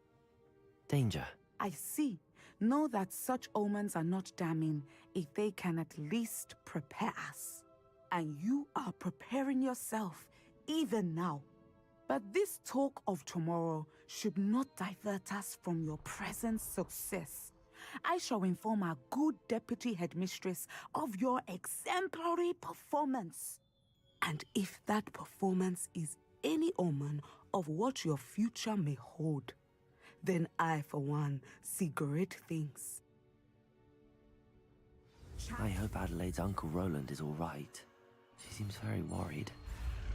danger. I see. Know that such omens are not damning if they can at least prepare us. And you are preparing yourself, even now. But this talk of tomorrow should not divert us from your present success. I shall inform our good deputy headmistress of your exemplary performance. And if that performance is any omen of what your future may hold, then I, for one, see great things. I hope Adelaide's Uncle Roland is all right. She seems very worried.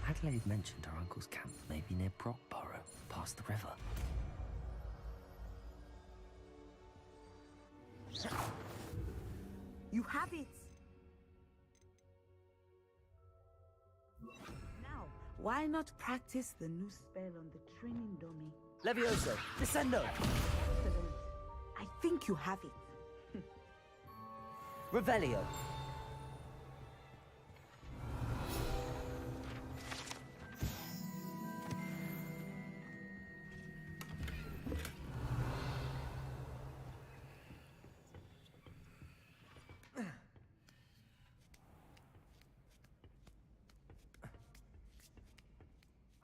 Adelaide mentioned her uncle's camp may be near Brockborough, past the river. You have it! Now, why not practice the new spell on the training dummy? Levioso! Descendo! Excellent. I think you have it. Revelio!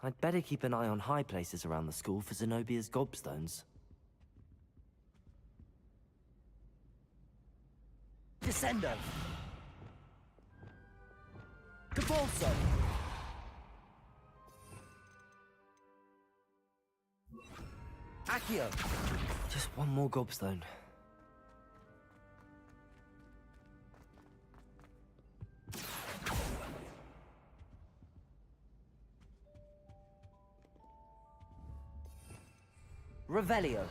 I'd better keep an eye on high places around the school for Zenobia's gobstones. Descendo! Cabalso! Accio! Just one more gobstone. Revelio.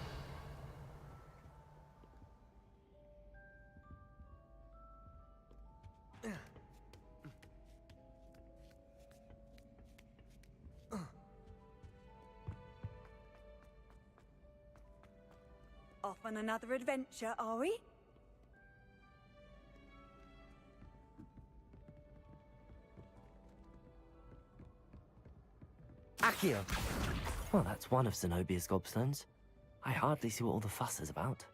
Off on another adventure, are we? Accio! Well, that's one of Zenobia's gobstones. I hardly see what all the fuss is about.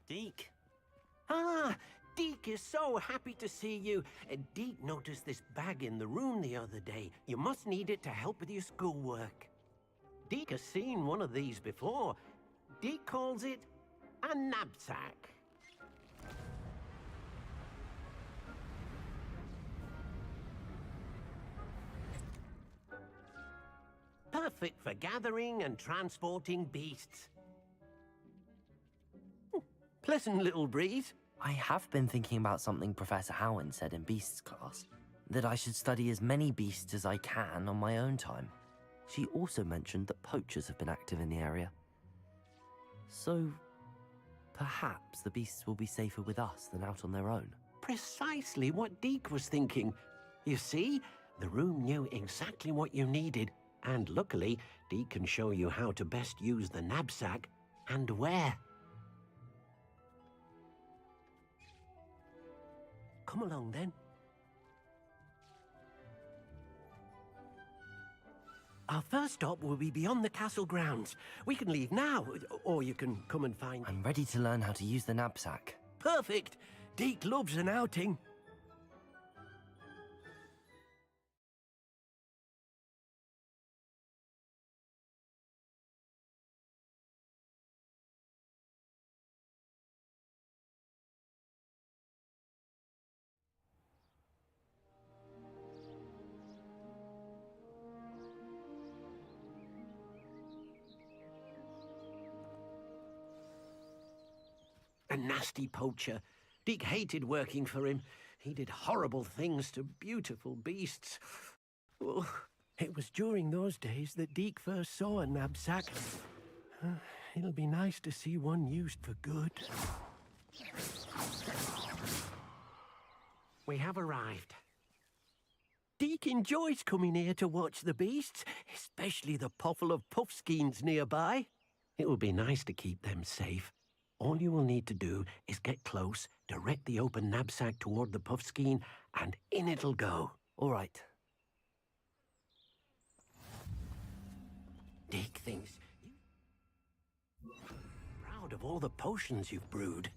Deke. Ah, Deke is so happy to see you. Deke noticed this bag in the room the other day. You must need it to help with your schoolwork. Deke has seen one of these before. Deke calls it a knapsack. Perfect for gathering and transporting beasts. Pleasant little breeze. I have been thinking about something Professor Howin said in Beasts class, that I should study as many beasts as I can on my own time. She also mentioned that poachers have been active in the area. So, perhaps the beasts will be safer with us than out on their own. Precisely what Deke was thinking. You see, the room knew exactly what you needed, and luckily, Deke can show you how to best use the knapsack and where. Come along, then. Our first stop will be beyond the castle grounds. We can leave now, or you can come and find... I'm ready to learn how to use the knapsack. Perfect! Deke loves an outing. A nasty poacher. Deke hated working for him. He did horrible things to beautiful beasts. Oh, it was during those days that Deke first saw a knapsack. It'll be nice to see one used for good. We have arrived. Deke enjoys coming here to watch the beasts, especially the potful of puffskeins nearby. It will be nice to keep them safe. All you will need to do is get close, direct the open knapsack toward the puffskein, and in it'll go. All right. Deke thinks you're proud of all the potions you've brewed.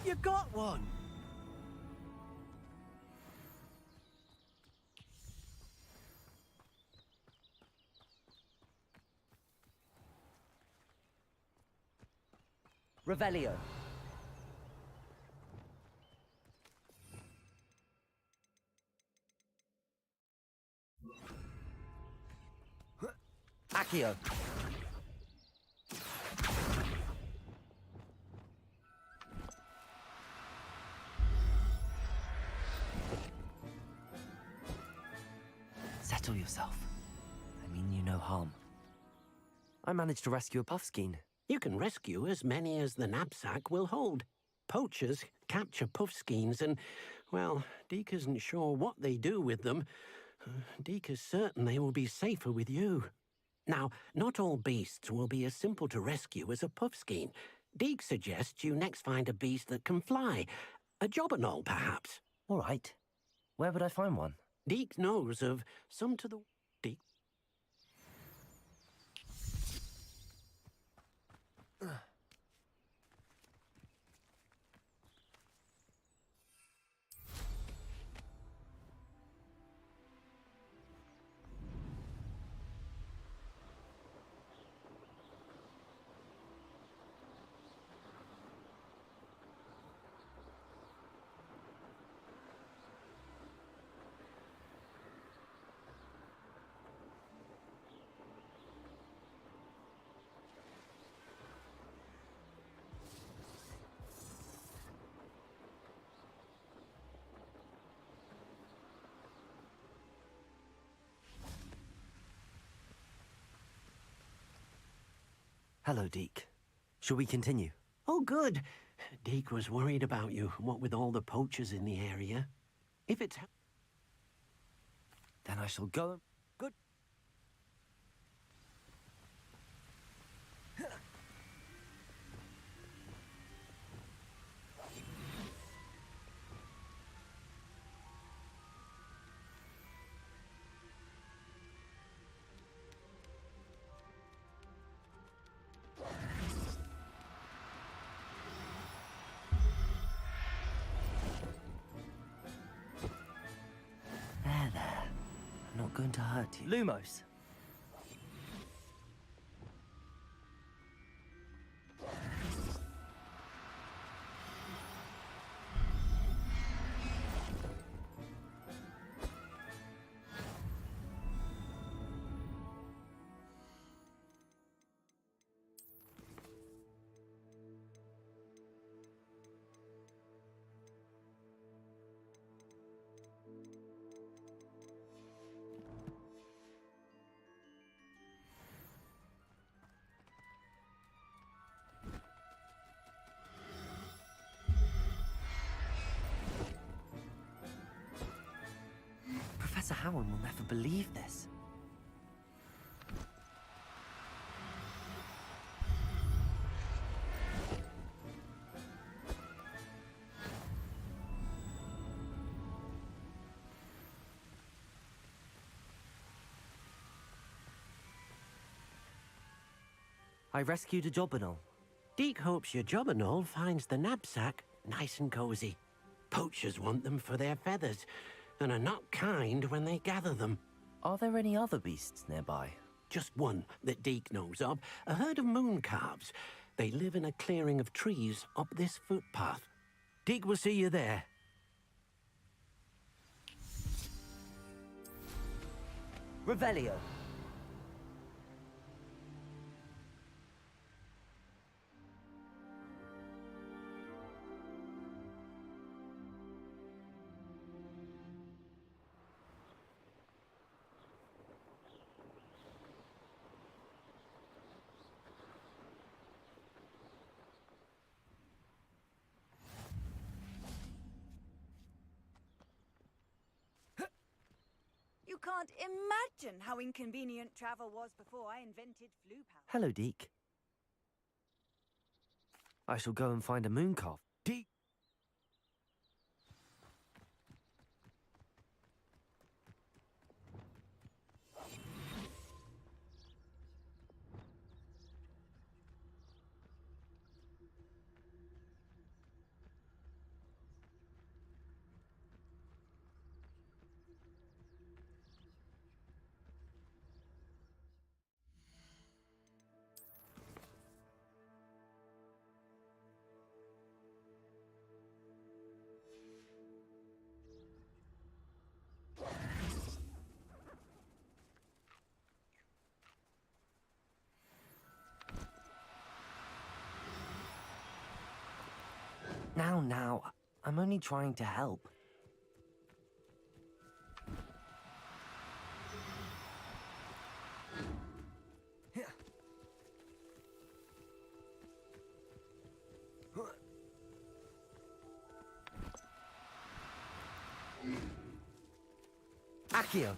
You got one! Revelio. Accio. Settle yourself. I mean you no harm. I managed to rescue a puffskein. You can rescue as many as the knapsack will hold. Poachers capture puffskeins and, well, Deke isn't sure what they do with them. Deke is certain they will be safer with you. Now, not all beasts will be as simple to rescue as a puffskein. Deke suggests you next find a beast that can fly. A jobberknoll, perhaps. All right. Where would I find one? Deke knows of some to the... Deke? Hello, Deke. Shall we continue? Oh, good. Deke was worried about you, what with all the poachers in the area. If it's... Then I shall go. Good. not going to hurt you. Lumos. Professor Howard will never believe this. I rescued a Jobberknoll. Deke hopes your Jobberknoll finds the knapsack nice and cozy. Poachers want them for their feathers, and are not kind when they gather them. Are there any other beasts nearby? Just one that Deke knows of, a herd of moon calves. They live in a clearing of trees up this footpath. Deke will see you there. Revelio. You can't imagine how inconvenient travel was before I invented flu power. Hello, Deke. I shall go and find a moon calf. Deke! Now, I'm only trying to help. Accio.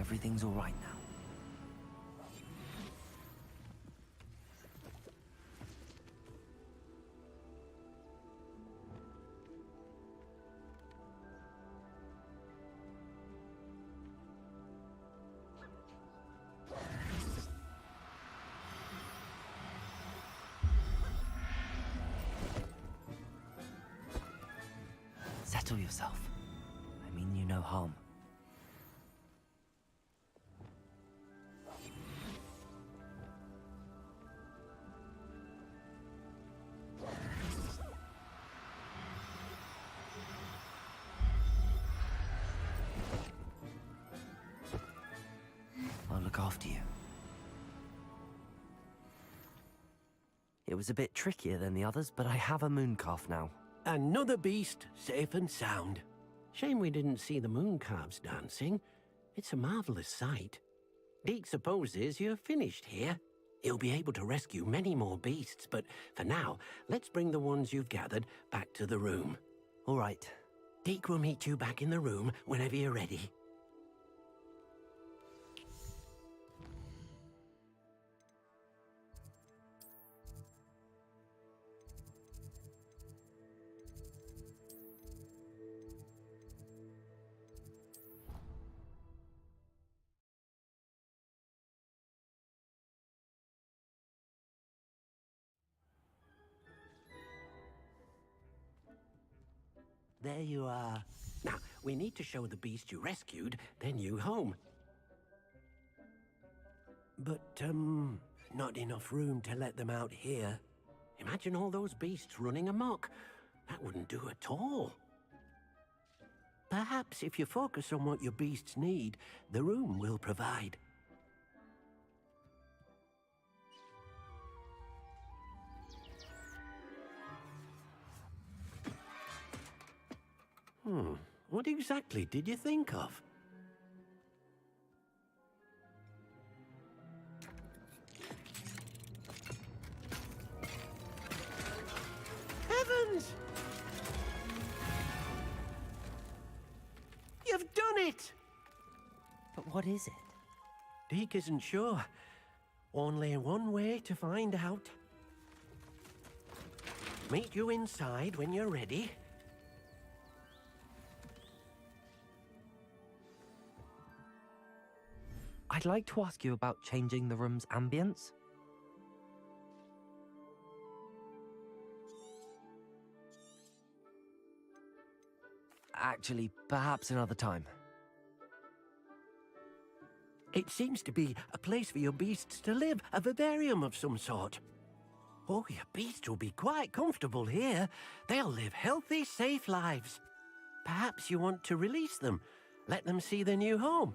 Everything's all right now. Settle yourself. I mean you no harm. I'll look after you. It was a bit trickier than the others, but I have a moon calf now. Another beast, safe and sound. Shame we didn't see the moon calves dancing. It's a marvelous sight. Deke supposes you're finished here. He'll be able to rescue many more beasts, but for now, let's bring the ones you've gathered back to the room. All right. Deke will meet you back in the room whenever you're ready. There you are. Now, we need to show the beast you rescued their new home. But, not enough room to let them out here. Imagine all those beasts running amok. That wouldn't do at all. Perhaps if you focus on what your beasts need, the room will provide. What exactly did you think of? Heavens! You've done it! But what is it? Deke isn't sure. Only one way to find out. Meet you inside when you're ready. I'd like to ask you about changing the room's ambience. Actually, perhaps another time. It seems to be a place for your beasts to live, a vivarium of some sort. Oh, your beasts will be quite comfortable here. They'll live healthy, safe lives. Perhaps you want to release them, let them see their new home.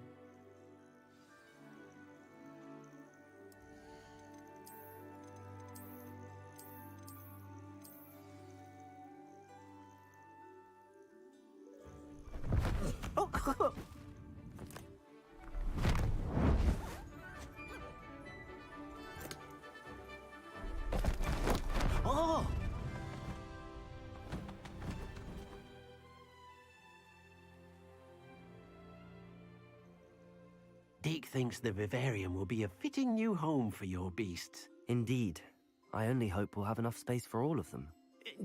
Oh! Deke thinks the vivarium will be a fitting new home for your beasts. Indeed. I only hope we'll have enough space for all of them.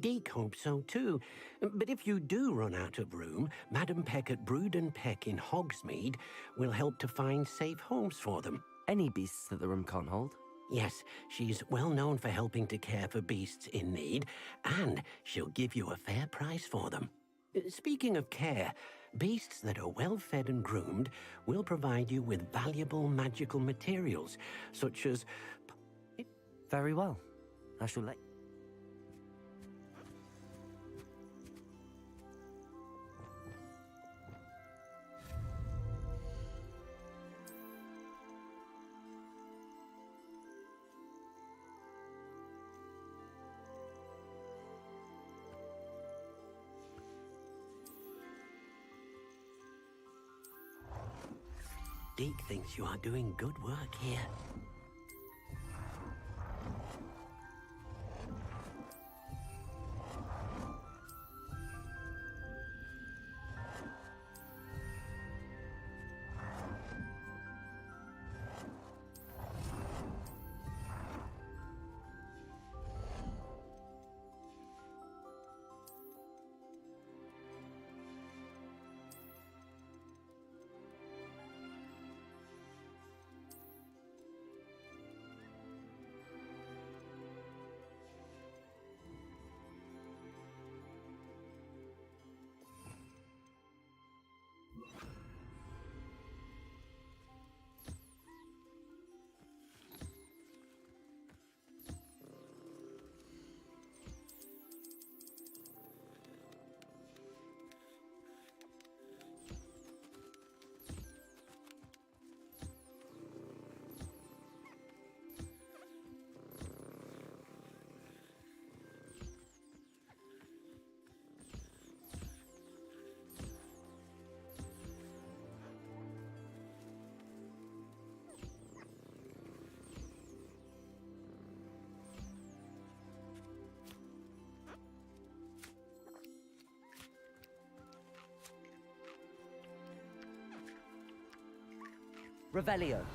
Deke hopes so too. But if you do run out of room, Madam Peck at Brood and Peck in Hogsmeade will help to find safe homes for them. Any beasts that the room can't hold? Yes, she's well known for helping to care for beasts in need, and she'll give you a fair price for them. Speaking of care, beasts that are well fed and groomed will provide you with valuable magical materials, such as... Very well. I shall let... Deke thinks you are doing good work here. Revelio.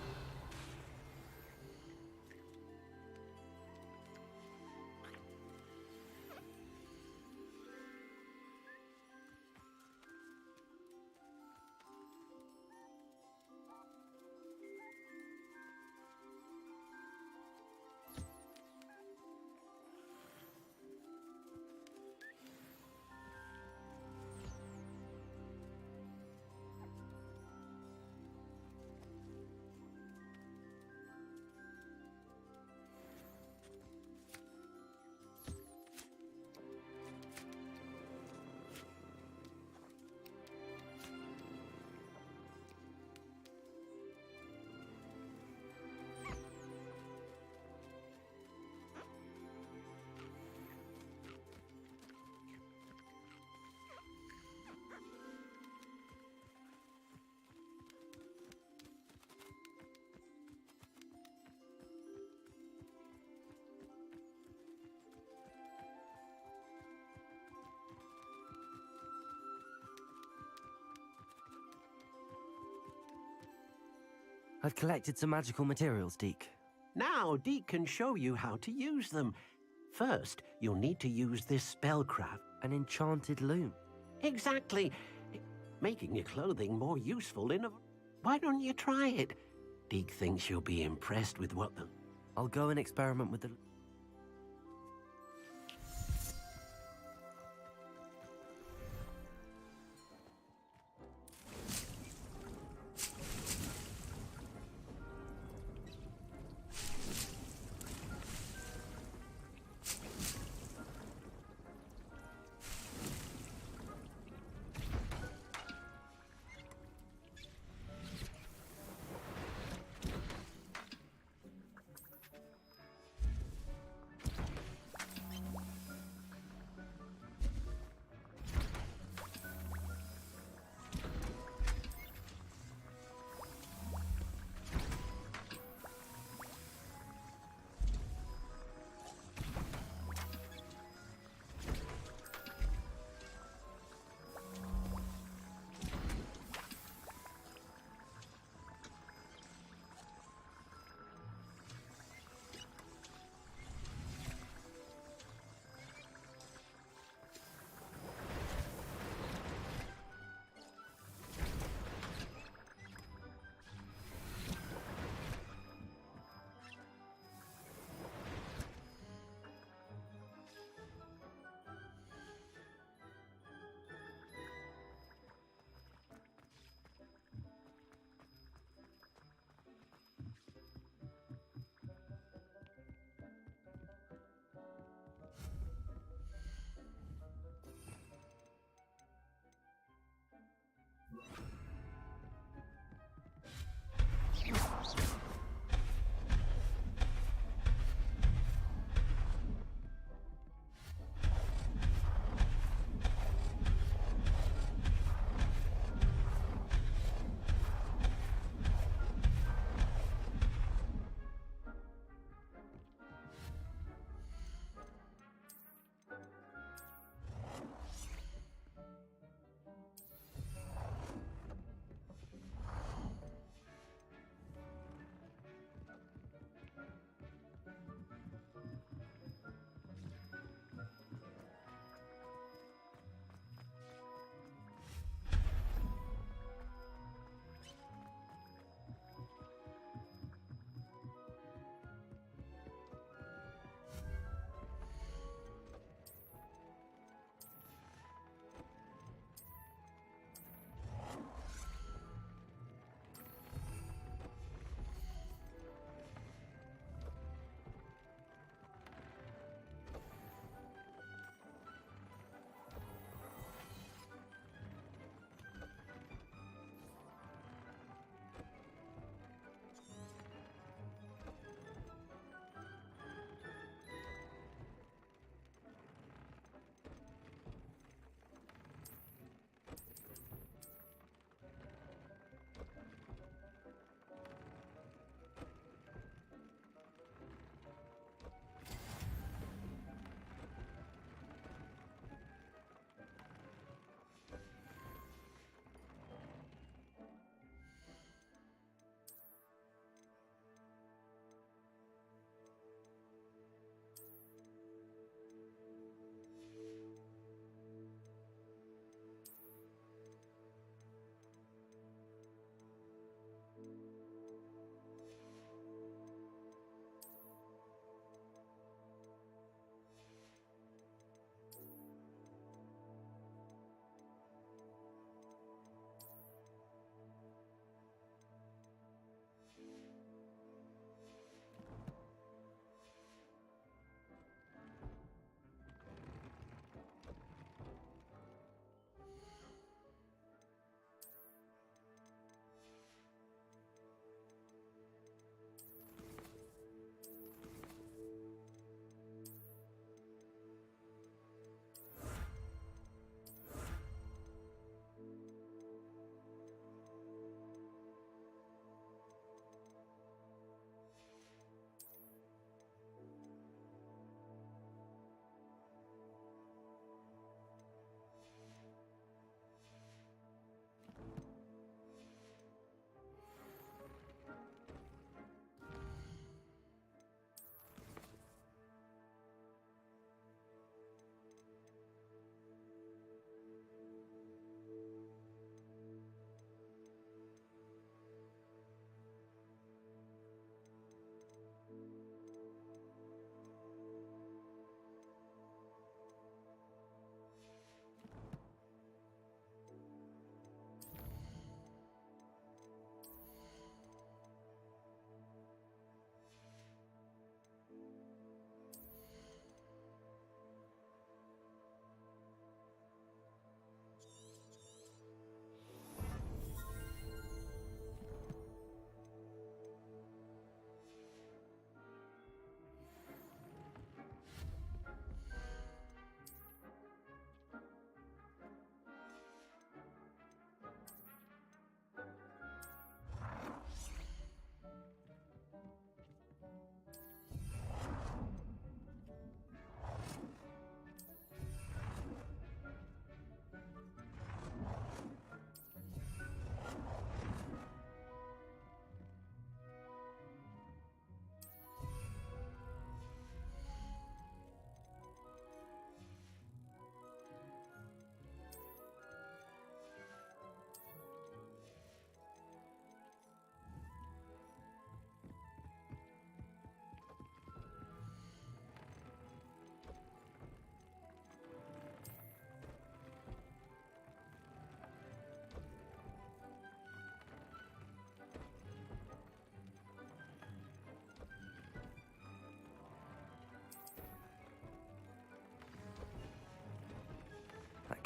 I've collected some magical materials, Deke. Now, Deke can show you how to use them. First, you'll need to use this spellcraft. An enchanted loom. Exactly. Making your clothing more useful in a... Why don't you try it? Deke thinks you'll be impressed with what the... I'll go and experiment with the...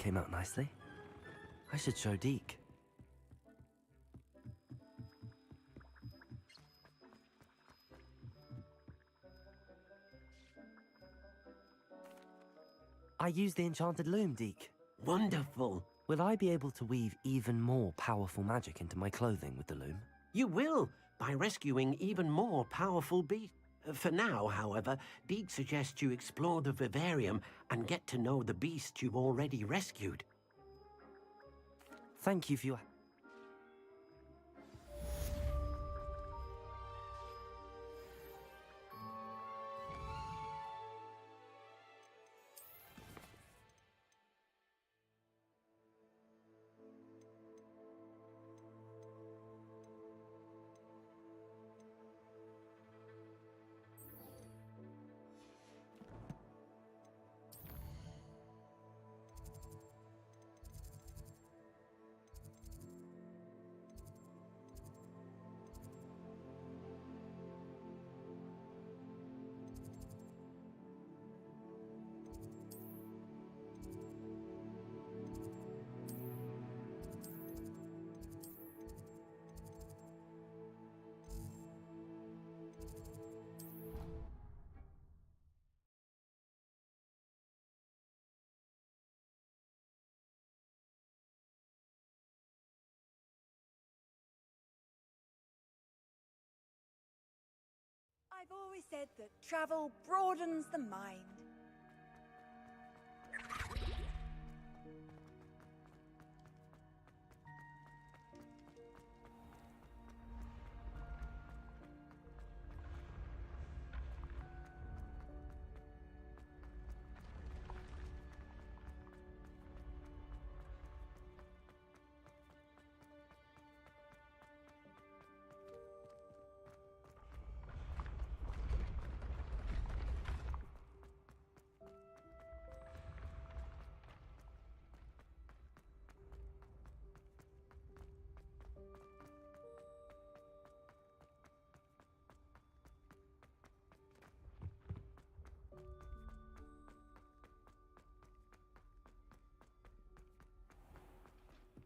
came out nicely. I should show Deke. I used the enchanted loom, Deke. Wonderful. Will I be able to weave even more powerful magic into my clothing with the loom? You will, by rescuing even more powerful beasts. For now, however, Deke suggests you explore the vivarium and get to know the beast you've already rescued. Thank you for your... I've always said that travel broadens the mind.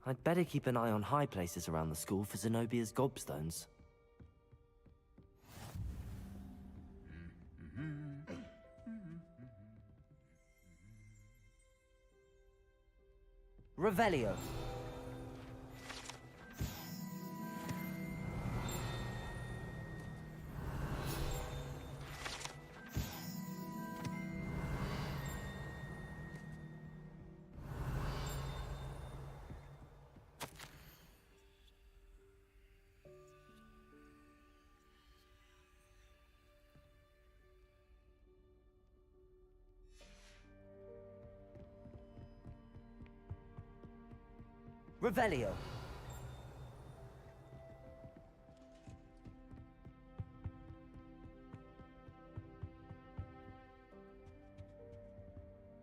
I'd better keep an eye on high places around the school for Zenobia's gobstones. Revelio. Revelio.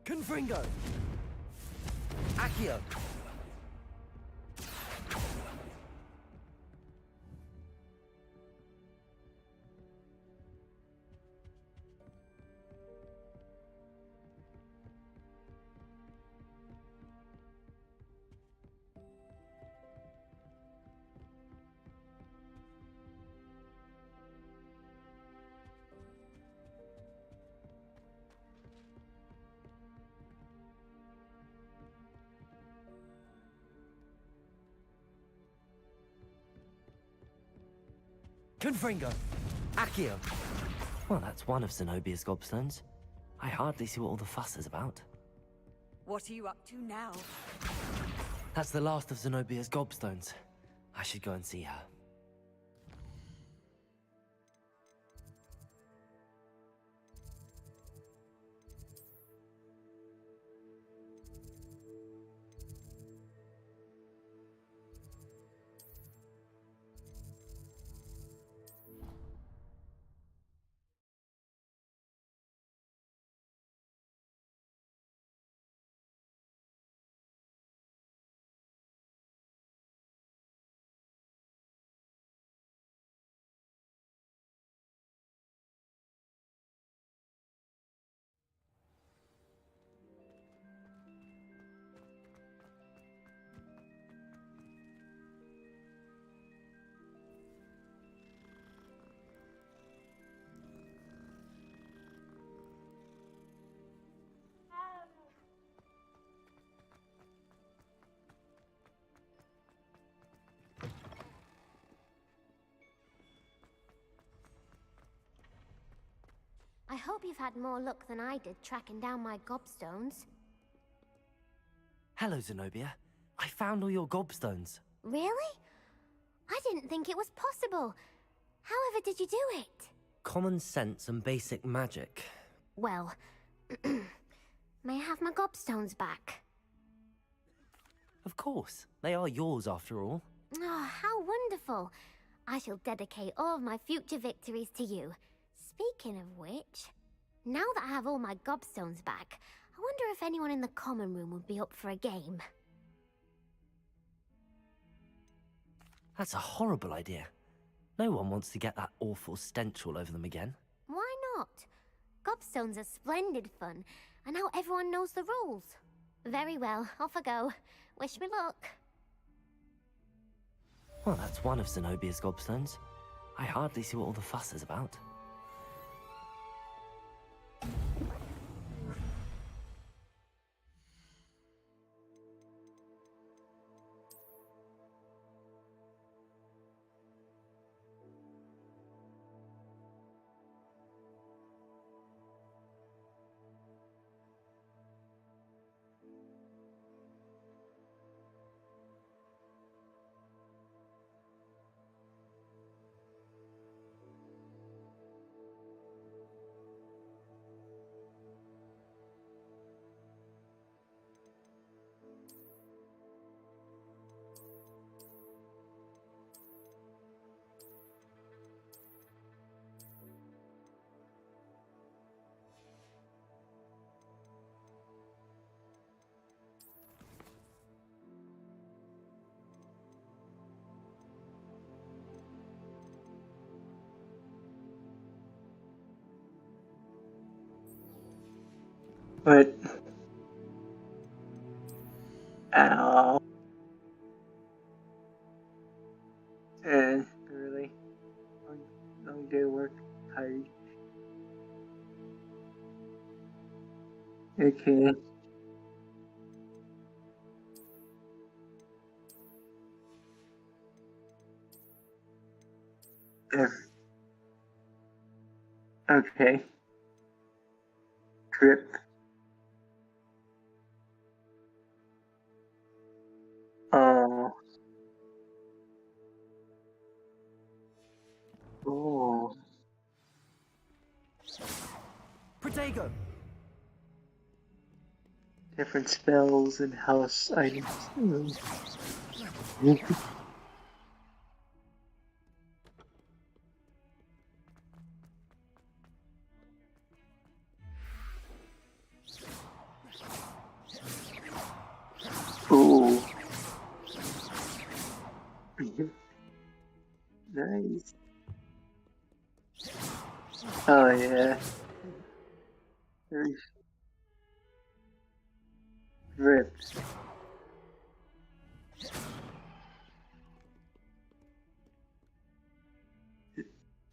Confringo. Accio. Confringo. Accio. Well, that's one of Zenobia's gobstones. I hardly see what all the fuss is about. What are you up to now? That's the last of Zenobia's gobstones. I should go and see her. I hope you've had more luck than I did tracking down my gobstones. Hello, Zenobia. I found all your gobstones. Really? I didn't think it was possible. However did you do it? Common sense and basic magic. Well, may I have my gobstones back? Of course. They are yours after all. Oh, how wonderful. I shall dedicate all of my future victories to you. Speaking of which, now that I have all my gobstones back, I wonder if anyone in the common room would be up for a game. That's a horrible idea. No one wants to get that awful stench all over them again. Why not? Gobstones are splendid fun, and now everyone knows the rules. Very well, off I go. Wish me luck. Well, that's one of Zenobia's gobstones. I hardly see what all the fuss is about. But ow. Really? Long day of work. Tired. Okay. Okay. Trip. Oh. Oh. Protego! Different spells and house items. Ooh. Nice. Oh yeah. Ripped.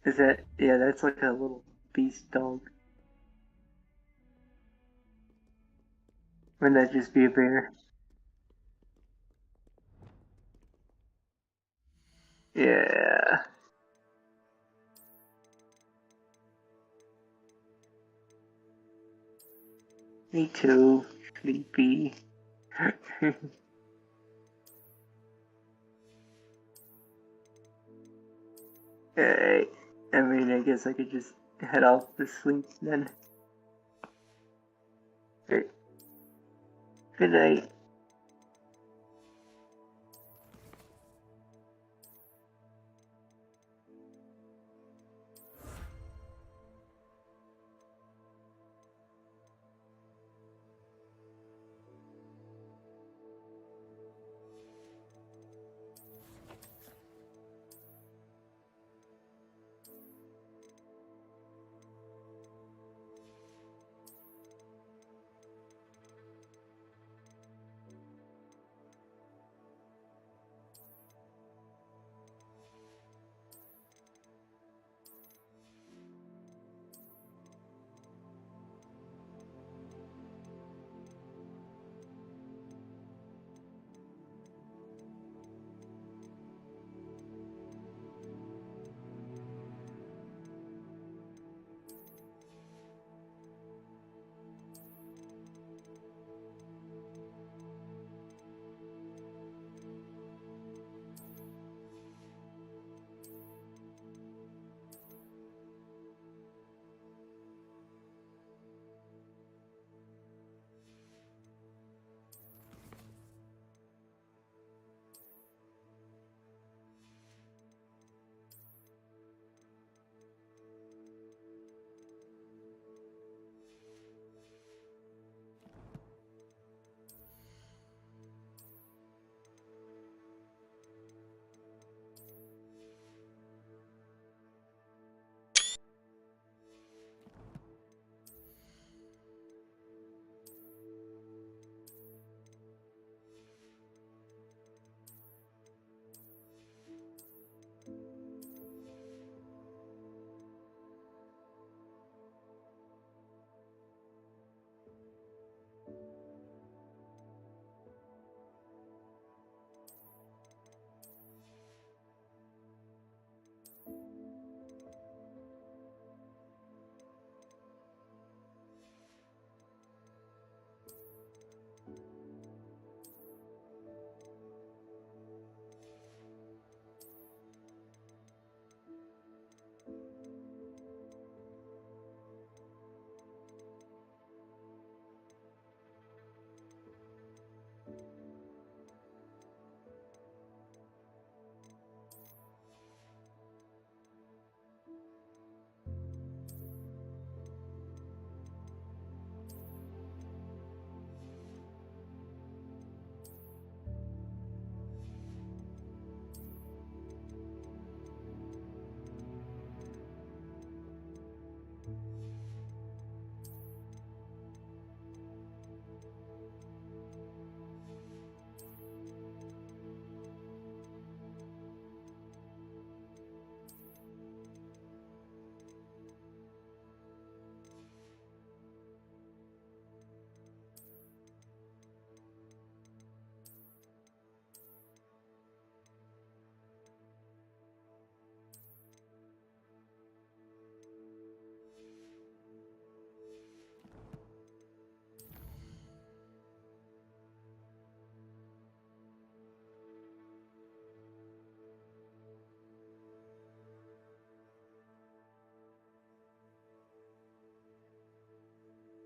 Is that, yeah, that's like a little beast dog. Wouldn't that just be a bear? Yeah. Me too. Sleepy. Alright. I mean, I guess I could just head off to sleep then. Good night.